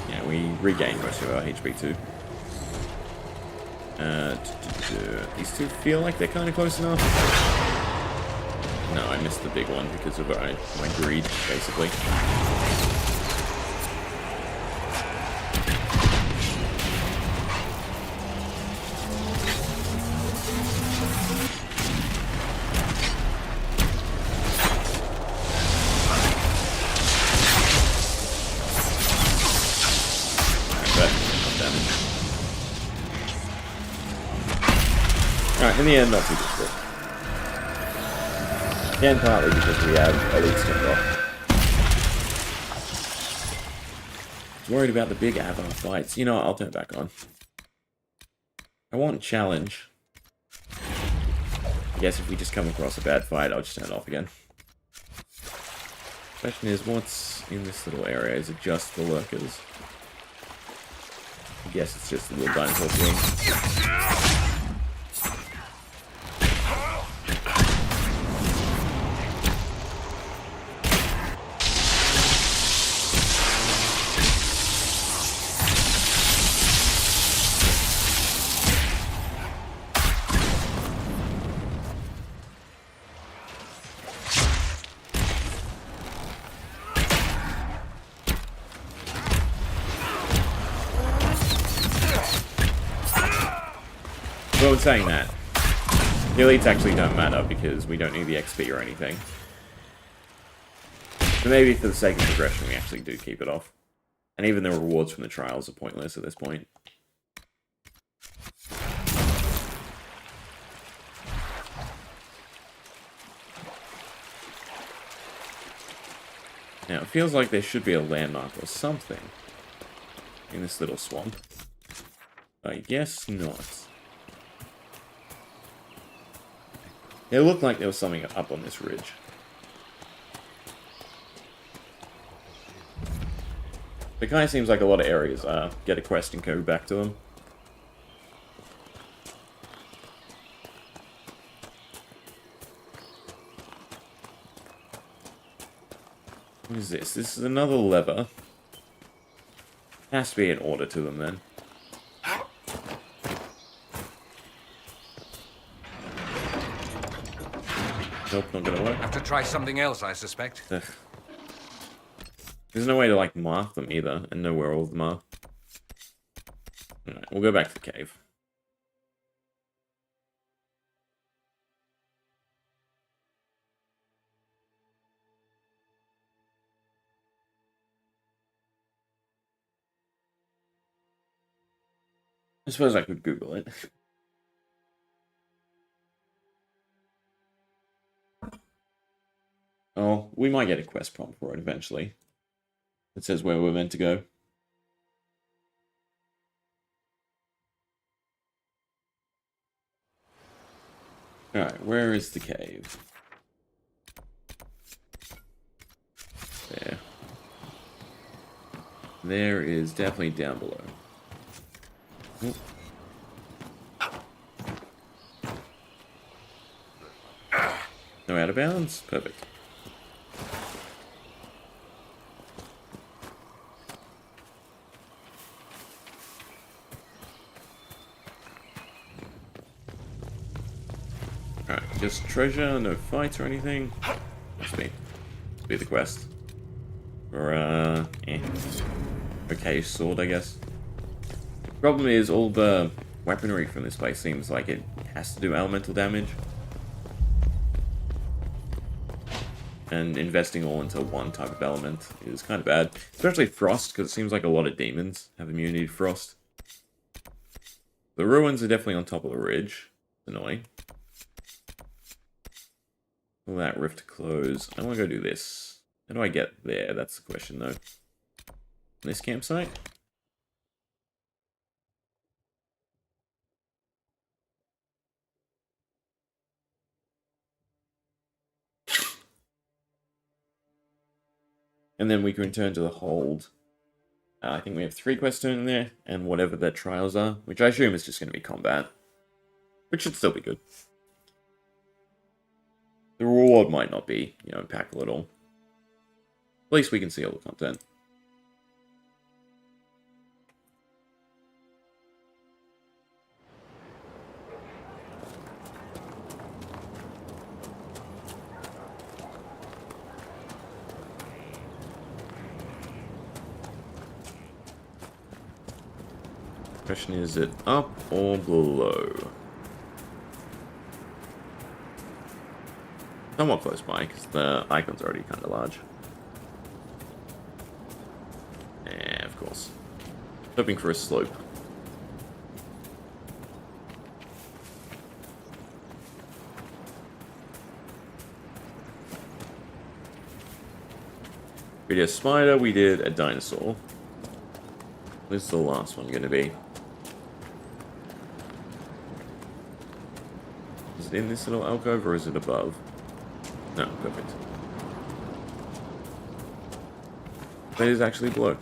Yeah, we regained most of our HP too. These two feel like they're kind of close enough. No, I missed the big one because of my greed, basically. Alright, in the end, not too difficult. Again, partly because we have elite turned off. Worried about the big Avar fights. You know what, I'll turn it back on. I want challenge. I guess if we just come across a bad fight, I'll just turn it off again. Question is, what's in this little area? Is it just the lurkers? I guess it's just the little dinosaur thing. Well, in saying that, the elites actually don't matter because we don't need the XP or anything. So maybe for the sake of progression, we actually do keep it off. And even the rewards from the trials are pointless at this point. Now, it feels like there should be a landmark or something in this little swamp. I guess not. It looked like there was something up on this ridge. It kind of seems like a lot of areas get a quest and go back to them. What is this? This is another lever. Has to be an order to them then. Nope, not gonna work. Have to try something else, I suspect. Ugh. There's no way to, like, mark them either, and know where all of them are. Alright, we'll go back to the cave. I suppose I could Google it. Oh, we might get a quest prompt for it eventually. It says where we're meant to go. Alright, where is the cave? There. There is definitely down below. Oop. No out of bounds? Perfect. Alright, just treasure, no fights or anything. Must be the quest. Or, okay, sword, I guess. Problem is, all the weaponry from this place seems like it has to do elemental damage. And investing all into one type of element is kind of bad. Especially frost, because it seems like a lot of demons have immunity to frost. The ruins are definitely on top of the ridge. Annoying. All that rift to close. I want to go do this. How do I get there? That's the question, though. This campsite? And then we can return to the hold. I think we have 3 quests in there, and whatever their trials are, which I assume is just going to be combat. Which should still be good. The reward might not be, impactful at all. At least we can see all the content. Question is it up or below? Somewhat close by, because the icon's already kind of large. Yeah, of course. Hoping for a slope. We did a spider, we did a dinosaur. Where's the last one going to be? Is it in this little alcove or is it above? No, perfect. That is actually below.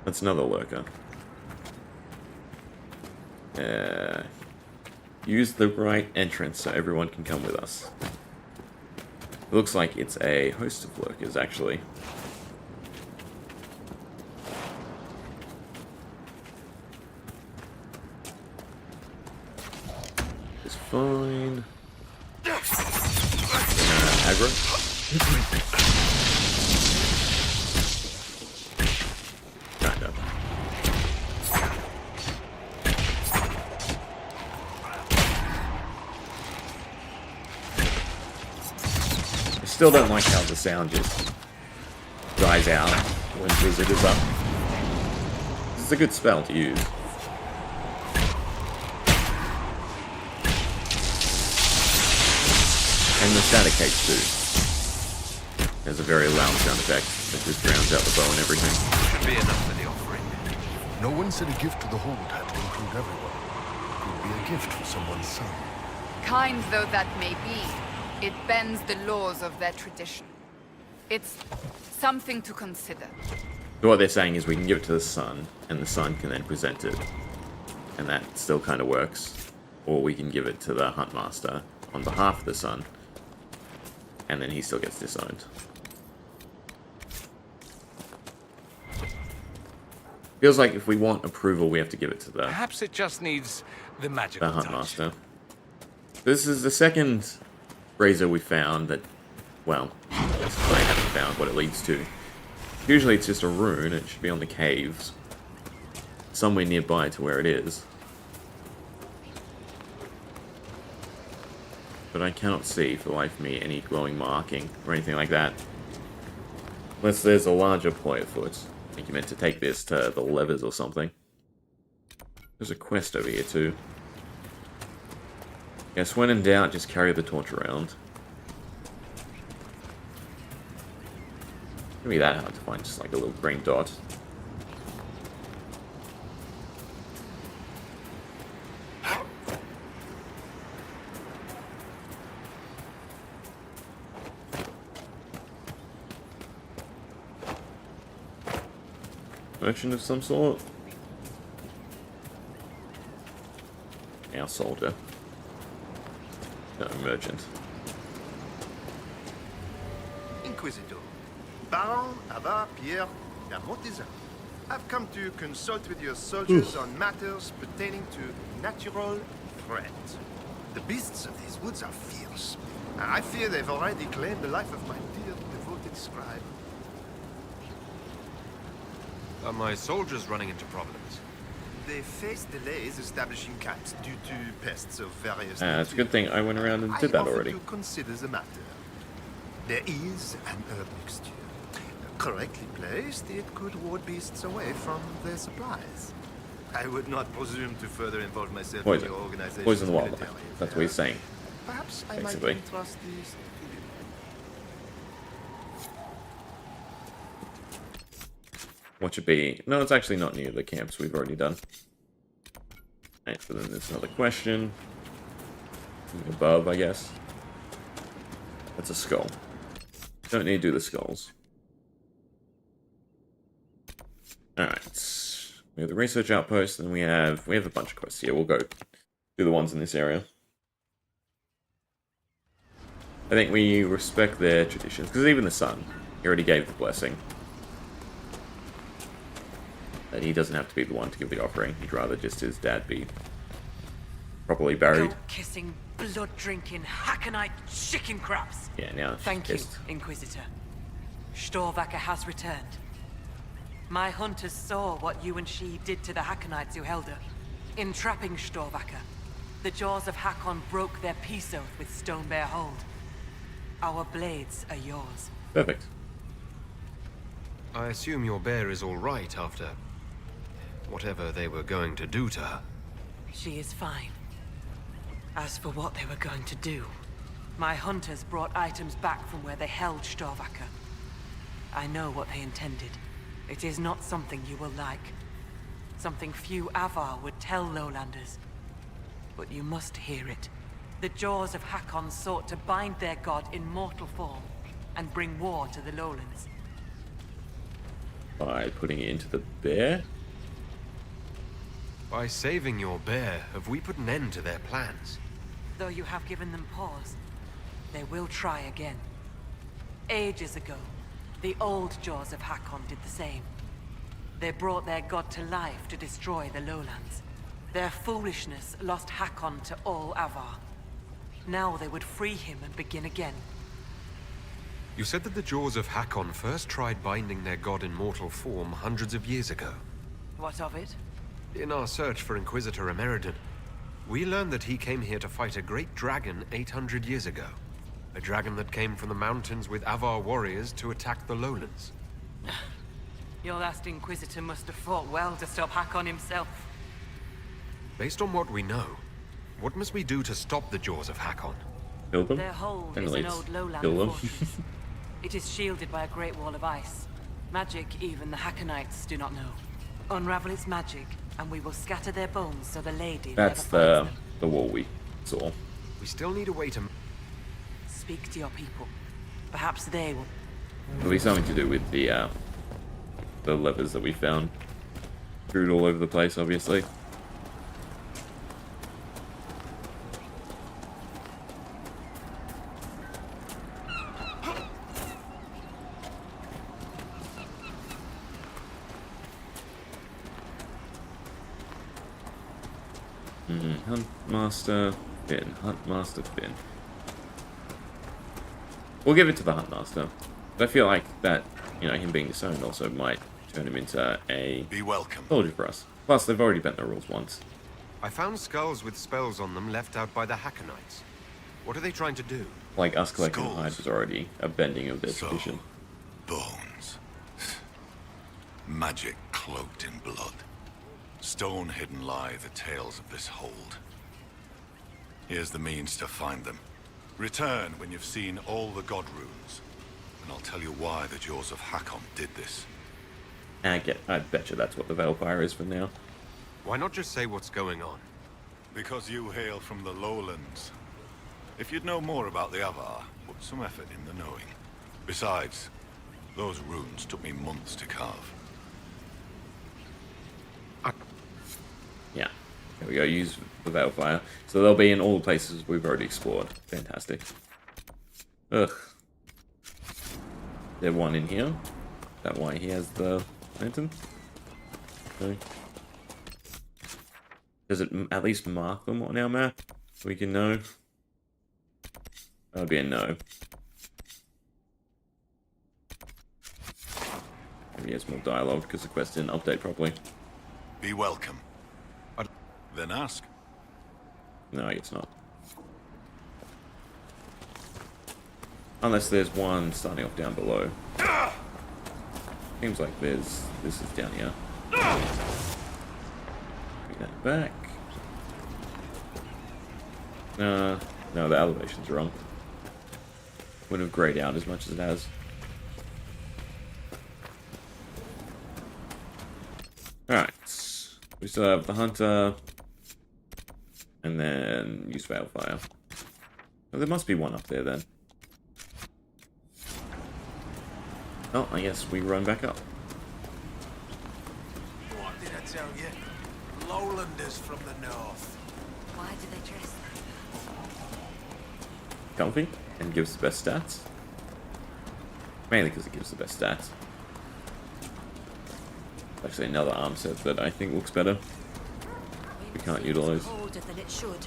That's another lurker. Use the right entrance so everyone can come with us. It looks like it's a host of lurkers, actually. It's fine. Aggro. Kind of. I still don't like how the sound just dies out when Blizzard is up. This is a good spell to use. And the static cage too. There's a very loud sound effect that just drowns out the bow and everything. Should be enough for the offering. No one said a gift to the hold had to include everyone. It could be a gift for someone's son. Kind though that may be, it bends the laws of their tradition. It's something to consider. So what they're saying is we can give it to the sun, and the sun can then present it. And that still kind of works. Or we can give it to the Huntmaster on behalf of the sun, and then he still gets disowned. Feels like if we want approval, we have to give it to the Perhaps it just needs the magical touch. Huntmaster. This is the second razor we found that, well, I haven't found what it leads to. Usually it's just a rune, it should be on the caves. Somewhere nearby to where it is. But I cannot see, for the life of me, any glowing marking or anything like that. Unless there's a larger ploy afoot. I think you meant to take this to the levers or something. There's a quest over here too. Yes, when in doubt, just carry the torch around. It's gonna be that hard to find, just like a little green dot. Merchant of some sort? Our soldier. No, merchant. Inquisitor, Baron Ava Pierre Damotizan. I've come to consult with your soldiers on matters pertaining to natural threat. The beasts of these woods are fierce. I fear they've already claimed the life of my dear devoted scribe. Are my soldiers running into problems? They face delays establishing camps due to pests of various It's a good thing I went around and did that already. to consider the matter. There is an herb mixture. Correctly placed, it could ward beasts away from their supplies. I would not presume to further involve myself in your organization. Poison the wildlife. That's what he's saying. Perhaps I basically. might entrust these to you. What should be? No, it's actually not near the camps we've already done. Right, so then there's another question. Above, I guess. That's a skull. Don't need to do the skulls. Alright. We have the research outpost, and we have a bunch of quests here. We'll go do the ones in this area. I think we respect their traditions, because even the son, he already gave the blessing. That he doesn't have to be the one to give the offering. He'd rather just his dad be properly buried. Kissing, blood-drinking, Hakkonite chicken craps. Yeah, now Thank you, Inquisitor. Storvacker has returned. My hunters saw what you and she did to the Hakkonites who held her. Entrapping Storvacker, the jaws of Hakkon broke their peace oath with Stonebear Hold. Our blades are yours. Perfect. I assume your bear is all right after whatever they were going to do to her. She is fine. As for what they were going to do, my hunters brought items back from where they held Storvacker. I know what they intended. It is not something you will like. Something few Avar would tell Lowlanders. But you must hear it. The jaws of Hakkon sought to bind their god in mortal form and bring war to the Lowlands. By putting it into the bear? By saving your bear, have we put an end to their plans? Though you have given them pause, they will try again. Ages ago, the old jaws of Hakkon did the same. They brought their god to life to destroy the Lowlands. Their foolishness lost Hakkon to all Avar. Now they would free him and begin again. You said that the jaws of Hakkon first tried binding their god in mortal form hundreds of years ago. What of it? In our search for Inquisitor Emeridon, we learned that he came here to fight a great dragon 800 years ago. A dragon that came from the mountains with Avar warriors to attack the lowlands. Your last Inquisitor must have fought well to stop Hakkon himself. Based on what we know, what must we do to stop the jaws of Hakkon? Kill them? Their hold And is an let's old lowland kill them. fortress. It is shielded by a great wall of ice. Magic even the Hakkonites do not know. Unravel its magic, and we will scatter their bones so the lady That's never finds them. the wall we saw. We still need a way to... Speak to your people. Perhaps they will... It'll be something to do with the levers that we found. Screwed all over the place, obviously. Huntmaster Finn. Huntmaster Finn. We'll give it to the Huntmaster. But I feel like that, you know, him being disowned also might turn him into a Be welcome. soldier for us. Plus, they've already bent the rules once. I found skulls with spells on them left out by the Hakkonites. What are they trying to do? Like, us collecting Skulls. hides was already a bending of their So, tradition. bones. Magic cloaked in blood. Stone hidden lie the tales of this hold. Here's the means to find them. Return when you've seen all the god runes, and I'll tell you why the jaws of Hakkon did this. I bet you that's what the Veilfire is for now. Why not just say what's going on? Because you hail from the lowlands. If you'd know more about the Avar, put some effort in the knowing. Besides, those runes took me months to carve. Yeah. There we go, use the Veilfire. So they'll be in all the places we've already explored. Fantastic. Ugh. There's one in here. Is that why he has the lantern? No. Does it at least mark them on our map? So we can know? That would be a no. Maybe he has more dialogue because the quest didn't update properly. Be welcome. Then ask. No, I guess not. Unless there's one starting off down below. Seems like this is down here. Bring that back. No, the elevation's wrong. Wouldn't have grayed out as much as it has. Alright. We still have the Hunter. And then use Veilfire. Oh, there must be one up there then. Oh, I guess we run back up. What did I tell you? Lowlanders from the north. Why do they dress Comfy, and gives the best stats. Mainly because it gives the best stats. Actually, another arm set that I think looks better. We can't utilize. colder than it should?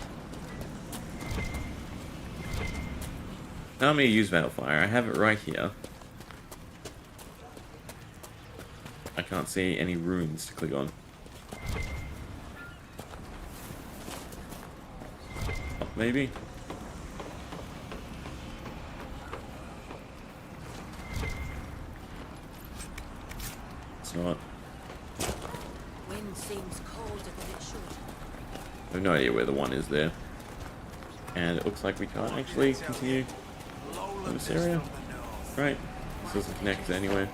Now I'm going to use Veilfire. I have it right here. I can't see any runes to click on. Oh, maybe? It's not. Wind seems colder than it should. I have no idea where the one is there. And it looks like we can't actually continue in this area. Right. This doesn't connect to anywhere.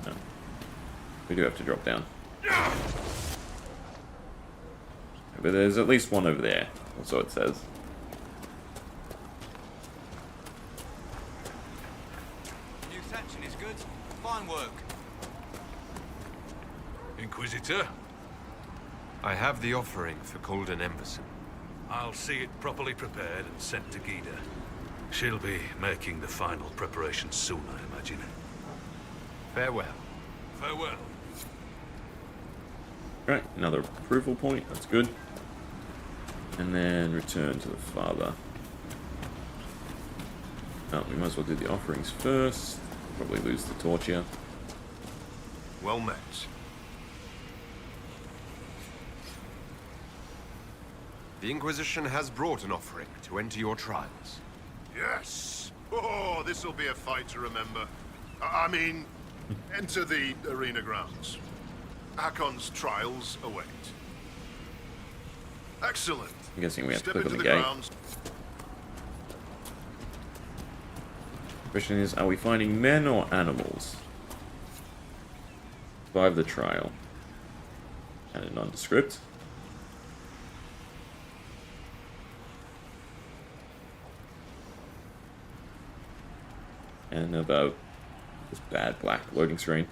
No. We do have to drop down. But there's at least one over there. Or so it says. New section is good. Fine work. Inquisitor, I have the offering for Colden Emberson. I'll see it properly prepared and sent to Gida. She'll be making the final preparations soon, I imagine. Farewell. Farewell. Right, another approval point. That's good. And then return to the father. Oh, we might as well do the offerings first. Probably lose the torch here. Well met. The Inquisition has brought an offering to enter your trials. Yes! Oh, this'll be a fight to remember. I mean, enter the arena grounds. Hakkon's trials await. Excellent. I'm guessing we have to Step click on into the the gate. grounds. Question is, are we finding men or animals? Survive the trial. And a nondescript. And another this bad black loading screen.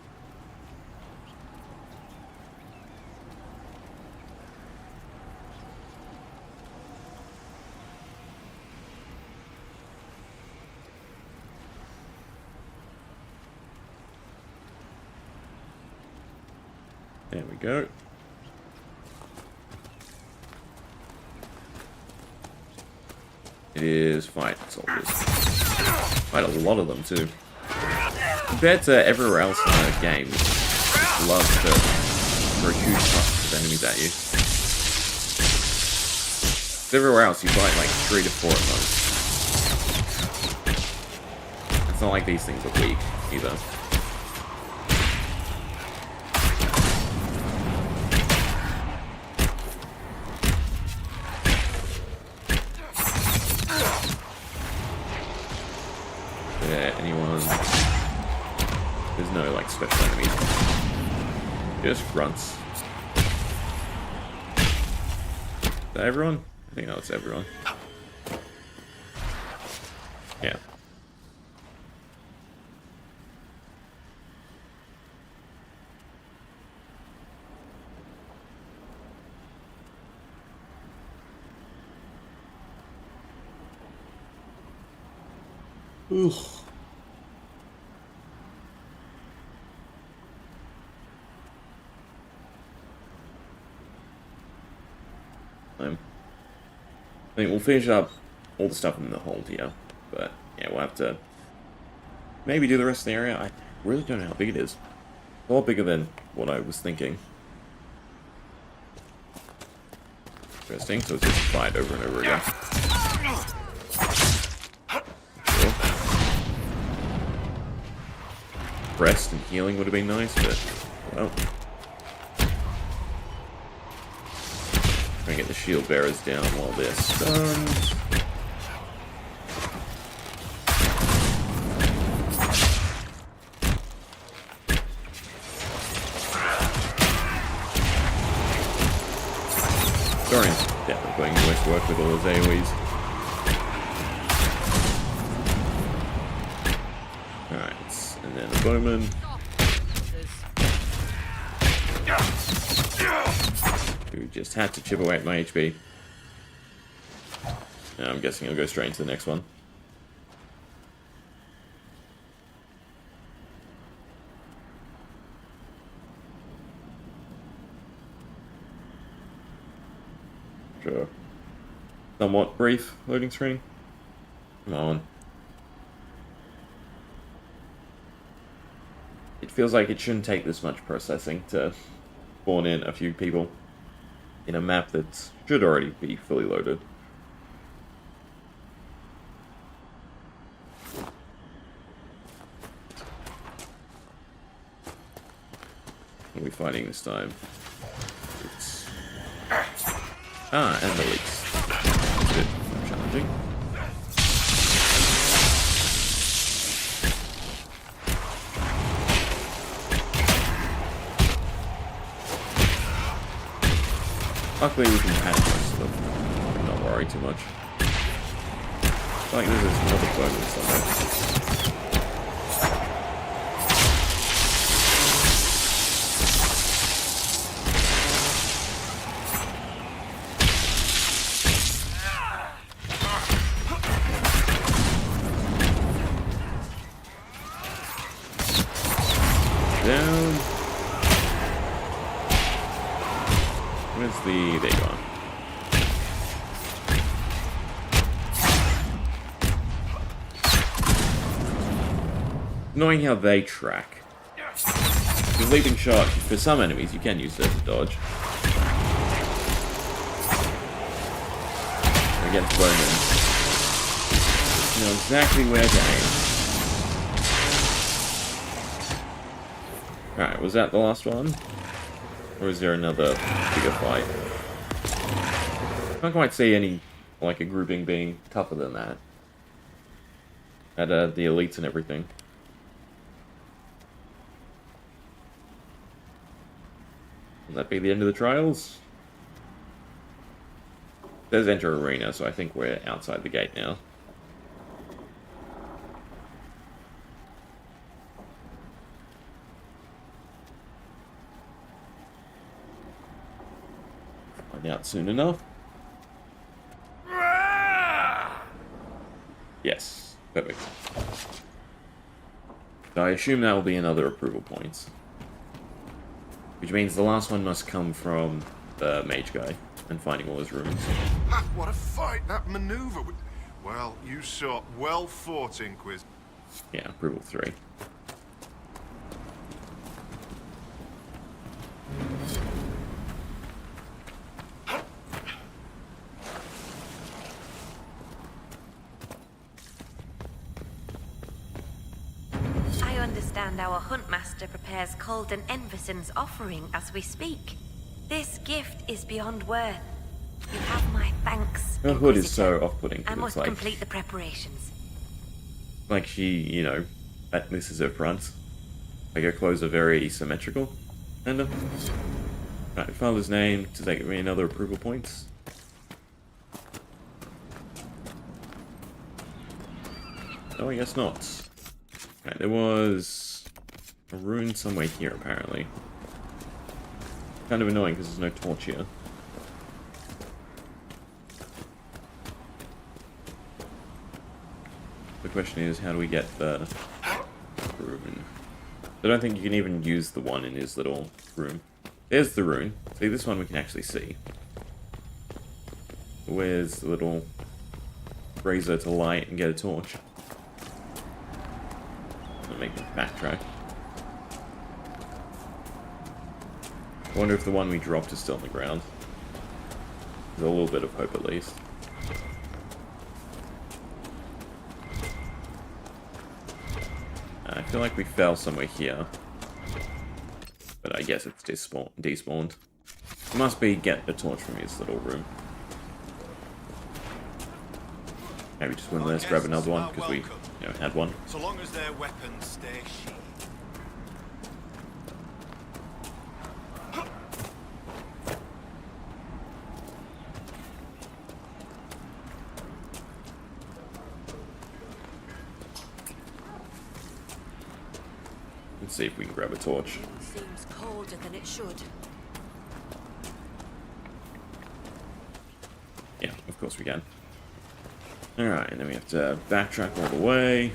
There we go. It is fight soldiers. Quite a lot of them too. Compared to everywhere else in the game, love to throw huge busts of enemies at you. Everywhere else, you fight like 3 to 4 of them. It's not like these things are weak either. Anyone? There's no like special enemies. Just grunts. Is that everyone? I think that's everyone. Yeah. Ugh. I think we'll finish up all the stuff in the hold here, but yeah, we'll have to maybe do the rest of the area. I really don't know how big it is. A lot bigger than what I was thinking. Interesting, so it's just a fight over and over again. Cool. Rest and healing would have been nice, but well. Try and get the shield bearers down while they're stunned. Dorian's definitely putting in less work with all his AoEs. Alright. Bowman. Who just had to chip away at my HP. Now I'm guessing I'll go straight into the next one. Sure. Somewhat brief loading screen. Come on. It feels like it shouldn't take this much processing to spawn in a few people in a map that should already be fully loaded. What are we fighting this time? It's... and the leaks. That's a bit challenging. Luckily we can patch this stuff, not worry too much. I think this is another bonus somewhere. Down. Where's the... there you are. Knowing how they track. The leaping shot, for some enemies, you can use it as a dodge. Against bowmen, you know exactly where to aim. Alright, was that the last one? Or is there another bigger fight? Can't quite see any, like, a grouping being tougher than that. At the elites and everything. Will that be the end of the trials? There's enter arena, so I think we're outside the gate now. Find out soon enough. Yes, perfect. So I assume that will be another approval points. Which means the last one must come from the mage guy and finding all his runes. Ha, what a fight! That maneuver. Well, you saw. Well fought, Inquis. Yeah, approval 3. I understand our huntmaster prepares Calden Enverson's offering as we speak. This gift is beyond worth. You have my thanks. Her hood is so off-putting. I must like, complete the preparations. like she, you know, this is her front. Like her clothes are very symmetrical. And right, father's name. Does that give me another approval points? No, I guess not. Right, there was a rune somewhere here apparently. Kind of annoying because there's no torch here. The question is, how do we get the rune? I don't think you can even use the one in his little room. There's the rune. See, this one we can actually see. Where's the little razor to light and get a torch? I'll make me backtrack. I wonder if the one we dropped is still on the ground. There's a little bit of hope at least. I feel like we fell somewhere here. But I guess it's despawned. It must be get a torch from his little room. Maybe just one less, grab another one, because we, you know, had one. So long as their weapons stay sheathed. Let's see if we can grab a torch. Seems colder than it should. Yeah, of course we can. Alright, and then we have to backtrack all the way.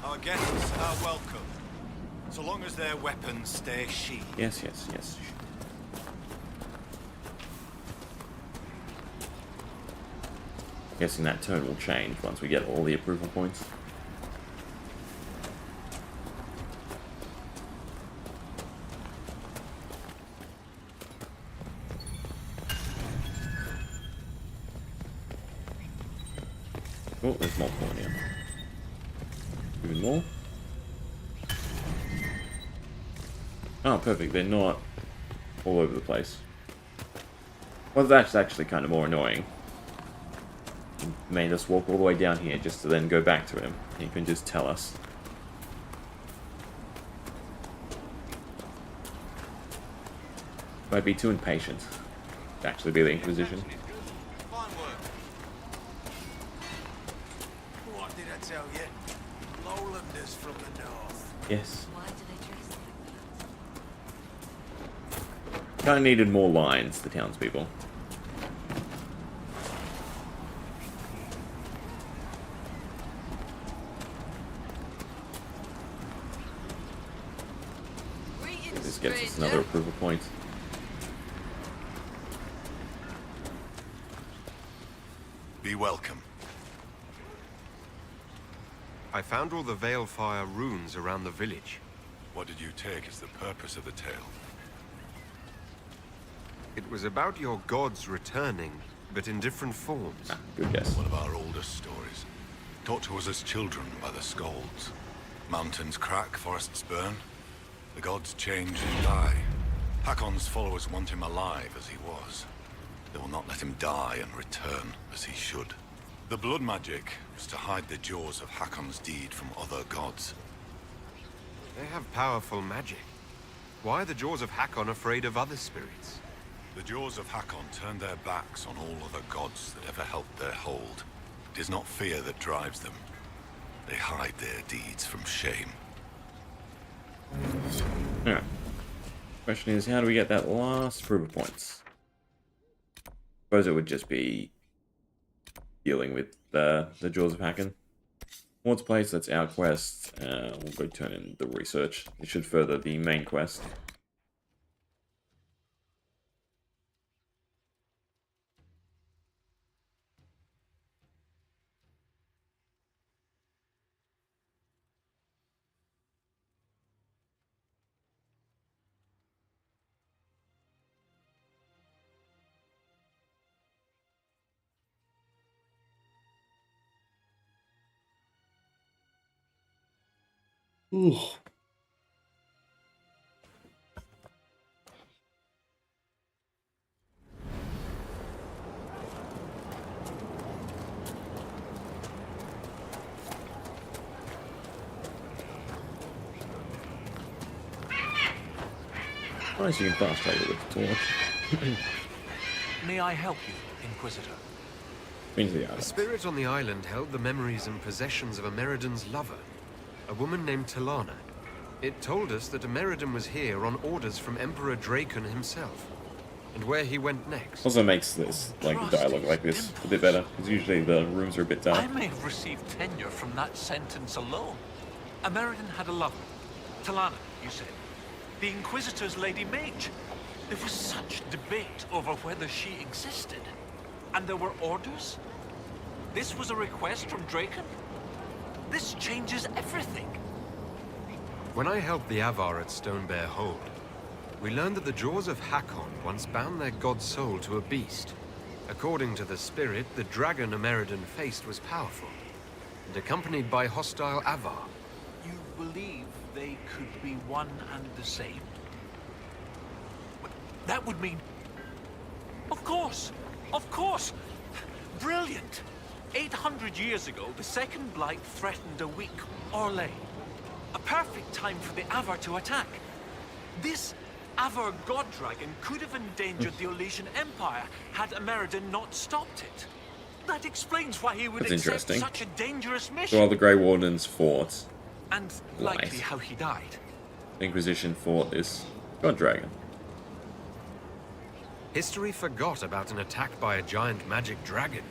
Our guests are welcome, so long as their weapons stay sheathed. Yes, yes, yes. Guessing that tone will change once we get all the approval points. Oh, there's multiple in here. Even more. Oh, perfect. They're not all over the place. Well, that's actually kind of more annoying. He made us walk all the way down here just to then go back to him. He can just tell us. Might be too impatient to actually be the Inquisition. What did I tell you? Lowlanders from the north. Yes. Why do they dress like that? Kind of needed more lines, the townspeople. This gets us another approval point. Be welcome. I found all the Veilfire runes around the village. What did you take as the purpose of the tale? It was about your gods returning, but in different forms. Good guess. One of our oldest stories. Taught to us as children by the Skalds. Mountains crack, forests burn. The gods change and die. Hakkon's followers want him alive as he was. They will not let him die and return as he should. The blood magic was to hide the jaws of Hakkon's deed from other gods. They have powerful magic. Why are the jaws of Hakkon afraid of other spirits? The jaws of Hakkon turned their backs on all other gods that ever helped their hold. It is not fear that drives them. They hide their deeds from shame. Alright. Question is, how do we get that last approval points? Suppose it would just be dealing with the Jaws of Hakkon. Ward's Place, that's our quest. We'll go turn in the research. It should further the main quest. Ooh. Nice, you can fast travel with the torch. May I help you, Inquisitor? The spirit on the island held the memories and possessions of Ameridan's lover, a woman named Talana. It told us that Ameridan was here on orders from Emperor Drakon himself, and where he went next. Also makes this, like, the dialogue like this a bit better, because usually the rooms are a bit dark. I may have received tenure from that sentence alone. Ameridan had a lover. Talana, you said. The Inquisitor's Lady Mage. There was such debate over whether she existed. And there were orders? This was a request from Drakon? This changes everything. When I helped the Avar at Stonebear Hold, we learned that the jaws of Hakkon once bound their god's soul to a beast. According to the spirit, the dragon Ameridan faced was powerful, and accompanied by hostile Avar. You believe they could be one and the same? But that would mean... Of course! Of course! Brilliant! 800 years ago, the Second Blight threatened a weak Orlais. A perfect time for the Avar to attack. This Avar God Dragon could have endangered the Orlesian Empire had Ameridan not stopped it. That explains why he would That's accept interesting. such a dangerous So mission. while the Grey Wardens fought, And likely how he died. the Inquisition fought this god dragon. History forgot about an attack by a giant magic dragon.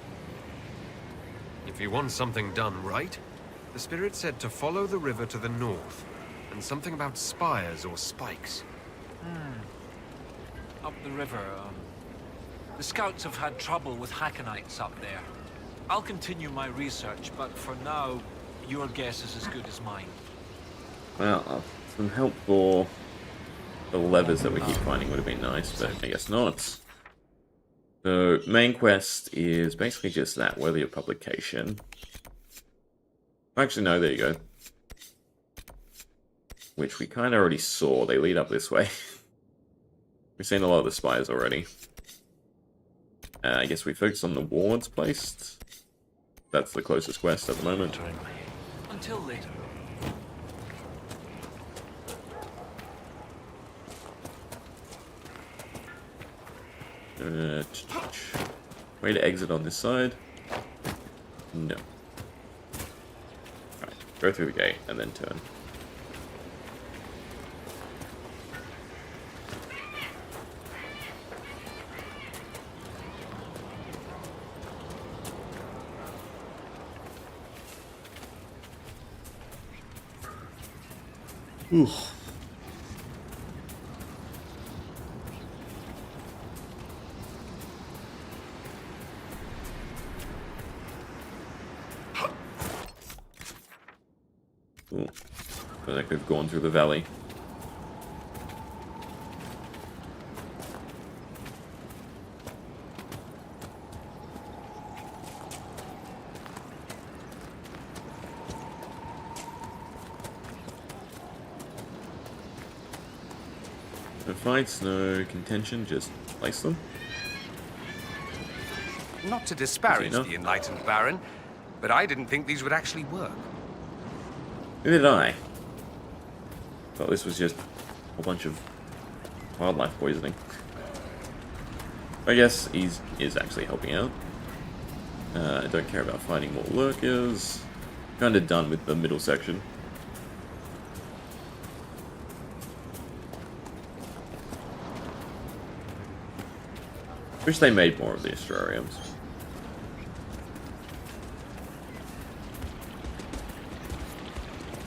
If you want something done right, the spirit said to follow the river to the north, and something about spires or spikes. Up the river, the scouts have had trouble with Hakkonites up there. I'll continue my research, but for now, your guess is as good as mine. Well, some help for the levers that we keep finding would have been nice, but I guess not. So, main quest is basically just that, worthy of publication. Actually, no, there you go. Which we kind of already saw. They lead up this way. We've seen a lot of the spires already. I guess we focus on the wards placed. That's the closest quest at the moment. Until later. Way to exit on this side? No. Right, go through the gate and then turn. Oof. Ooh. Feel like we've gone through the valley. No fights, no contention, just place them. Not to disparage the enlightened Baron, but I didn't think these would actually work. Neither did I. Thought this was just a bunch of wildlife poisoning. I guess he is actually helping out. I don't care about fighting more lurkers. Kinda done with the middle section. Wish they made more of the Astrariums.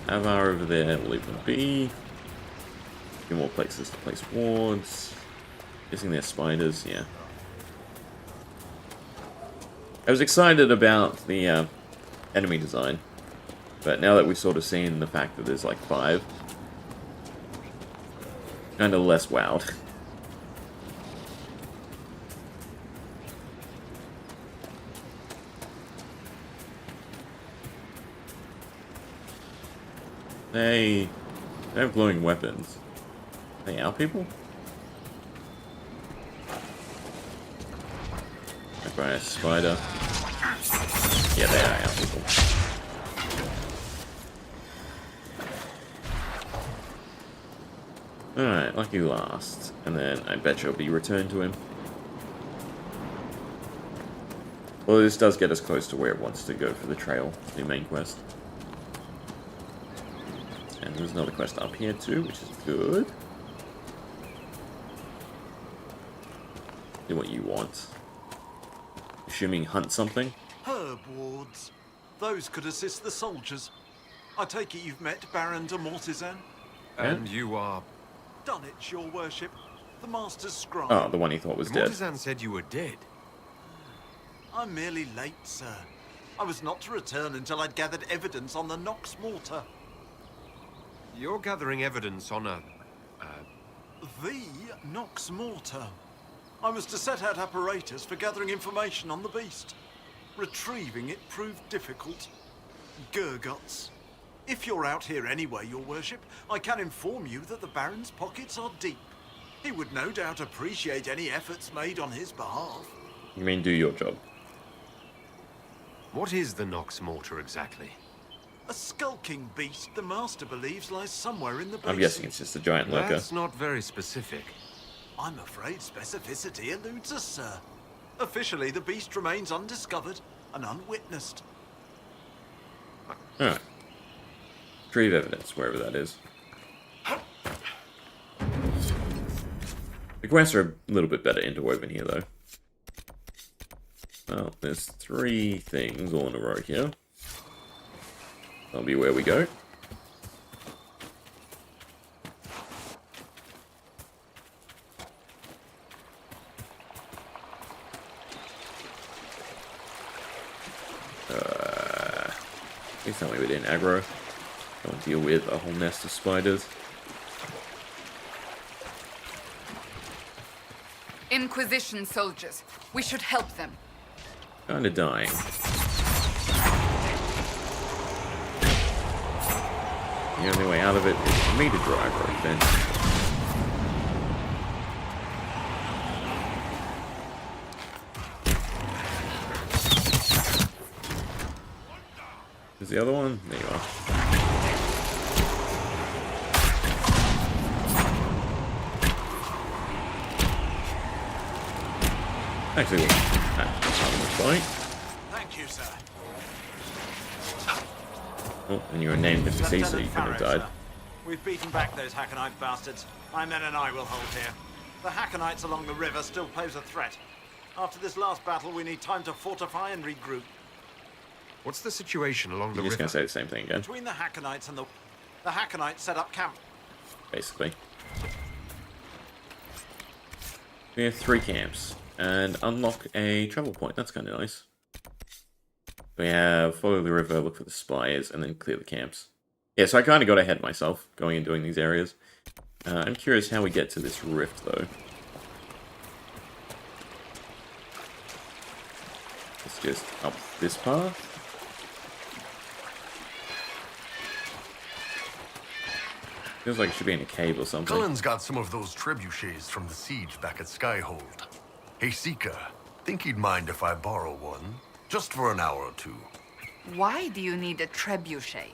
Avar over there, we'll leave them be. A few more places to place wards. Guessing they're spiders, yeah. I was excited about the enemy design, but now that we've sort of seen the fact that there's like 5, kind of less wowed. They have glowing weapons. Are they our people? Like by a spider. Yeah, they are our people. Alright, lucky last. And then I bet you'll be returned to him. Well, this does get us close to where it wants to go for the trail, the main quest. And there's another quest up here too, which is good. Do what you want. Assuming hunt something. Herb wards. Those could assist the soldiers. I take it you've met Baron de Mortizan? And you are... Dunwich, your worship. The Master's scribe. Oh, the one he thought was dead. Mortizan said you were dead. I'm merely late, sir. I was not to return until I'd gathered evidence on the Nox Mortar. You're gathering evidence on a... The Nox Mortar. I was to set out apparatus for gathering information on the beast. Retrieving it proved difficult. Gurguts. If you're out here anyway, your worship, I can inform you that the Baron's pockets are deep. He would no doubt appreciate any efforts made on his behalf. You mean do your job? What is the Nox Mortar exactly? A skulking beast the Master believes lies somewhere in the basin. I'm guessing it's just a giant lurker. That's not very specific. I'm afraid specificity eludes us, sir. Officially, the beast remains undiscovered and unwitnessed. Alright. Tree of evidence, wherever that is. The quests are a little bit better interwoven here, though. Well, there's 3 things all in a row here. That'll be where we go. Please tell me we didn't aggro. Don't deal with a whole nest of spiders. Inquisition soldiers. We should help them. Kinda dying. The only way out of it is for me to drive right then. Is the other one? There you are. Actually, fight. Thank you, sir. Oh, and you were named NPC, so you Lieutenant could have Farrow, died. sir. We've beaten back those Hakkonite bastards. My men and I will hold here. The Hakkonites along the river still pose a threat. After this last battle, we need time to fortify and regroup. What's the situation along the You're just river? gonna say the same thing again. Between the Hakkonites and the Hakkonites set up camp. Basically. We have 3 camps. And unlock a travel point. That's kind of nice. We have follow the river, look for the spies, and then clear the camps. Yeah, so I kind of got ahead of myself going and doing these areas. I'm curious how we get to this rift, though. It's just up this path. Feels like it should be in a cave or something. Cullen's got some of those trebuchets from the siege back at Skyhold. Hey, Seeker, think he'd mind if I borrow one? Just for an hour or 2. Why do you need a trebuchet?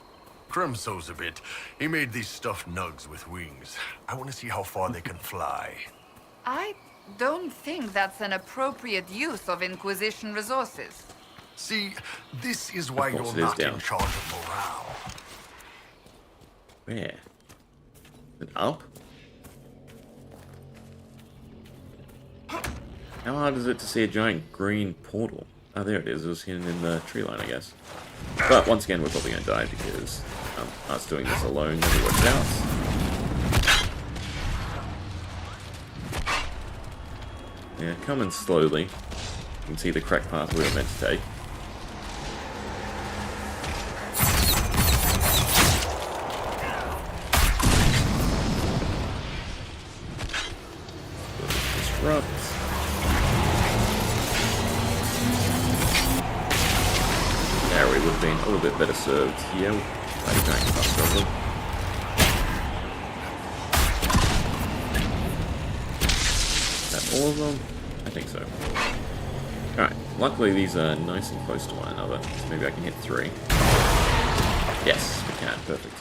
Krem sews a bit. He made these stuffed nugs with wings. I want to see how far they can fly. I don't think that's an appropriate use of Inquisition resources. See, this is why Of course you're it is not down. in charge of morale. Where? Is it up? How hard is it to see a giant green portal? Oh, there it is. It was hidden in the tree line, I guess. But once again, we're probably going to die because us doing this alone never works out. Yeah, coming slowly. You can see the crack path we were meant to take. Disrupt. There we would have been a little bit better served here by the giant path problem. Is that all of them? I think so. Alright, luckily these are nice and close to one another, so maybe I can hit 3. Yes, we can, perfect.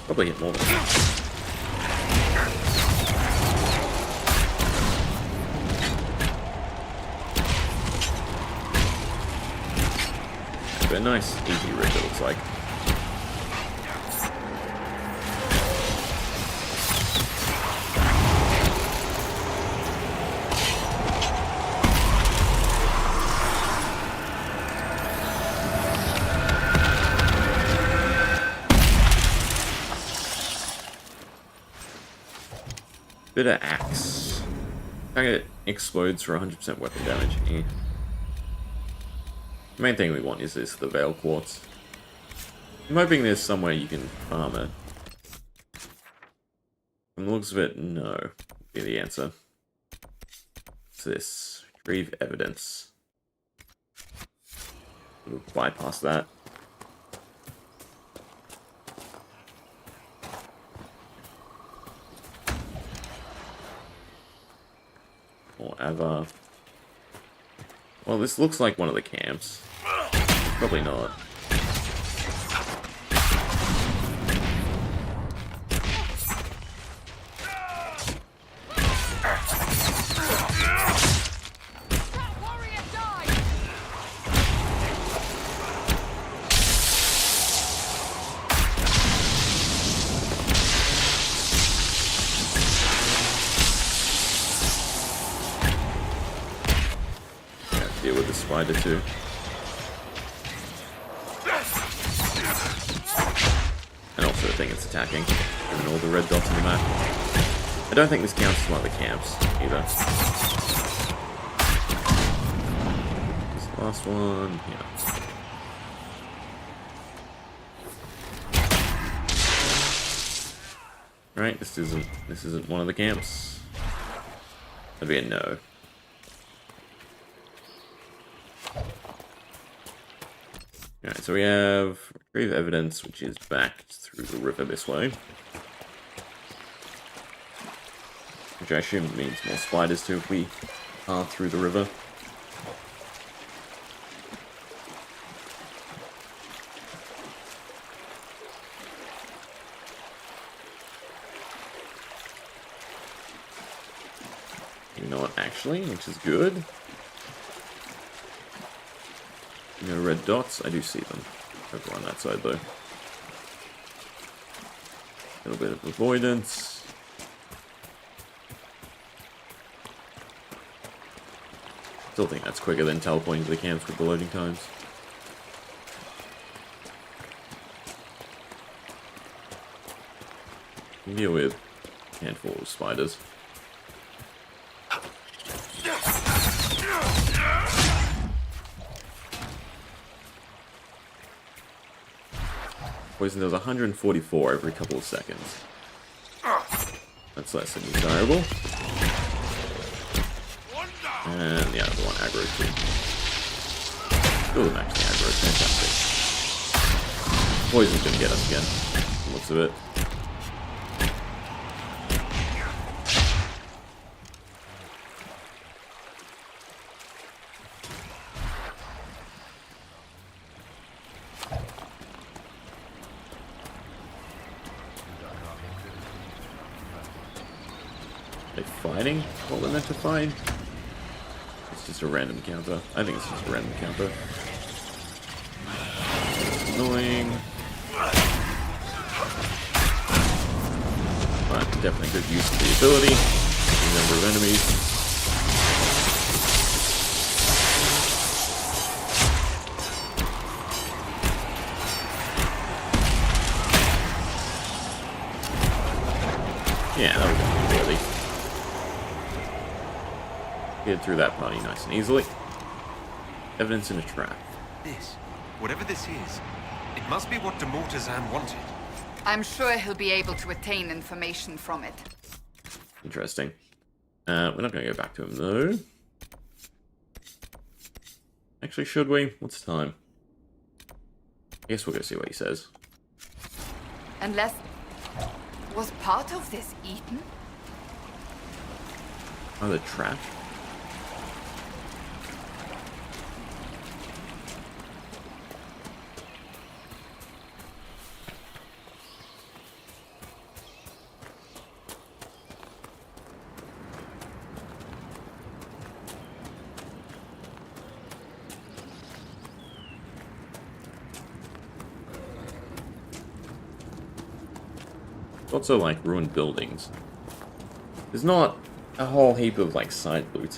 Probably hit more than that. But a nice, easy rig, it looks like. Bit of axe. It explodes for 100% weapon damage. Yeah. The main thing we want is the Veil Quartz. I'm hoping there's somewhere you can farm it. From the looks of it, no. Would be the answer. What's this? Retrieve evidence. We'll bypass that. Or Ava. Well, this looks like one of the camps. Probably not. spider too. And also the thing it's attacking. And all the red dots on the map. I don't think this counts as one of the camps either. This last one, yeah. Right, this isn't one of the camps. That'd be a no. Alright, so we have retrieve evidence, which is back through the river this way. Which I assume means more spiders too if we are through the river. You know what, actually, which is good. No red dots, I do see them. Over on that side though. A little bit of avoidance. Still think that's quicker than teleporting to the camps with the loading times. You can deal with a handful of spiders. Poison does 144 every couple of seconds. That's less than desirable. And the other one, aggro too. Two of them actually aggro, fantastic. Poison's gonna get us again, from the looks of it. They fighting what we're meant to fight? It's just a random counter. I think it's just a random counter. It's annoying. But definitely good use of the ability. The number of enemies. Yeah, that was going to be barely. Get through that party nice and easily. Evidence in a trap. This, whatever this is, it must be what Demortazan wanted. I'm sure he'll be able to attain information from it. Interesting. We're not going to go back to him though. Actually, should we? What's the time? I guess we'll go see what he says. Unless... was part of this eaten? Oh, the trap? Also, like, ruined buildings. There's not a whole heap of, like, side loot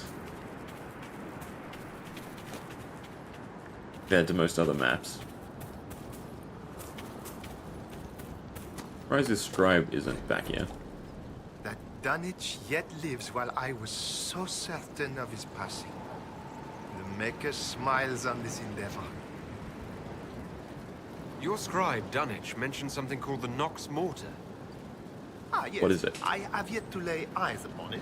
compared to most other maps. Surprised this scribe isn't back here. That Dunwich yet lives while I was so certain of his passing. The Maker smiles on this endeavor. Your scribe, Dunwich, mentioned something called the Nox Mortar. Ah, yes. What is it? I have yet to lay eyes upon it.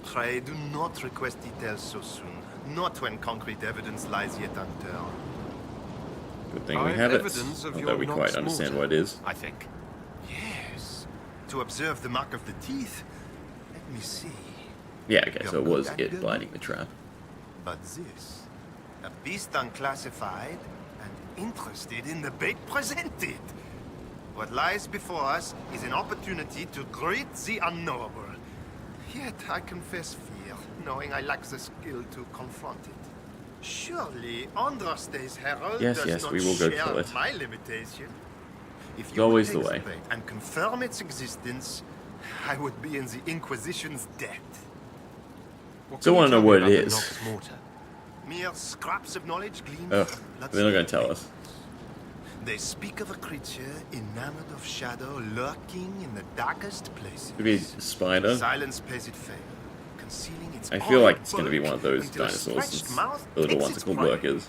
Pray do not request details so soon. Not when concrete evidence lies yet unturned. Good thing we have it. Evidence of Although we your quite Nox understand Mortar, what it is. I think. Yes. To observe the mark of the teeth. Let me see. Yeah, okay, so it was Your it good lighting the trap. But this, a beast unclassified and interested in the bait presented. What lies before us is an opportunity to greet the unknowable. Yet I confess fear, knowing I lack the skill to confront it. Surely Andraste's herald Yes, does yes, not we will go share kill it. my limitation. If It's you always would the take way. bait and confirm its existence, I would be in the Inquisition's debt. What Still can want to you know tell me what it about the is. Nox Mortar? Mere scraps of knowledge gleaned Oh, from they're not going to tell us. They speak of a creature enamored of shadow lurking in the darkest places. Could be a spider. Silence pays it favor, concealing its I feel like it's bulk going to be one of those until a dinosaurs. stretched It's mouth the little takes ones its are called prey. lurkers.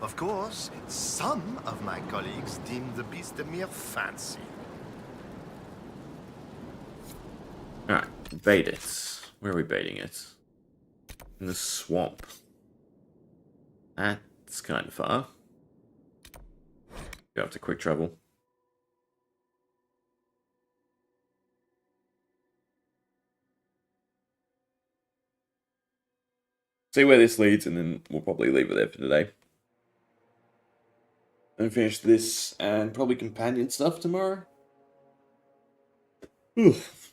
Of course, some of my colleagues deem the beast a mere fancy. Alright, bait it. Where are we baiting it? In the swamp. That's kind of far. Go up to quick travel. See where this leads, and then we'll probably leave it there for today. And finish this, and probably companion stuff tomorrow. Oof.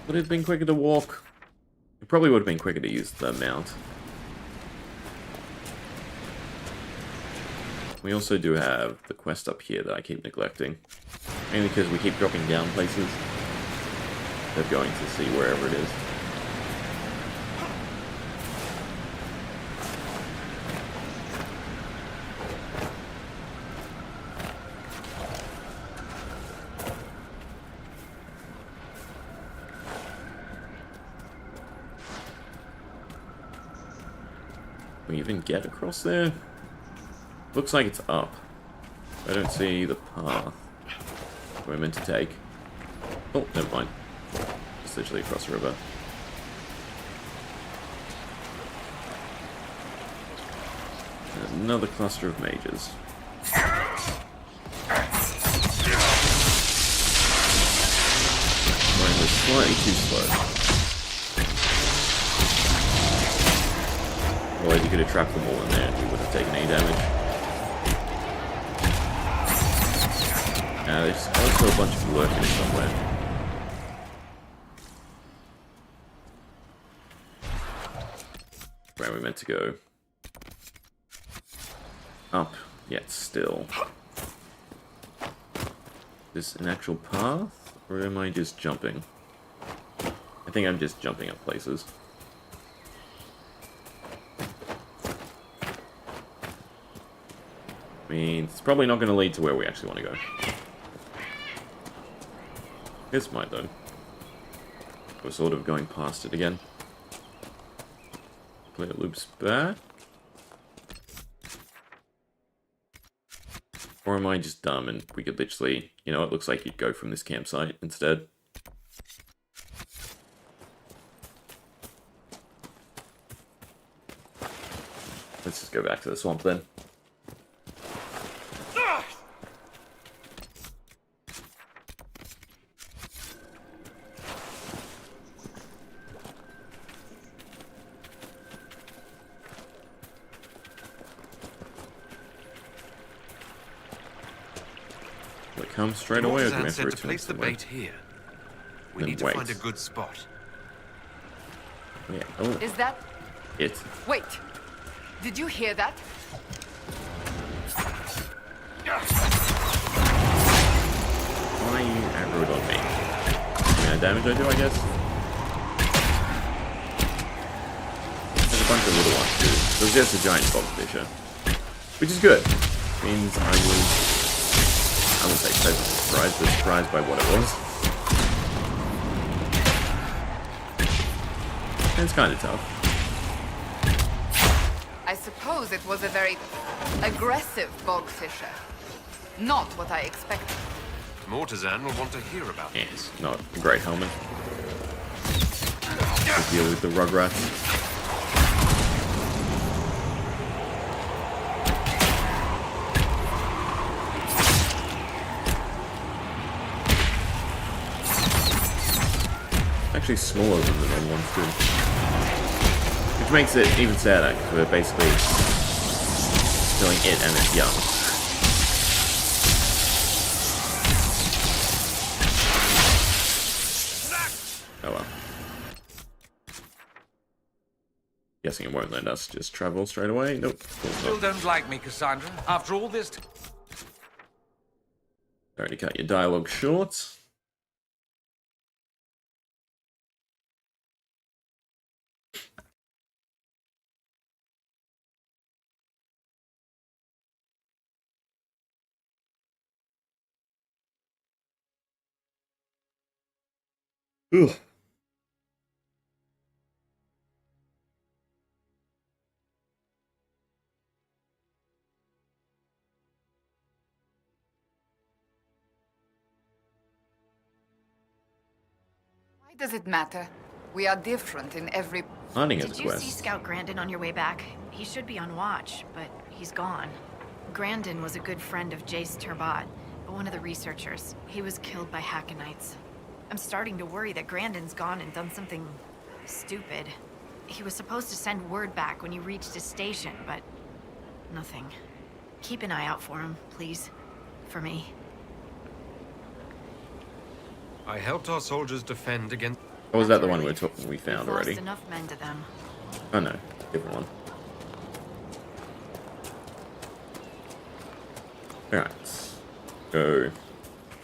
Would it have been quicker to walk? It probably would have been quicker to use the mount. We also do have the quest up here that I keep neglecting. Mainly because we keep dropping down places. They're going to see wherever it is. Can we even get across there? Looks like it's up. I don't see the path we're meant to take. Oh, never mind. Just literally across the river. There's another cluster of mages. Going was slightly too slow. Otherwise you could have trapped them all in there and we wouldn't have taken any damage. There's also a bunch of lurking somewhere. Where are we meant to go? Up, yet still. Is this an actual path? Or am I just jumping? I think I'm just jumping up places. I mean, it's probably not going to lead to where we actually want to go. This might, though. We're sort of going past it again. Hopefully it loops back. Or am I just dumb and we could literally... You know, it looks like you'd go from this campsite instead. Let's just go back to the swamp then. Come straight away. Mortazan said to place the bait here. We need to find a good spot. Yeah. Oh. Is that it? Wait. Did you hear that? Why are you aggroed on me? How much damage I do, I guess? There's a bunch of little ones too. There's just a giant bogfisher. Which is good. Means I wouldn't say pleasantly surprised, but surprised by what it was. And it's kind of tough. I suppose it was a very aggressive bogfisher. Not what I expected. Mortazan will want to hear about it. Yes, not a great helmet. To deal with the rugrats. Actually smaller than the normal ones too. Which makes it even sadder, because we're basically killing it and its young. Oh well. Guessing it won't let us just travel straight away. Nope. Still don't like me, Cassandra. After all this... Sorry to cut your dialogue short. Ugh. Why does it matter? We are different in every... Hunting is Did a you see quest. Scout Grandin on your way back? He should be on watch, but he's gone. Grandin was a good friend of Jace Turbat, one of the researchers. He was killed by Hakkonites. I'm starting to worry that Grandin's gone and done something... stupid. He was supposed to send word back when he reached his station, but... nothing. Keep an eye out for him, please. For me. I helped our soldiers defend against... Or was that the one we found We've already? lost enough men to them. Oh no, different one. Alright. Go.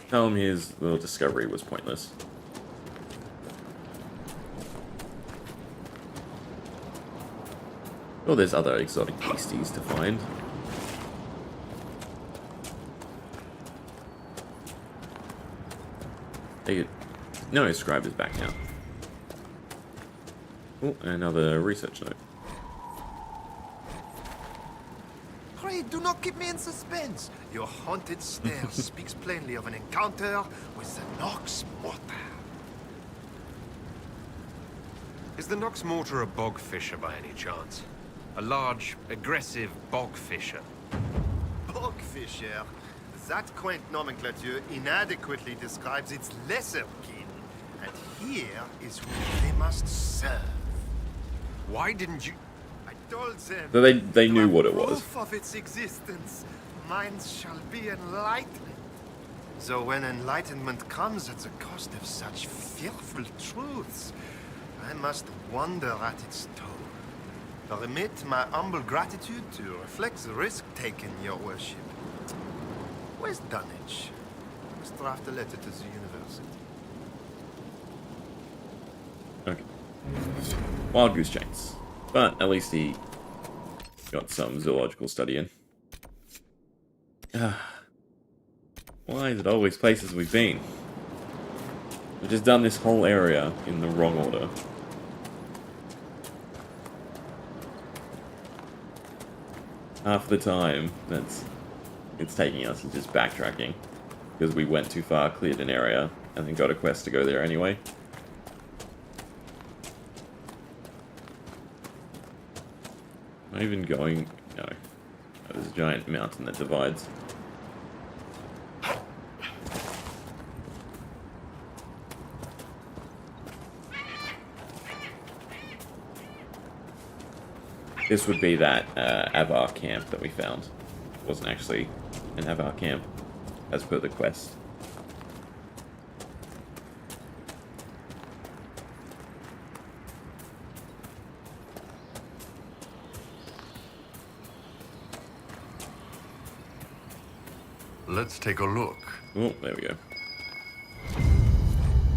Tell him his little discovery was pointless. Oh, there's other exotic beasties to find. No, his scribe is back now. Oh, another research note. Pray, do not keep me in suspense. Your haunted stare speaks plainly of an encounter with the Nox Mortar. Is the Nox Mortar a bog fisher by any chance? A large, aggressive bog fisher? Bogfisher. That quaint nomenclature inadequately describes its lesser kin. And here is who they must serve. Why didn't you... I told them. So they knew what it was. Proof of its existence. Minds shall be enlightened. So when enlightenment comes at the cost of such fearful truths, I must wonder at its tone. Permit my humble gratitude to reflect the risk taken, your worship. Where's Dunnage? I must draft a letter to the university. Okay. Wild goose chase. But at least he got some zoological study in. Why is it always places we've been? We've just done this whole area in the wrong order. Half the time it's taking us is just backtracking. Because we went too far, cleared an area, and then got a quest to go there anyway. Am I even going? No. Oh, there's a giant mountain that divides. This would be that Avar camp that we found. It wasn't actually an Avar camp, as per the quest. Let's take a look. Oh, there we go.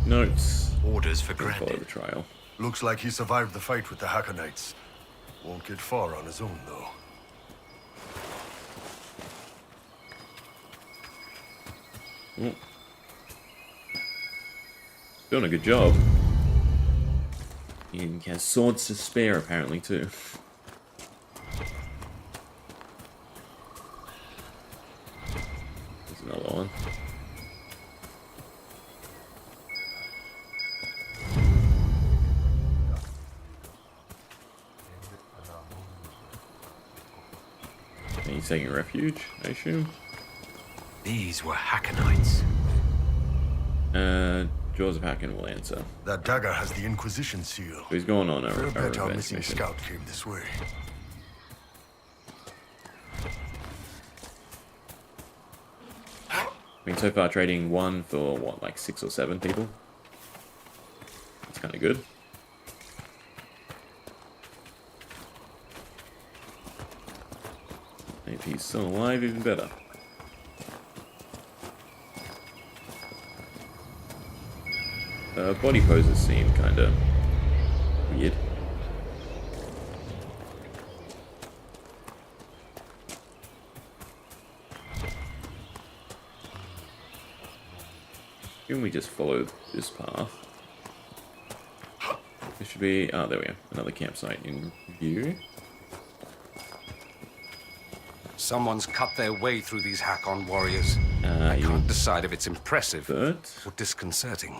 Notes. Orders for Follow Grandin. the trial. Looks like he survived the fight with the Hakkonites. Won't get far on his own, though. Oh. Doing a good job. He has swords to spare, apparently, too. There's another one. And he's taking refuge, I assume. These were Hakkonites. Jaws of Hakkon will answer. That dagger has the Inquisition seal. So he's going on a Fair bet our revenge missing mission. scout came this way. I mean, so far trading one for, what, like 6 or 7 people? That's kind of good. he's still alive, even better. Body poses seem kinda weird. Can we just follow this path? There should be... oh, there we go. Another campsite in view. Someone's cut their way through these Hakkon warriors. I can't decide if it's impressive or disconcerting.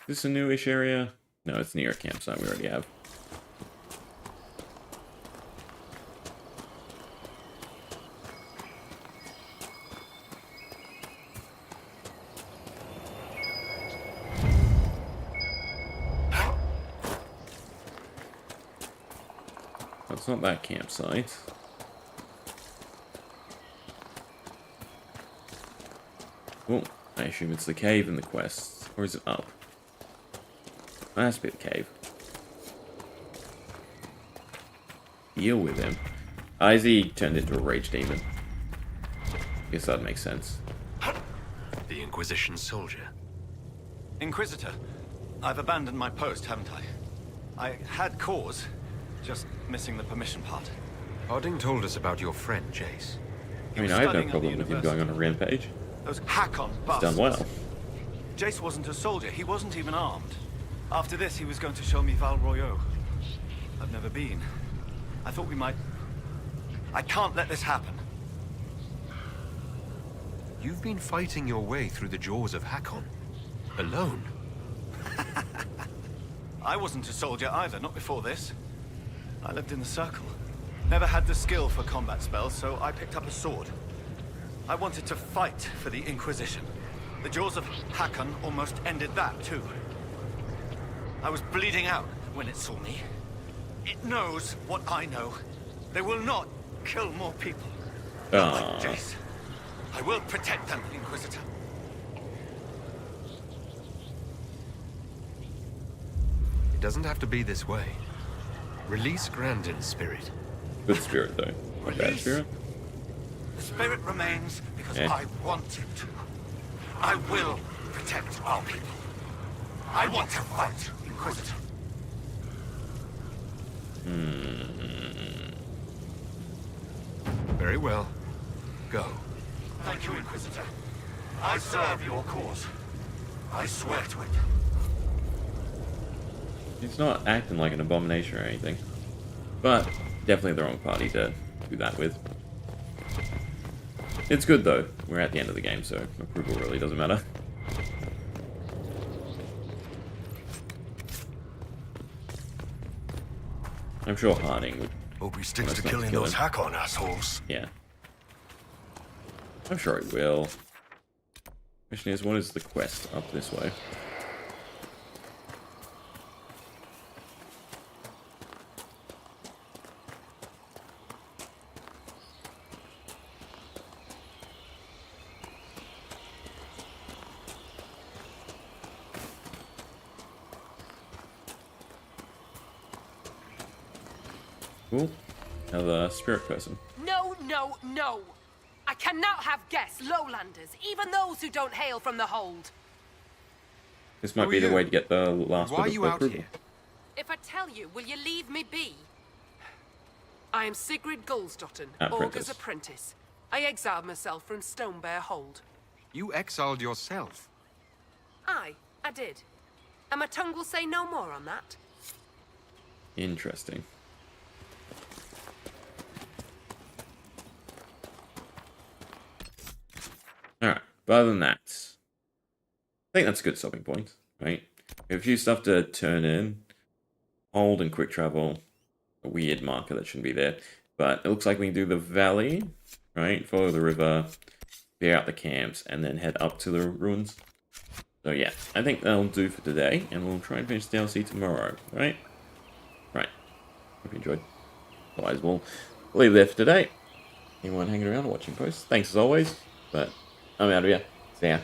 Is this a newish area? No, it's near a campsite we already have. It's not that campsite. Oh, I assume it's the cave in the quest. Or is it up? That has to be the cave. Deal with him. Is he turned into a rage demon? Guess that makes sense. The Inquisition soldier. Inquisitor, I've abandoned my post, haven't I? I had cause, just missing the permission part. Harding told us about your friend, Jace. I mean, I have no problem with him going on a rampage. Those Hakkon He's bastards. done well. Jace wasn't a soldier, he wasn't even armed. After this, he was going to show me Val Royeaux. I've never been. I thought we might... I can't let this happen. You've been fighting your way through the jaws of Hakkon. Alone. I wasn't a soldier either, not before this. I lived in the Circle. Never had the skill for combat spells, so I picked up a sword. I wanted to fight for the Inquisition. The jaws of Hakkon almost ended that, too. I was bleeding out when it saw me. It knows what I know. They will not kill more people. Not like Jace. I will protect them, Inquisitor. It doesn't have to be this way. Release Grandin's spirit. Good spirit, though. Not bad spirit. The spirit remains because I want it to. I will protect our people. I want to fight, Inquisitor. Very well. Go. Thank you, Inquisitor. I serve your cause. I swear to it. He's not acting like an abomination or anything. But definitely the wrong party to do that with. It's good, though. We're at the end of the game, so approval really doesn't matter. I'm sure Harding would... Hope he sticks to killing those Hakkon assholes. Yeah. I'm sure he will. Question is, what is the quest up this way? Cool. Another spirit person. No, no, no! I cannot have guests, lowlanders, even those who don't hail from the hold. This might be the way to get the last bit of approval. If I tell you, will you leave me be? I am Sigrid Gulsdotten, Apprentice. Orga's apprentice. I exiled myself from Stonebear Hold. You exiled yourself? Aye, I did. And my tongue will say no more on that. Interesting. Alright, but other than that, I think that's a good stopping point, right? We have a few stuff to turn in. Hold and quick travel. A weird marker that shouldn't be there. But it looks like we can do the valley, right? Follow the river, clear out the camps, and then head up to the ruins. So yeah, I think that'll do for today, and we'll try and finish the DLC tomorrow, right? Right. Hope you enjoyed. Otherwise, we'll leave it there for today. Anyone hanging around or watching posts, thanks as always, but I'm out of here. See ya.